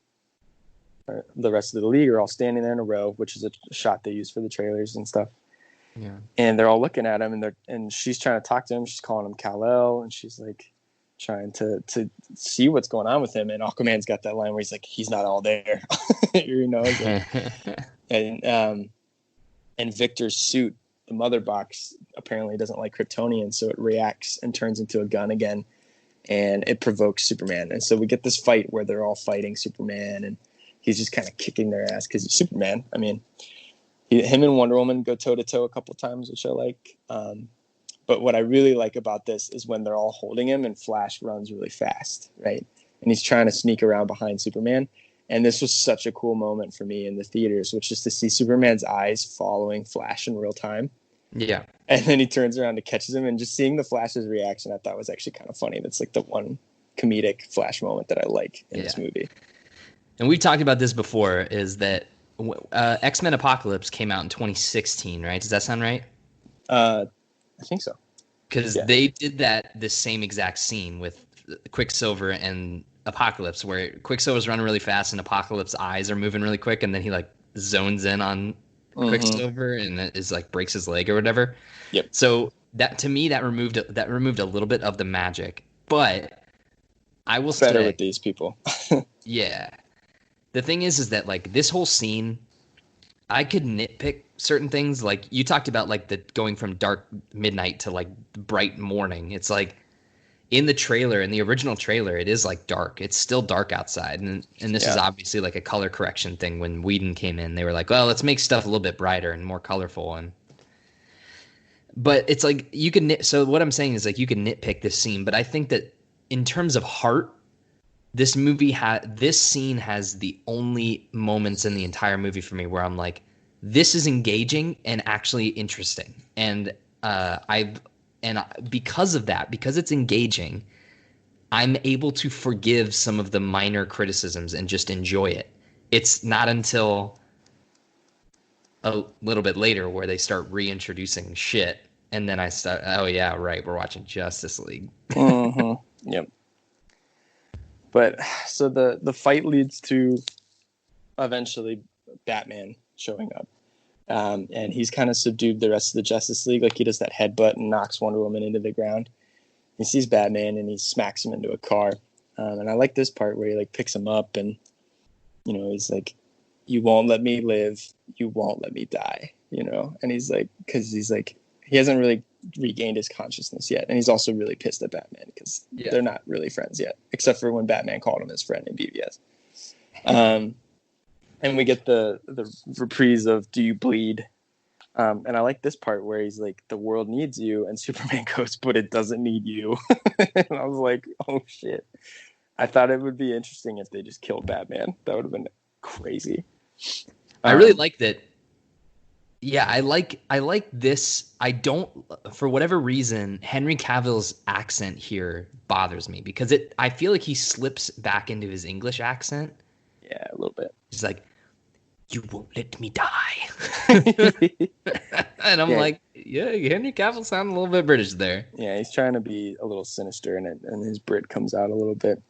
or the rest of the league, are all standing there in a row, which is a shot they use for the trailers and stuff. Yeah. And they're all looking at him, and she's trying to talk to him. She's calling him Kal-El, and she's like trying to see what's going on with him. And Aquaman's got that line where he's like, "He's not all there," and Victor's suit, the mother box, apparently doesn't like Kryptonian, so it reacts and turns into a gun again. And it provokes Superman. And so we get this fight where they're all fighting Superman, and he's just kind of kicking their ass because he's Superman. I mean, him and Wonder Woman go toe-to-toe a couple times, which I like. But what I really like about this is when they're all holding him and Flash runs really fast, right? And he's trying to sneak around behind Superman. And this was such a cool moment for me in the theaters, which is to see Superman's eyes following Flash in real time. Yeah. And then he turns around and catches him, and just seeing the Flash's reaction, I thought was actually kind of funny. That's like the one comedic Flash moment that I like in this movie. And we've talked about this before, is that X-Men Apocalypse came out in 2016, right? Does that sound right? I think so. Because they did this same exact scene with Quicksilver and Apocalypse, where Quicksilver's running really fast and Apocalypse's eyes are moving really quick, and then he like zones in on Quicksilver and it is like breaks his leg or whatever. Yep. So that to me that removed a little bit of the magic, but I will say better with these people. Yeah. The thing is that like this whole scene, I could nitpick certain things. Like you talked about like the going from dark midnight to like bright morning. It's like in the trailer, in the original trailer, it is like dark. It's still dark outside, and this is obviously like a color correction thing. When Whedon came in, they were like, well, let's make stuff a little bit brighter and more colorful. But it's like you can so what I'm saying is like you can nitpick this scene, but I think that in terms of heart, this scene has the only moments in the entire movie for me where I'm like, this is engaging and actually interesting. And because of that, because it's engaging, I'm able to forgive some of the minor criticisms and just enjoy it. It's not until a little bit later where they start reintroducing shit, and then I start, oh yeah, right, we're watching Justice League. Mm-hmm. Yep. But so the fight leads to eventually Batman showing up. And he's kind of subdued the rest of the Justice League. Like he does that headbutt and knocks Wonder Woman into the ground. He sees Batman and he smacks him into a car. And I like this part where he like picks him up and, you know, he's like, you won't let me live. You won't let me die, you know? And he's like, cause he's like, he hasn't really regained his consciousness yet. And he's also really pissed at Batman because they're not really friends yet, except for when Batman called him his friend in BVS. And we get the reprise of "Do you bleed?" And I like this part where he's like, "The world needs you," and Superman goes, "But it doesn't need you." And I was like, "Oh shit!" I thought it would be interesting if they just killed Batman. That would have been crazy. I really like that. Yeah, I like this. I don't, for whatever reason, Henry Cavill's accent here bothers me because I feel like he slips back into his English accent. Yeah, a little bit. He's like, you won't let me die. And I'm like, yeah, Henry Cavill sounded a little bit British there. Yeah, he's trying to be a little sinister in it, and his Brit comes out a little bit.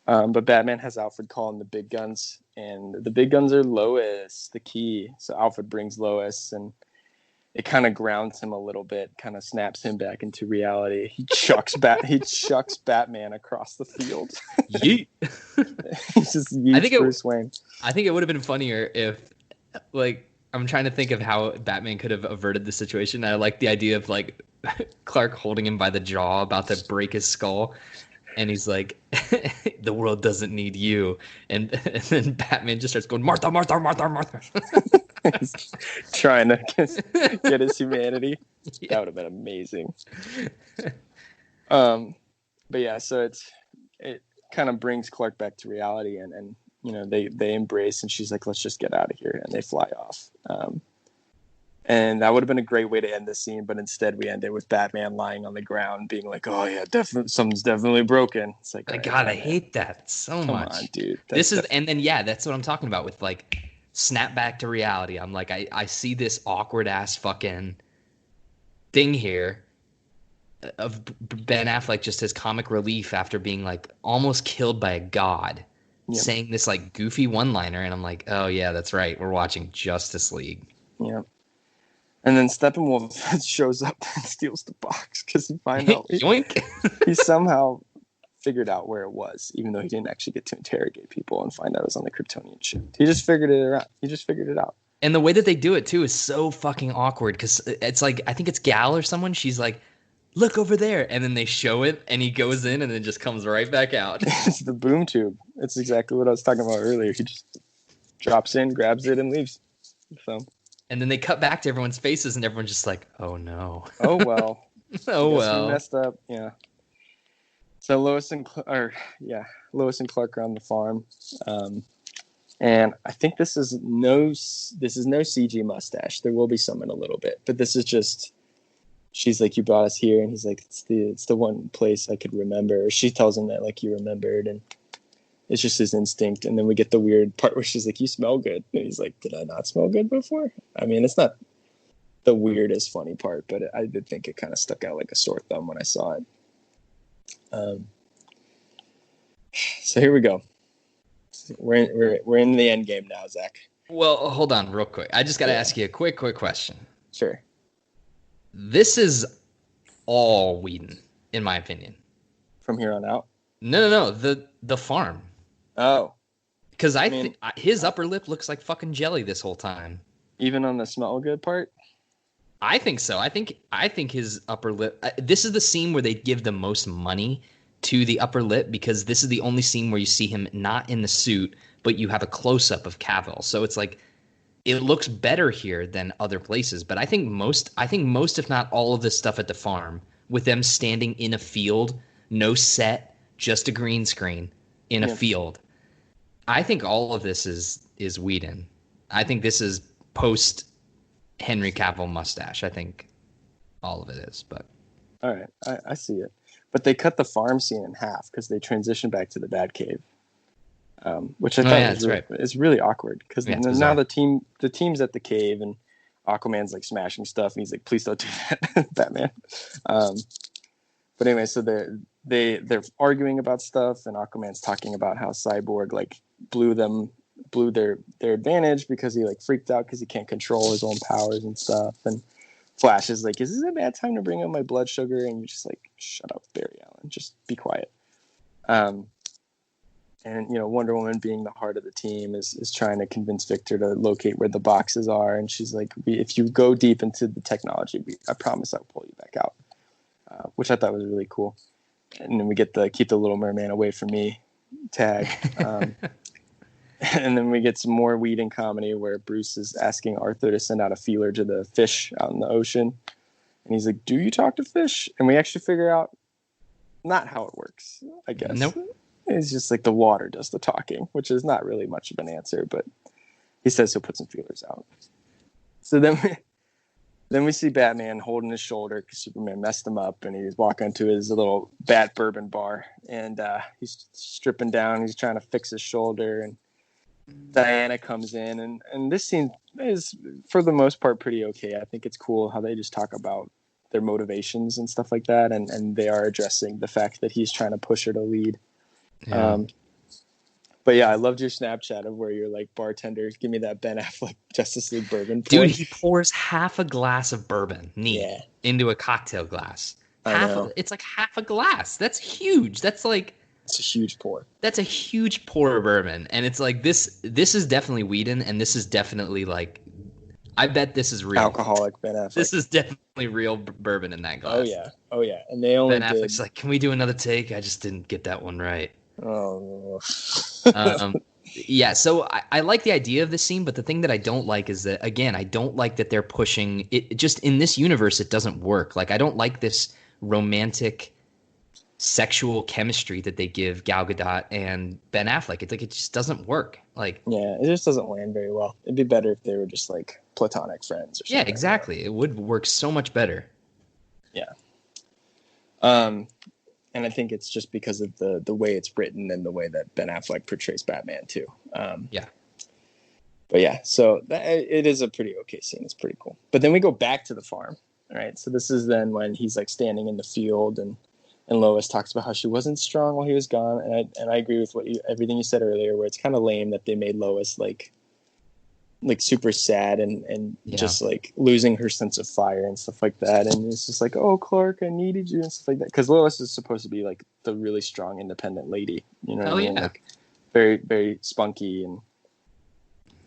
But Batman has Alfred call in the big guns, and the big guns are Lois, the key. So Alfred brings Lois, and it kind of grounds him a little bit, kind of snaps him back into reality. He chucks Batman across the field. Yeet. He just yeets Bruce Wayne. I think it would have been funnier if, like, I'm trying to think of how Batman could have averted the situation. I like the idea of like Clark holding him by the jaw, about to break his skull. And he's like, the world doesn't need you. And then Batman just starts going, Martha, Martha, Martha, Martha. He's trying to get his humanity. Yeah. That would have been amazing. But yeah, so it kind of brings Clark back to reality, and you know, they embrace, and she's like, let's just get out of here. And they fly off. And that would have been a great way to end the scene, but instead we end it with Batman lying on the ground, being like, "Oh yeah, definitely, something's definitely broken." It's like, God, I hate that so much. Come on, dude. And then that's what I'm talking about with like snap back to reality. I'm like, I see this awkward ass fucking thing here of Ben Affleck just as comic relief after being like almost killed by a god, saying this like goofy one-liner, and I'm like, oh yeah, that's right, we're watching Justice League. Yeah. And then Steppenwolf shows up and steals the box because he finds out he somehow figured out where it was, even though he didn't actually get to interrogate people and find out it was on the Kryptonian ship. He just figured it out. And the way that they do it too is so fucking awkward because it's like, I think it's Gal or someone. She's like, "Look over there," and then they show it, and he goes in, and then just comes right back out. It's the boom tube. It's exactly what I was talking about earlier. He just drops in, grabs it, and leaves. So. And then they cut back to everyone's faces, and everyone's just like, "Oh no! Oh well! Oh well! We messed up." Yeah. So Lois and Clark are on the farm, and I think this is no CG mustache. There will be some in a little bit, but this is just. She's like, "You brought us here," and he's like, "It's the one place I could remember." Or she tells him that like you remembered, and it's just his instinct. And then we get the weird part where she's like, "You smell good," and he's like, "Did I not smell good before?" I mean, it's not the weirdest funny part, but I did think it kind of stuck out like a sore thumb when I saw it. So here we go. We're in the end game now, Zach. Well, hold on real quick. I just got to ask you a quick question. Sure. This is all Whedon, in my opinion. From here on out? No. The farm. Oh. Because I think his upper lip looks like fucking jelly this whole time. Even on the smell good part? I think so. I think his upper lip. This is the scene where they give the most money to the upper lip because this is the only scene where you see him not in the suit, but you have a close up of Cavill. So it's like it looks better here than other places. But I think most, if not all of this stuff at the farm, with them standing in a field, no set, just a green screen in a field. I think all of this is Whedon. I think this is post Henry Cavill mustache. I think all of it is. But All right, I see it. But they cut the farm scene in half because they transitioned back to the Batcave, which I thought is really awkward because now the team's at the cave and Aquaman's like smashing stuff and he's like, please don't do that, Batman. But anyway, so they're arguing about stuff and Aquaman's talking about how Cyborg like blew their advantage because he like freaked out because he can't control his own powers and stuff. And Flash is like, is this a bad time to bring up my blood sugar? And you're just like, shut up, Barry Allen, just be quiet. And Wonder Woman, being the heart of the team, is trying to convince Victor to locate where the boxes are. And she's like, if you go deep into the technology, I promise I'll pull you back out. Which I thought was really cool. And then we get the keep the Little Merman away from me tag. And then we get some more Whedon comedy where Bruce is asking Arthur to send out a feeler to the fish out in the ocean. And he's like, do you talk to fish? And we actually figure out not how it works, I guess. Nope. It's just like the water does the talking, which is not really much of an answer, but he says he'll put some feelers out. So then we see Batman holding his shoulder because Superman messed him up, and he's walking to his little Bat bourbon bar, and he's stripping down. He's trying to fix his shoulder, and Diana comes in, and this scene is, for the most part, pretty okay. I think it's cool how they just talk about their motivations and stuff like that, and they are addressing the fact that he's trying to push her to lead. Yeah. But yeah, I loved your Snapchat of where you're like, bartender, give me that Ben Affleck Justice League bourbon. Dude, he pours half a glass of bourbon into a cocktail glass. It's like half a glass. That's huge. It's a huge pour. That's a huge pour of bourbon. And it's like this is definitely Whedon, and this is definitely like, I bet this is real. Alcoholic Ben Affleck. This is definitely real bourbon in that glass. Oh yeah. And they only Ben Affleck's like, can we do another take? I just didn't get that one right. Oh. Yeah, so I like the idea of this scene, but the thing that I don't like is that, again, I don't like that they're pushing it. Just in this universe, it doesn't work. Like, I don't like this romantic sexual chemistry that they give Gal Gadot and Ben Affleck. It's like, it just doesn't work. Like, yeah, it just doesn't land very well. It'd be better if they were just like platonic friends or something. Yeah, exactly. It would work so much better. Yeah. And I think it's just because of the way it's written and the way that Ben Affleck portrays Batman too. Yeah. But yeah, so it is a pretty okay scene. It's pretty cool. But then we go back to the farm, right? So this is then when he's like standing in the field and Lois talks about how she wasn't strong while he was gone. And I agree with everything you said earlier, where it's kind of lame that they made Lois like super sad and just like losing her sense of fire and stuff like that. And it's just like, oh, Clark, I needed you and stuff like that. Because Lois is supposed to be like the really strong, independent lady, you know? Oh, yeah. Like, very, very spunky and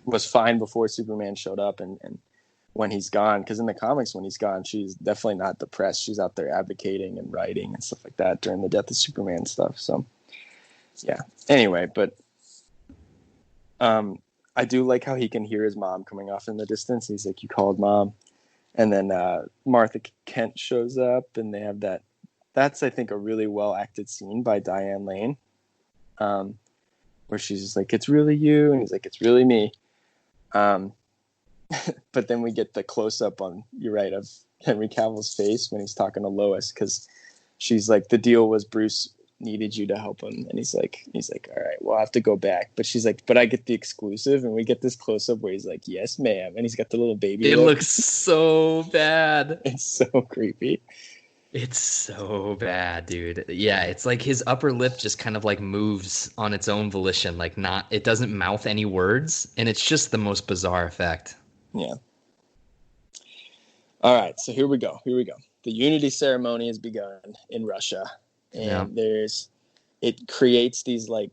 was fine before Superman showed up and when he's gone. Because in the comics, when he's gone, she's definitely not depressed. She's out there advocating and writing and stuff like that during the death of Superman stuff. So, yeah. Anyway, but I do like how he can hear his mom coming off in the distance. He's like, you called Mom. And then Martha Kent shows up and they have that's I think a really well acted scene by Diane Lane, where she's just like, it's really you. And he's like, it's really me. But then we get the close up on, you're right, of Henry Cavill's face when he's talking to Lois. Cause she's like, the deal was Bruce needed you to help him, and he's like, all right, well, I have to go back. But she's like, but I get the exclusive, and we get this close up where he's like, yes, ma'am, and he's got the little baby. It looks so bad. It's so creepy. It's so bad, dude. Yeah, it's like his upper lip just kind of like moves on its own volition, like it doesn't mouth any words, and it's just the most bizarre effect. Yeah. All right, so here we go. The Unity ceremony has begun in Russia. And it creates these like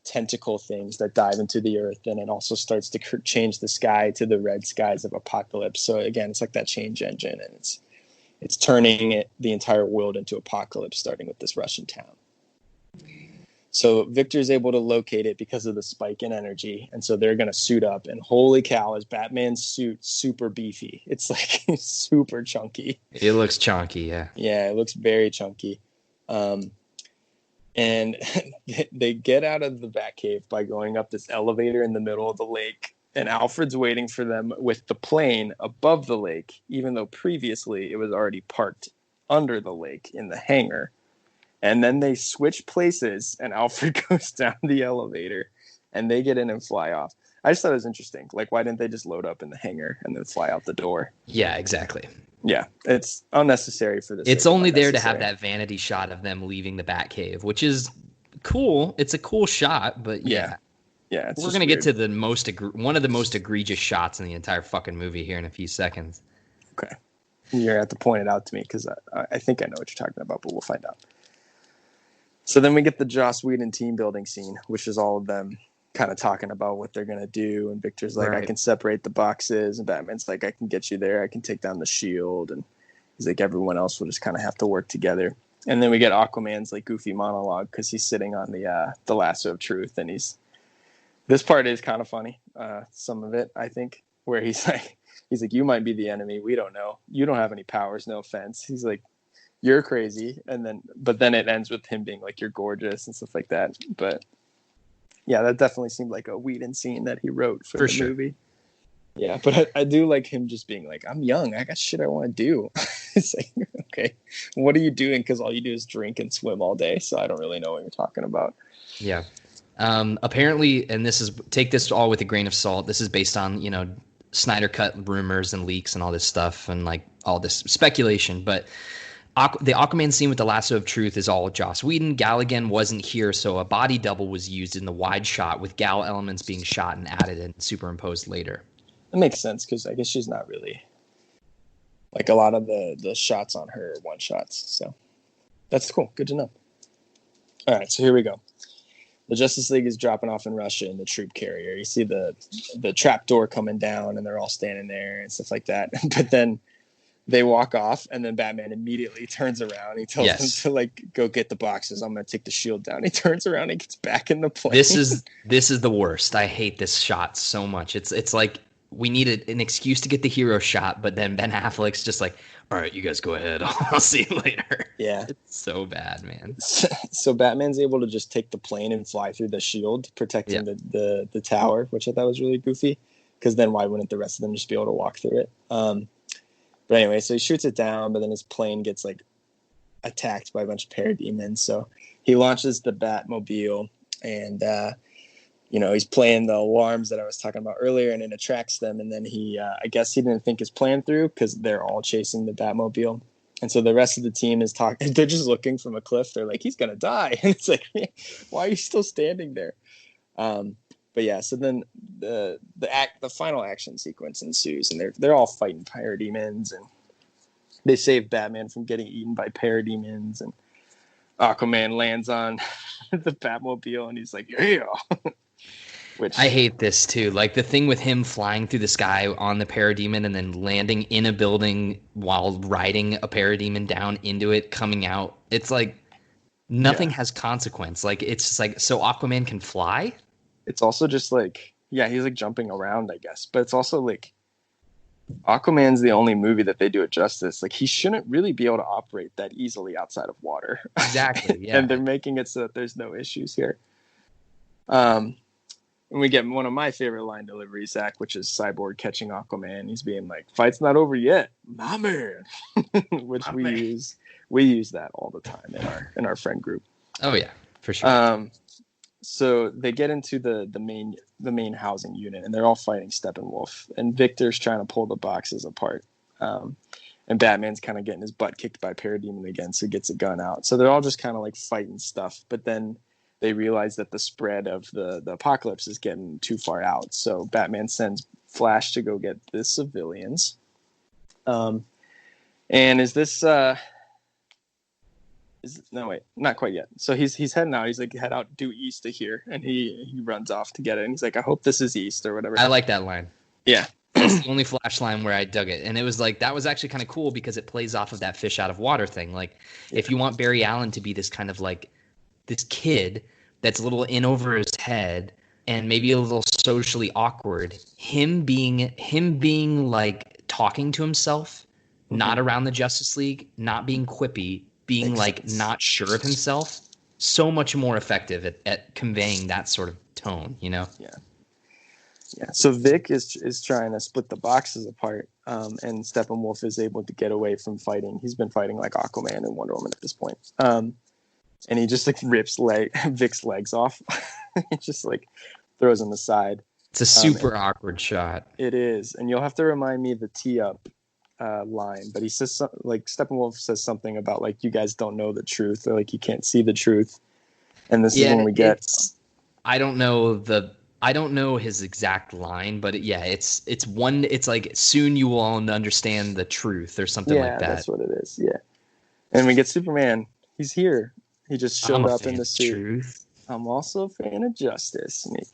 tentacle things that dive into the earth, and it also starts to change the sky to the red skies of apocalypse. So again, it's like that change engine, and it's turning the entire world into apocalypse, starting with this Russian town. So Victor's able to locate it because of the spike in energy, and so they're going to suit up. And holy cow, is Batman's suit super beefy. It's like super chunky. It looks chunky, yeah. Yeah, it looks very chunky. And they get out of the Batcave by going up this elevator in the middle of the lake. And Alfred's waiting for them with the plane above the lake, even though previously it was already parked under the lake in the hangar. And then they switch places, and Alfred goes down the elevator, and they get in and fly off. I just thought it was interesting. Like, why didn't they just load up in the hangar and then fly out the door? Yeah, exactly. Yeah, it's unnecessary for this. It's only there to have that vanity shot of them leaving the Batcave, which is cool. It's a cool shot, but yeah. Yeah, we're going to get to the one of the most egregious shots in the entire fucking movie here in a few seconds. Okay. You're going to have to point it out to me because I think I know what you're talking about, but we'll find out. So then we get the Joss Whedon team building scene, which is all of them kind of talking about what they're going to do. And Victor's like, right. I can separate the boxes. And Batman's like, I can get you there. I can take down the shield. And he's like, everyone else will just kind of have to work together. And then we get Aquaman's like goofy monologue because he's sitting on the lasso of truth. And this part is kind of funny. Some of it, I think, where he's like, you might be the enemy. We don't know. You don't have any powers. No offense. He's like, you're crazy. But then it ends with him being like, you're gorgeous and stuff like that. But yeah, that definitely seemed like a Whedon scene that he wrote for the movie. Yeah, but I do like him just being like, I'm young. I got shit I want to do. It's like, okay, what are you doing? Because all you do is drink and swim all day. So I don't really know what you're talking about. Yeah. Apparently, and take this all with a grain of salt. This is based on, Snyder Cut rumors and leaks and all this stuff and like all this speculation. But the Aquaman scene with the lasso of truth is all Joss Whedon. Gal again wasn't here, so a body double was used in the wide shot with Gal elements being shot and added and superimposed later. That makes sense because I guess she's not really like a lot of the shots on her are one shots. So that's cool. Good to know. All right, so here we go. The Justice League is dropping off in Russia in the troop carrier. You see the trap door coming down and they're all standing there and stuff like that. But then they walk off, and then Batman immediately turns around. He tells them to like go get the boxes. I'm gonna take the shield down. He turns around and gets back in the plane. This is the worst. I hate this shot so much. It's like we needed an excuse to get the hero shot, but then Ben Affleck's just like, all right, you guys go ahead. I'll see you later. Yeah, it's so bad, man. So Batman's able to just take the plane and fly through the shield, protecting the tower, which I thought was really goofy. Because then why wouldn't the rest of them just be able to walk through it? But anyway, so he shoots it down, but then his plane gets like attacked by a bunch of parademons. So he launches the Batmobile, and he's playing the alarms that I was talking about earlier, and it attracts them. And then I guess he didn't think his plan through because they're all chasing the Batmobile, and so the rest of the team is talking. They're just looking from a cliff. They're like, he's gonna die, and it's like, why are you still standing there? But yeah, so then the final action sequence ensues, and they're all fighting parademons, and they save Batman from getting eaten by parademons, and Aquaman lands on the Batmobile, and he's like, yeah. Which I hate this too. Like the thing with him flying through the sky on the parademon and then landing in a building while riding a parademon down into it, coming out. It's like nothing has consequence. Like it's just like, so Aquaman can fly? It's also just like, yeah, he's like jumping around, I guess. But it's also like Aquaman's the only movie that they do it justice. Like he shouldn't really be able to operate that easily outside of water. Exactly. Yeah. And they're making it so that there's no issues here. And we get one of my favorite line deliveries, Zach, which is Cyborg catching Aquaman. He's being like, "Fight's not over yet, my man," which we use that all the time in our friend group. Oh yeah, for sure. So they get into the main housing unit, and they're all fighting Steppenwolf. And Victor's trying to pull the boxes apart. And Batman's kind of getting his butt kicked by Parademon again, so he gets a gun out. So they're all just kind of like fighting stuff. But then they realize that the spread of the apocalypse is getting too far out. So Batman sends Flash to go get the civilians. And is this... No, wait, not quite yet. So he's heading out. He's like, head out due east of here, and he runs off to get it. And he's like, I hope this is east or whatever. I like that line. Yeah. That's the only Flash line where I dug it. And it was like, that was actually kind of cool because it plays off of that fish out of water thing. Like, if you want Barry Allen to be this kind of like this kid that's a little in over his head and maybe a little socially awkward, him being like talking to himself, not around the Justice League, not being quippy, being like not sure of himself, so much more effective at conveying that sort of tone, you know? Yeah. Yeah. So Vic is trying to split the boxes apart, and Steppenwolf is able to get away from fighting. He's been fighting like Aquaman and Wonder Woman at this point. And he just like rips Vic's legs off. He just like throws him aside. It's a super awkward shot. It is. And you'll have to remind me of the tee up line, but he says like Steppenwolf says something about like, you guys don't know the truth, or like you can't see the truth. And this is when we get, I don't know his exact line, but it's like soon you will all understand the truth or something like that. Yeah, that's what it is. Yeah. And we get Superman. He's here. He just showed up in the suit. Truth. I'm also a fan of justice. And he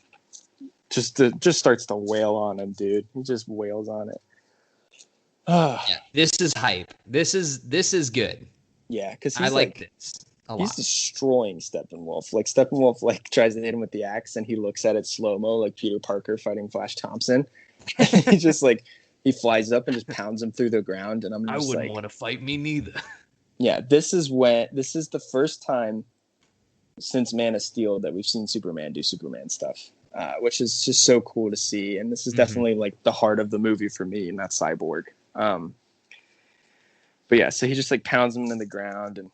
just starts to wail on him, dude. He just wails on it. Yeah, this is hype. This is good. Yeah, because I like this a lot. He's destroying Steppenwolf. Like Steppenwolf like tries to hit him with the axe, and he looks at it slow mo like Peter Parker fighting Flash Thompson. He just like he flies up and just pounds him through the ground. And I wouldn't want to fight me neither. Yeah, this is the first time since Man of Steel that we've seen Superman do Superman stuff, which is just so cool to see. And this is definitely like the heart of the movie for me, and that's Cyborg. But yeah, so he just like pounds him into the ground, and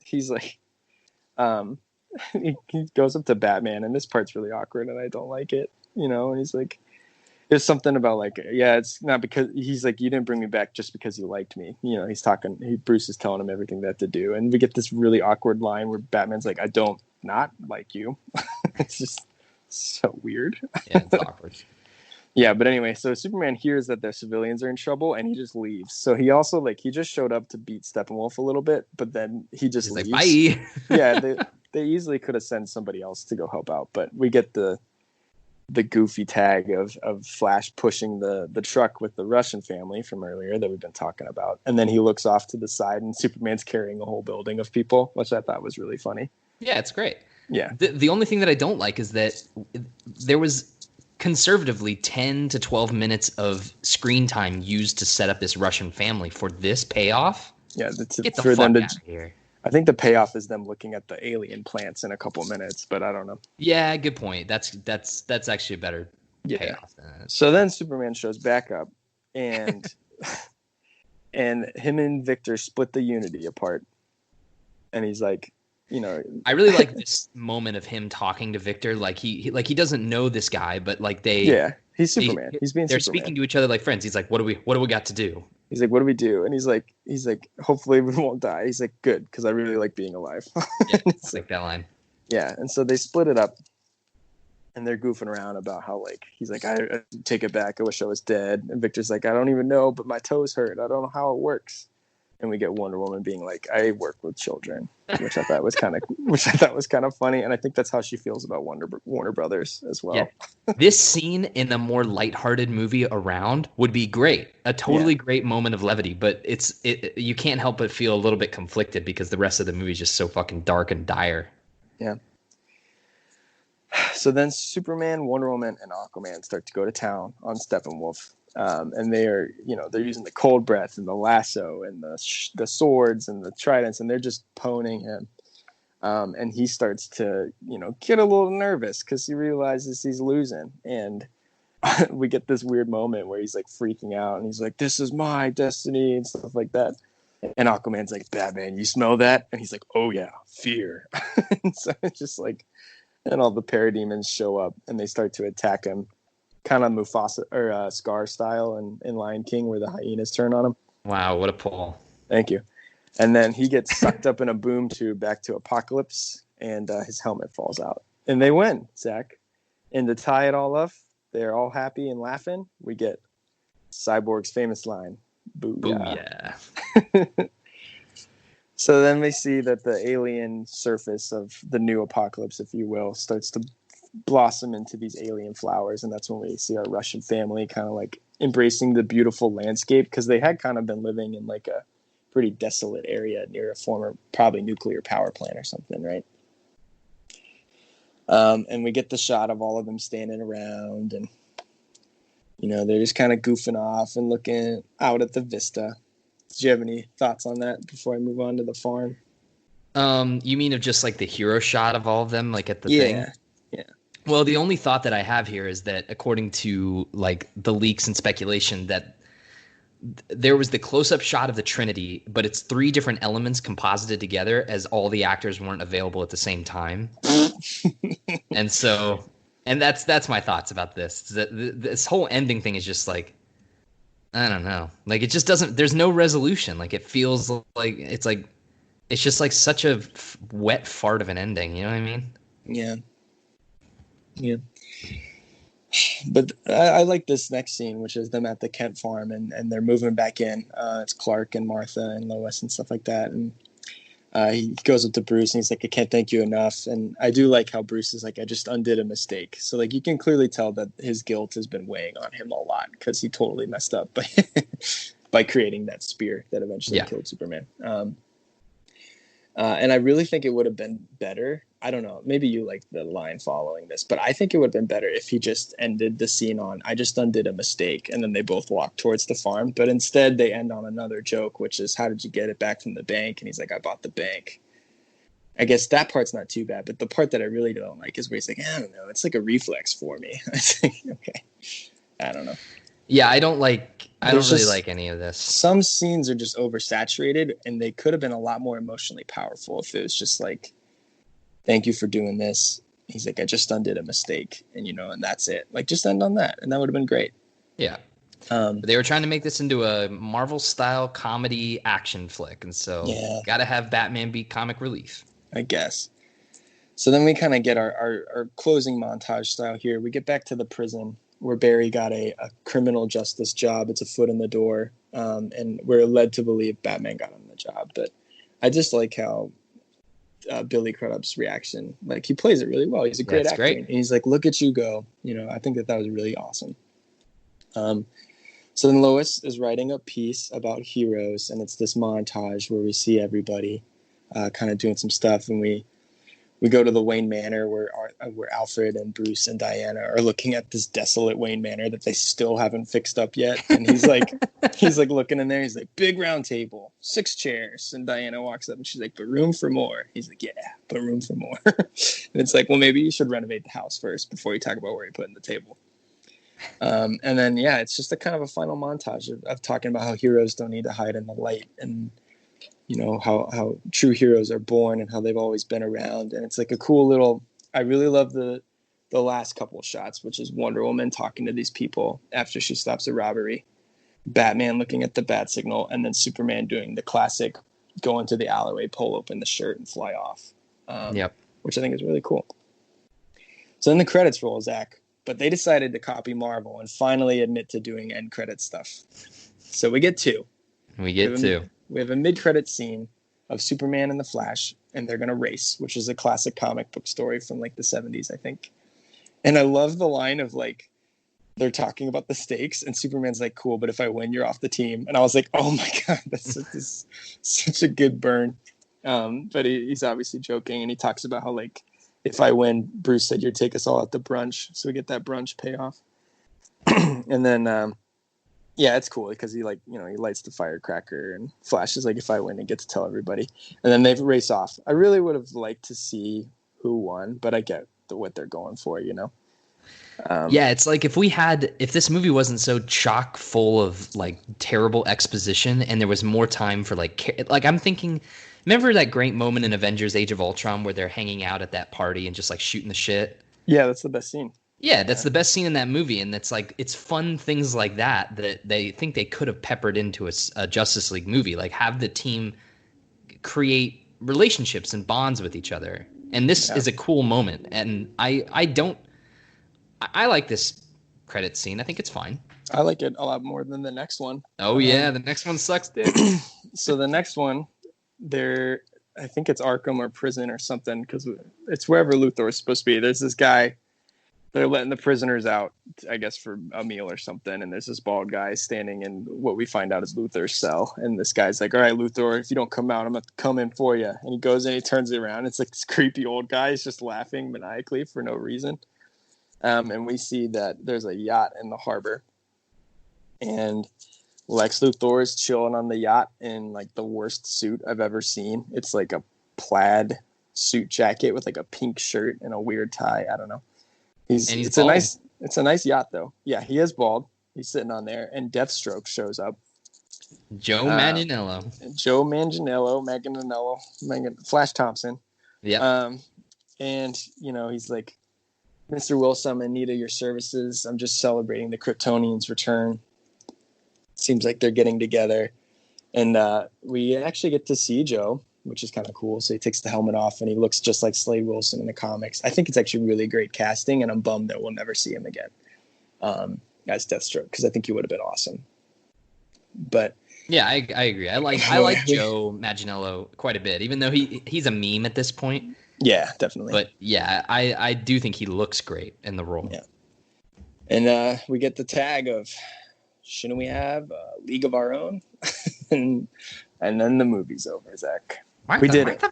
he's like, he goes up to Batman, and this part's really awkward, and I don't like it, you know. And he's like, there's something about like, yeah, it's not because he's like, you didn't bring me back just because you liked me, you know. Bruce is telling him everything they have to do, and we get this really awkward line where Batman's like, I don't not like you. It's just so weird. Yeah, it's awkward. Yeah, but anyway, so Superman hears that the civilians are in trouble, and he just leaves. So he also like he just showed up to beat Steppenwolf a little bit, but then he just leaves. Like, bye. Yeah, they easily could have sent somebody else to go help out, but we get the goofy tag of Flash pushing the truck with the Russian family from earlier that we've been talking about, and then he looks off to the side, and Superman's carrying a whole building of people, which I thought was really funny. Yeah, it's great. Yeah. The only thing that I don't like is that there was conservatively 10 to 12 minutes of screen time used to set up this Russian family for this payoff. Yeah, get the fuck out of here. I think the payoff is them looking at the alien plants in a couple minutes, but I don't know. Yeah, good point. That's actually a better payoff than that. So then Superman shows back up, and and him and Victor split the Unity apart, and he's like, you know, I really like this moment of him talking to Victor. Like he doesn't know this guy, but like he's Superman. He's being they're Superman. speaking to each other like friends. He's like, what do we got to do? He's like, what do we do? And he's like, hopefully we won't die. He's like, good, because I really like being alive. Yeah, it's like that line. Yeah, and so they split it up, and they're goofing around about how like he's like, I take it back. I wish I was dead. And Victor's like, I don't even know, but my toes hurt. I don't know how it works. And we get Wonder Woman being like, I work with children, which I thought was kind of funny. And I think that's how she feels about Warner Brothers as well. Yeah. This scene in a more lighthearted movie around would be great. A totally great moment of levity, but you can't help but feel a little bit conflicted because the rest of the movie is just so fucking dark and dire. Yeah. So then Superman, Wonder Woman, and Aquaman start to go to town on Steppenwolf. And they're using the cold breath and the lasso and the swords and the tridents, and they're just poning him. And he starts to, get a little nervous because he realizes he's losing. And we get this weird moment where he's like freaking out, and he's like, "This is my destiny," and stuff like that. And Aquaman's like, "Batman, you smell that?" And he's like, "Oh yeah, fear." And so it's just like, and all the parademons show up and they start to attack him. Kind of Mufasa or Scar style in Lion King, where the hyenas turn on him. Wow, what a pull! Thank you. And then he gets sucked up in a boom tube back to Apocalypse, and his helmet falls out, and they win, Zach. And to tie it all up, they're all happy and laughing. We get Cyborg's famous line, "Booyah!" Booyah. So then we see that the alien surface of the new apocalypse, if you will, starts to blossom into these alien flowers. And that's when we see our Russian family kind of like embracing the beautiful landscape, because they had kind of been living in like a pretty desolate area near a former probably nuclear power plant or something, right? And we get the shot of all of them standing around, and they're just kind of goofing off and looking out at the vista. Did you have any thoughts on that before I move on to the farm? You mean of just like the hero shot of all of them, like at the thing? Yeah. Well, the only thought that I have here is that according to like the leaks and speculation, that there was the close-up shot of the Trinity, but it's 3 different elements composited together, as all the actors weren't available at the same time. And that's my thoughts about this. This whole ending thing is just like, I don't know. Like, it just doesn't, there's no resolution. Like, it feels like it's just like such a wet fart of an ending. You know what I mean? Yeah. But I like this next scene, which is them at the Kent farm, and they're moving back in. It's Clark and Martha and Lois and stuff like that. And he goes up to Bruce and he's like, I can't thank you enough. And I do like how Bruce is like, I just undid a mistake. So like, you can clearly tell that his guilt has been weighing on him a lot, because he totally messed up by creating that spear that eventually killed Superman. And I really think it would have been better. I don't know. Maybe you like the line following this, but I think it would have been better if he just ended the scene on, I just undid a mistake. And then they both walk towards the farm. But instead they end on another joke, which is, how did you get it back from the bank? And he's like, I bought the bank. I guess that part's not too bad. But the part that I really don't like is where he's like, I don't know. It's like a reflex for me. I think, okay. I don't know. Yeah, I don't really like any of this. Some scenes are just oversaturated, and they could have been a lot more emotionally powerful if it was just like, thank you for doing this. He's like, I just undid a mistake, and and that's it. Like, just end on that, and that would have been great. Yeah. But they were trying to make this into a Marvel-style comedy action flick, and so got to have Batman be comic relief, I guess. So then we kind of get our closing montage style here. We get back to the prison, where Barry got a criminal justice job. It's a foot in the door. And we're led to believe Batman got him the job. But I just like how Billy Crudup's reaction, like, he plays it really well. He's a great actor. Great. And he's like, look at you go. I think that was really awesome. So then Lois is writing a piece about heroes, and it's this montage where we see everybody kind of doing some stuff. And we go to the Wayne Manor where Alfred and Bruce and Diana are looking at this desolate Wayne Manor that they still haven't fixed up yet. And he's like, looking in there. He's like, big round table, 6 chairs. And Diana walks up and she's like, but room for more. He's like, yeah, but room for more. And it's like, well, maybe you should renovate the house first before you talk about where you're putting the table. And then, it's just a kind of a final montage of talking about how heroes don't need to hide in the light, and how true heroes are born and how they've always been around. And it's like a cool little, I really love the last couple of shots, which is Wonder Woman talking to these people after she stops a robbery, Batman looking at the bat signal, and then Superman doing the classic go into the alleyway, pull open the shirt and fly off. Which I think is really cool. So then the credits roll, Zach, but they decided to copy Marvel and finally admit to doing end credit stuff. So we get 2. We have a mid-credit scene of Superman and the Flash, and they're going to race, which is a classic comic book story from like the 70s, I think. And I love the line of like, they're talking about the stakes, and Superman's like, cool, but if I win, you're off the team. And I was like, oh my God, that's such a good burn. But he's obviously joking, and he talks about how, like, if I win, Bruce said you'd take us all out to brunch. So we get that brunch payoff. And then, it's cool because he lights the firecracker, and Flash is like, if I win, I get to tell everybody. And then they race off. I really would have liked to see who won, but I get what they're going for, it's like if this movie wasn't so chock full of like terrible exposition, and there was more time for like I'm thinking, remember that great moment in Avengers Age of Ultron where they're hanging out at that party and just like shooting the shit? Yeah, that's the best scene. Yeah, that's the best scene in that movie, and it's fun things like that they think they could have peppered into a Justice League movie, like have the team create relationships and bonds with each other. And this is a cool moment, and I like this credit scene. I think it's fine. I like it a lot more than the next one. Oh yeah, the next one sucks, dude. So the next one they're, I think it's Arkham or prison or something, because it's wherever Luthor is supposed to be. There's this guy, they're letting the prisoners out, I guess, for a meal or something. And there's this bald guy standing in what we find out is Luthor's cell. And this guy's like, all right, Luthor, if you don't come out, I'm going to come in for you. And he goes and he turns it around. It's like this creepy old guy. He's just laughing maniacally for no reason. And we see that there's a yacht in the harbor. And Lex Luthor is chilling on the yacht in like the worst suit I've ever seen. It's like a plaid suit jacket with like a pink shirt and a weird tie. I don't know. It's bald. It's a nice yacht though. Yeah, he is bald. He's sitting on there, and Deathstroke shows up. Joe Manganiello, Flash Thompson. Yeah. And he's like, Mr. Wilson, I'm in need of your services. I'm just celebrating the Kryptonians' return. Seems like they're getting together, and we actually get to see Joe, which is kind of cool. So he takes the helmet off and he looks just like Slade Wilson in the comics. I think it's actually really great casting, and I'm bummed that we'll never see him again as Deathstroke, because I think he would have been awesome. But yeah, I agree. I like Joe Manganiello quite a bit, even though he's a meme at this point. Yeah, definitely. But yeah, I do think he looks great in the role. Yeah. And we get the tag of, shouldn't we have a League of Our Own? and then the movie's over, Zach. We did it.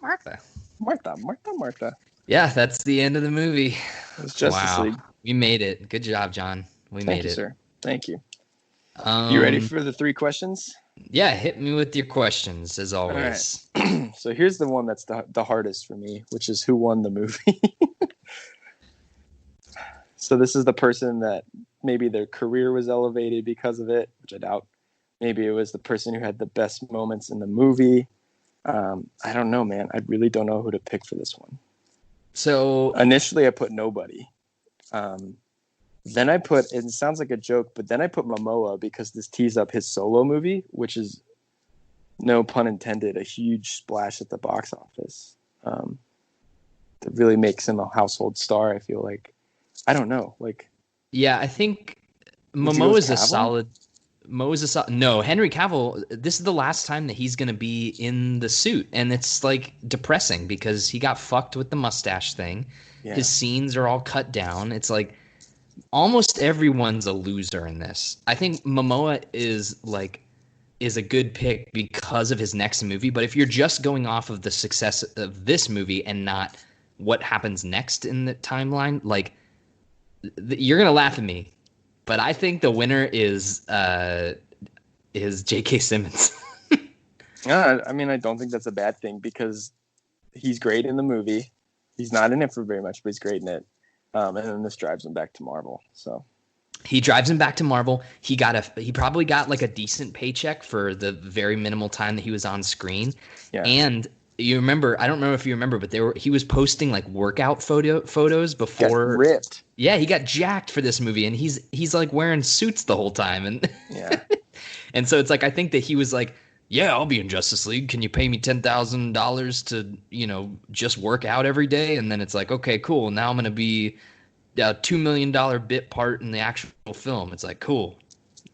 Martha. Yeah, that's the end of the movie. It was Justice League. We made it. Good job, John. Thank you, sir. Thank you. You ready for the 3 questions? Yeah, hit me with your questions, as always. All right. So here's the one that's the hardest for me, which is who won the movie. So this is the person that maybe their career was elevated because of it, which I doubt. Maybe it was the person who had the best moments in the movie. I don't know, man. I really don't know who to pick for this one. So initially I put nobody. Then I put, it sounds like a joke, but then I put Momoa because this tees up his solo movie, which is, no pun intended, a huge splash at the box office. That really makes him a household star, I feel like. I don't know. Yeah, I think Momoa is a solid... No, Henry Cavill, this is the last time that he's going to be in the suit. And it's like depressing because he got fucked with the mustache thing. Yeah. His scenes are all cut down. It's like almost everyone's a loser in this. I think Momoa is a good pick because of his next movie. But if you're just going off of the success of this movie and not what happens next in the timeline, you're going to laugh at me. But I think the winner is J.K. Simmons. I mean, I don't think that's a bad thing because he's great in the movie. He's not in it for very much, but he's great in it. And then this drives him back to Marvel. So he drives him back to Marvel. He probably got like a decent paycheck for the very minimal time that he was on screen. Yeah. And you remember, I don't know if you remember, but he was posting like workout photos before. Got ripped. Yeah, he got jacked for this movie, and he's like wearing suits the whole time, and yeah. And so it's like I think that he was like, yeah, I'll be in Justice League. Can you pay me $10,000 to just work out every day? And then it's like, okay, cool. Now I'm gonna be a $2 million bit part in the actual film. It's like cool.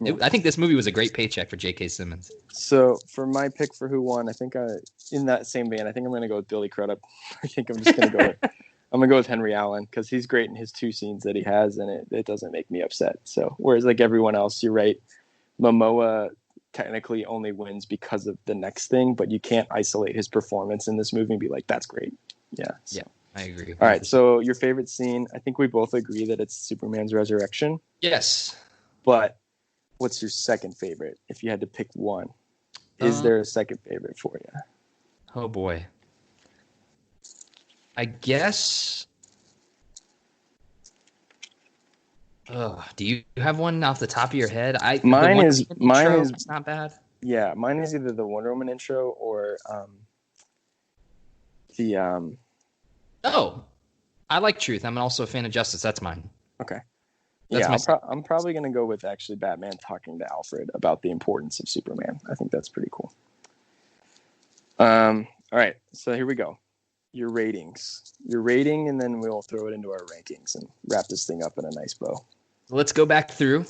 Yeah. I think this movie was a great paycheck for J.K. Simmons. So for my pick for who won, I think in that same vein, I think I'm going to go with Billy Crudup. I think I'm just going to go with Henry Allen because he's great in his 2 scenes that he has, and it doesn't make me upset. So whereas like everyone else, you're right, Momoa technically only wins because of the next thing, but you can't isolate his performance in this movie and be like, that's great. Yeah. So. Yeah, I agree. All right. So your favorite scene, I think we both agree that it's Superman's resurrection. Yes. But what's your second favorite? If you had to pick one, is there a second favorite for you? Oh boy. I guess. Do you have one off the top of your head? Mine is not bad. Yeah, mine is either the Wonder Woman intro or the. Oh, I like Truth. I'm also a fan of Justice. That's mine. Okay. I'm probably going to go with actually Batman talking to Alfred about the importance of Superman. I think that's pretty cool. All right, so here we go. Your ratings. Your rating, and then we'll throw it into our rankings and wrap this thing up in a nice bow. Let's go back through.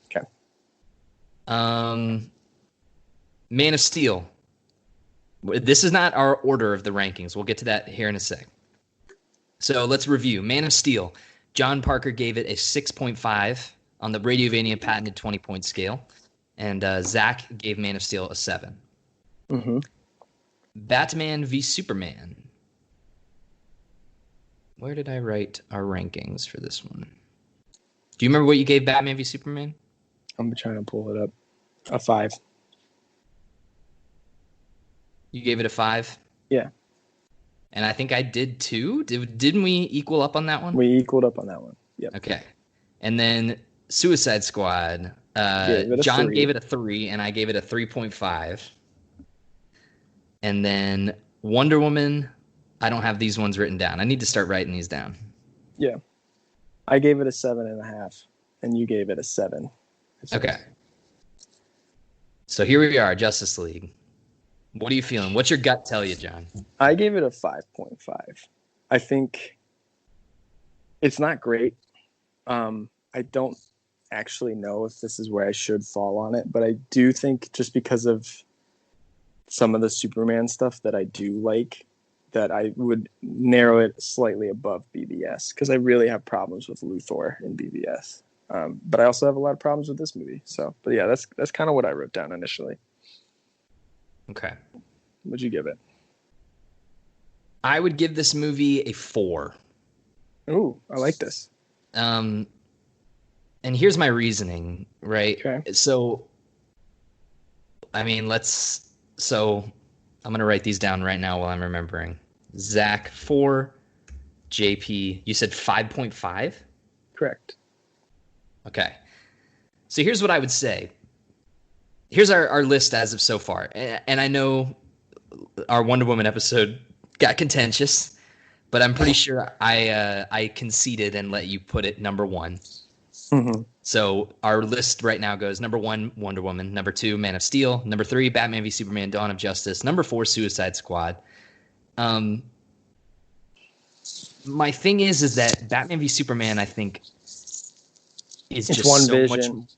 Okay. Man of Steel. This is not our order of the rankings. We'll get to that here in a sec. So let's review. Man of Steel. John Parker gave it a 6.5 on the Radiovania patented 20-point scale. And Zach gave Man of Steel a 7. Mm-hmm. Batman v Superman. Where did I write our rankings for this one? Do you remember what you gave Batman v Superman? I'm trying to pull it up. A 5. You gave it a 5? Yeah. And I think I did too. Didn't we equal up on that one? We equaled up on that one. Yep. Okay. And then Suicide Squad. John gave it a 3, and I gave it a 3.5. And then Wonder Woman, I don't have these ones written down. I need to start writing these down. Yeah. I gave it a 7.5, and you gave it a 7. Okay. So here we are, Justice League. What are you feeling? What's your gut tell you, John? I gave it a 5.5. I think it's not great. I don't actually know if this is where I should fall on it, but I do think just because of some of the Superman stuff that I do like, that I would narrow it slightly above BVS, because I really have problems with Luthor in BVS. But I also have a lot of problems with this movie. So, but yeah, that's kind of what I wrote down initially. Okay. What'd you give it? I would give this movie a 4. Ooh, I like this. And here's my reasoning, right? Okay. So, I mean, so I'm going to write these down right now while I'm remembering. Zach, 4. JP, you said 5.5? Correct. Okay. So here's what I would say. Here's our list as of so far. And I know our Wonder Woman episode got contentious, but I'm pretty sure I conceded and let you put it number 1. Mm-hmm. So our list right now goes number 1, Wonder Woman. Number 2, Man of Steel. Number 3, Batman v Superman, Dawn of Justice. Number 4, Suicide Squad. My thing is that Batman v Superman, I think, is it's just one so vision. much.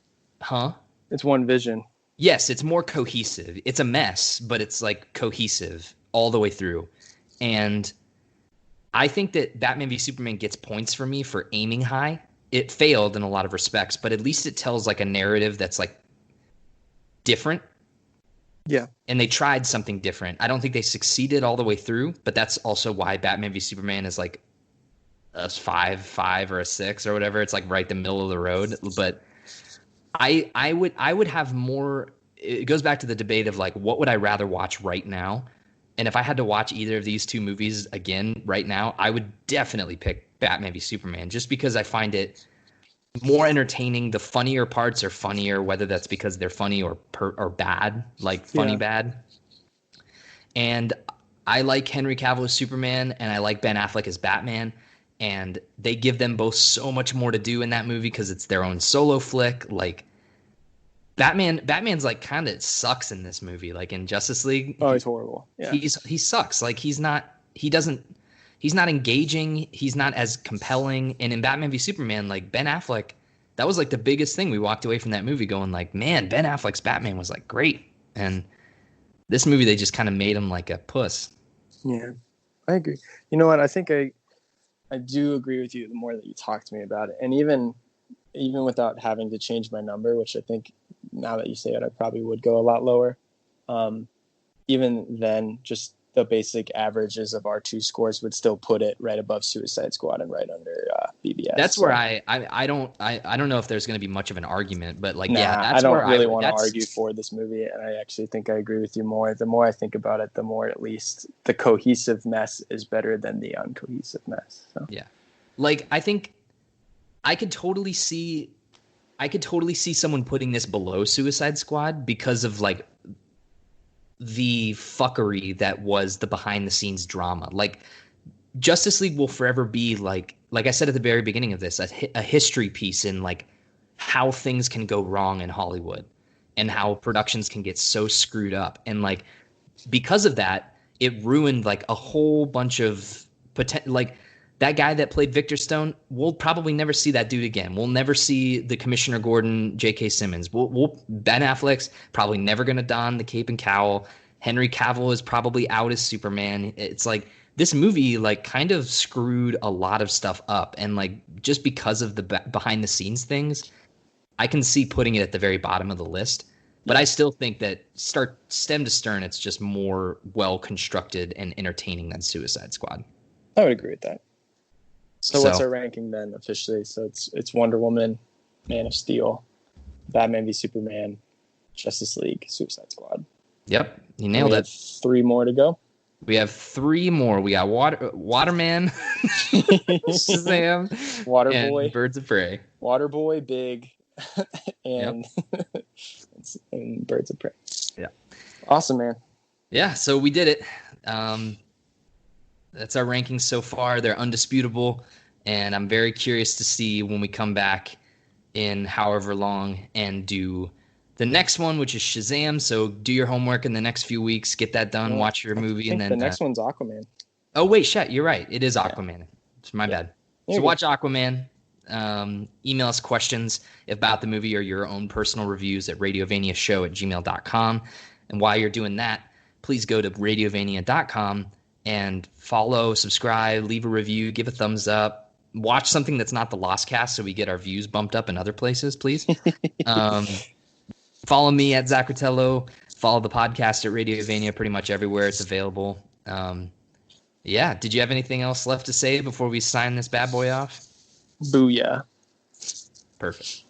Huh? It's one vision. Yes, it's more cohesive. It's a mess, but it's like cohesive all the way through. And I think that Batman v Superman gets points for me for aiming high. It failed in a lot of respects, but at least it tells like a narrative that's like different. Yeah. And they tried something different. I don't think they succeeded all the way through, but that's also why Batman v Superman is like a 5 or a 6 or whatever. It's like right the middle of the road. But I would have more. It goes back to the debate of like, what would I rather watch right now? And if I had to watch either of these two movies again right now, I would definitely pick Batman v Superman, just because I find it more entertaining. The funnier parts are funnier, whether that's because they're funny or bad, like funny bad. And I like Henry Cavill as Superman, and I like Ben Affleck as Batman. And they give them both so much more to do in that movie because it's their own solo flick. Like Batman's like kind of sucks in this movie. Like in Justice League, he's horrible. Yeah, he sucks. Like he's not engaging. He's not as compelling. And in Batman v Superman, like Ben Affleck, that was like the biggest thing. We walked away from that movie going like, man, Ben Affleck's Batman was like great. And this movie, they just kind of made him like a puss. Yeah, I agree. You know what? I think I do agree with you the more that you talk to me about it. And even without having to change my number, which I think now that you say it, I probably would go a lot lower. Even then, just the basic averages of our two scores would still put it right above Suicide Squad and right under BBS. That's where I don't know if there's going to be much of an argument, but like, that's I don't where really want to argue for this movie, and I actually think I agree with you more. The more I think about it, the more at least the cohesive mess is better than the uncohesive mess. So. Yeah, like I think I could totally see someone putting this below Suicide Squad because of like the fuckery that was the behind the scenes drama. Like Justice League will forever be like I said at the very beginning of this, a history piece in like how things can go wrong in Hollywood and how productions can get so screwed up. And like, because of that, it ruined like a whole bunch of like that guy that played Victor Stone, we'll probably never see that dude again. We'll never see the Commissioner Gordon, J.K. Simmons. Ben Affleck's probably never going to don the cape and cowl. Henry Cavill is probably out as Superman. It's like this movie like kind of screwed a lot of stuff up, and like just because of the behind the scenes things, I can see putting it at the very bottom of the list. But I still think that stem to stern, it's just more well constructed and entertaining than Suicide Squad. I would agree with that. So what's our ranking then officially? So it's Wonder Woman, Man of Steel, Batman v Superman, Justice League, Suicide Squad. Yep, you nailed it. 3 more to go. We have 3 more. We got Waterman, Shazam, Waterboy, and Birds of Prey. Waterboy, Big, and and Birds of Prey. Yeah, awesome, man. Yeah, so we did it. That's our rankings so far. They're undisputable, and I'm very curious to see when we come back in however long and do the next one, which is Shazam. So do your homework in the next few weeks, get that done, watch your movie, and then the next one's Aquaman. Oh wait, shit, you're right. It is Aquaman. It's my bad. So watch Aquaman. Email us questions about the movie or your own personal reviews at radiovaniashow@gmail.com. And while you're doing that, please go to radiovania.com and follow, subscribe, leave a review, give a thumbs up. Watch something that's not the Lost Cast so we get our views bumped up in other places, please. Follow me at Zach Rotello. Follow the podcast at Radiovania pretty much everywhere it's available. Yeah, did you have anything else left to say before we sign this bad boy off? Booyah. Perfect.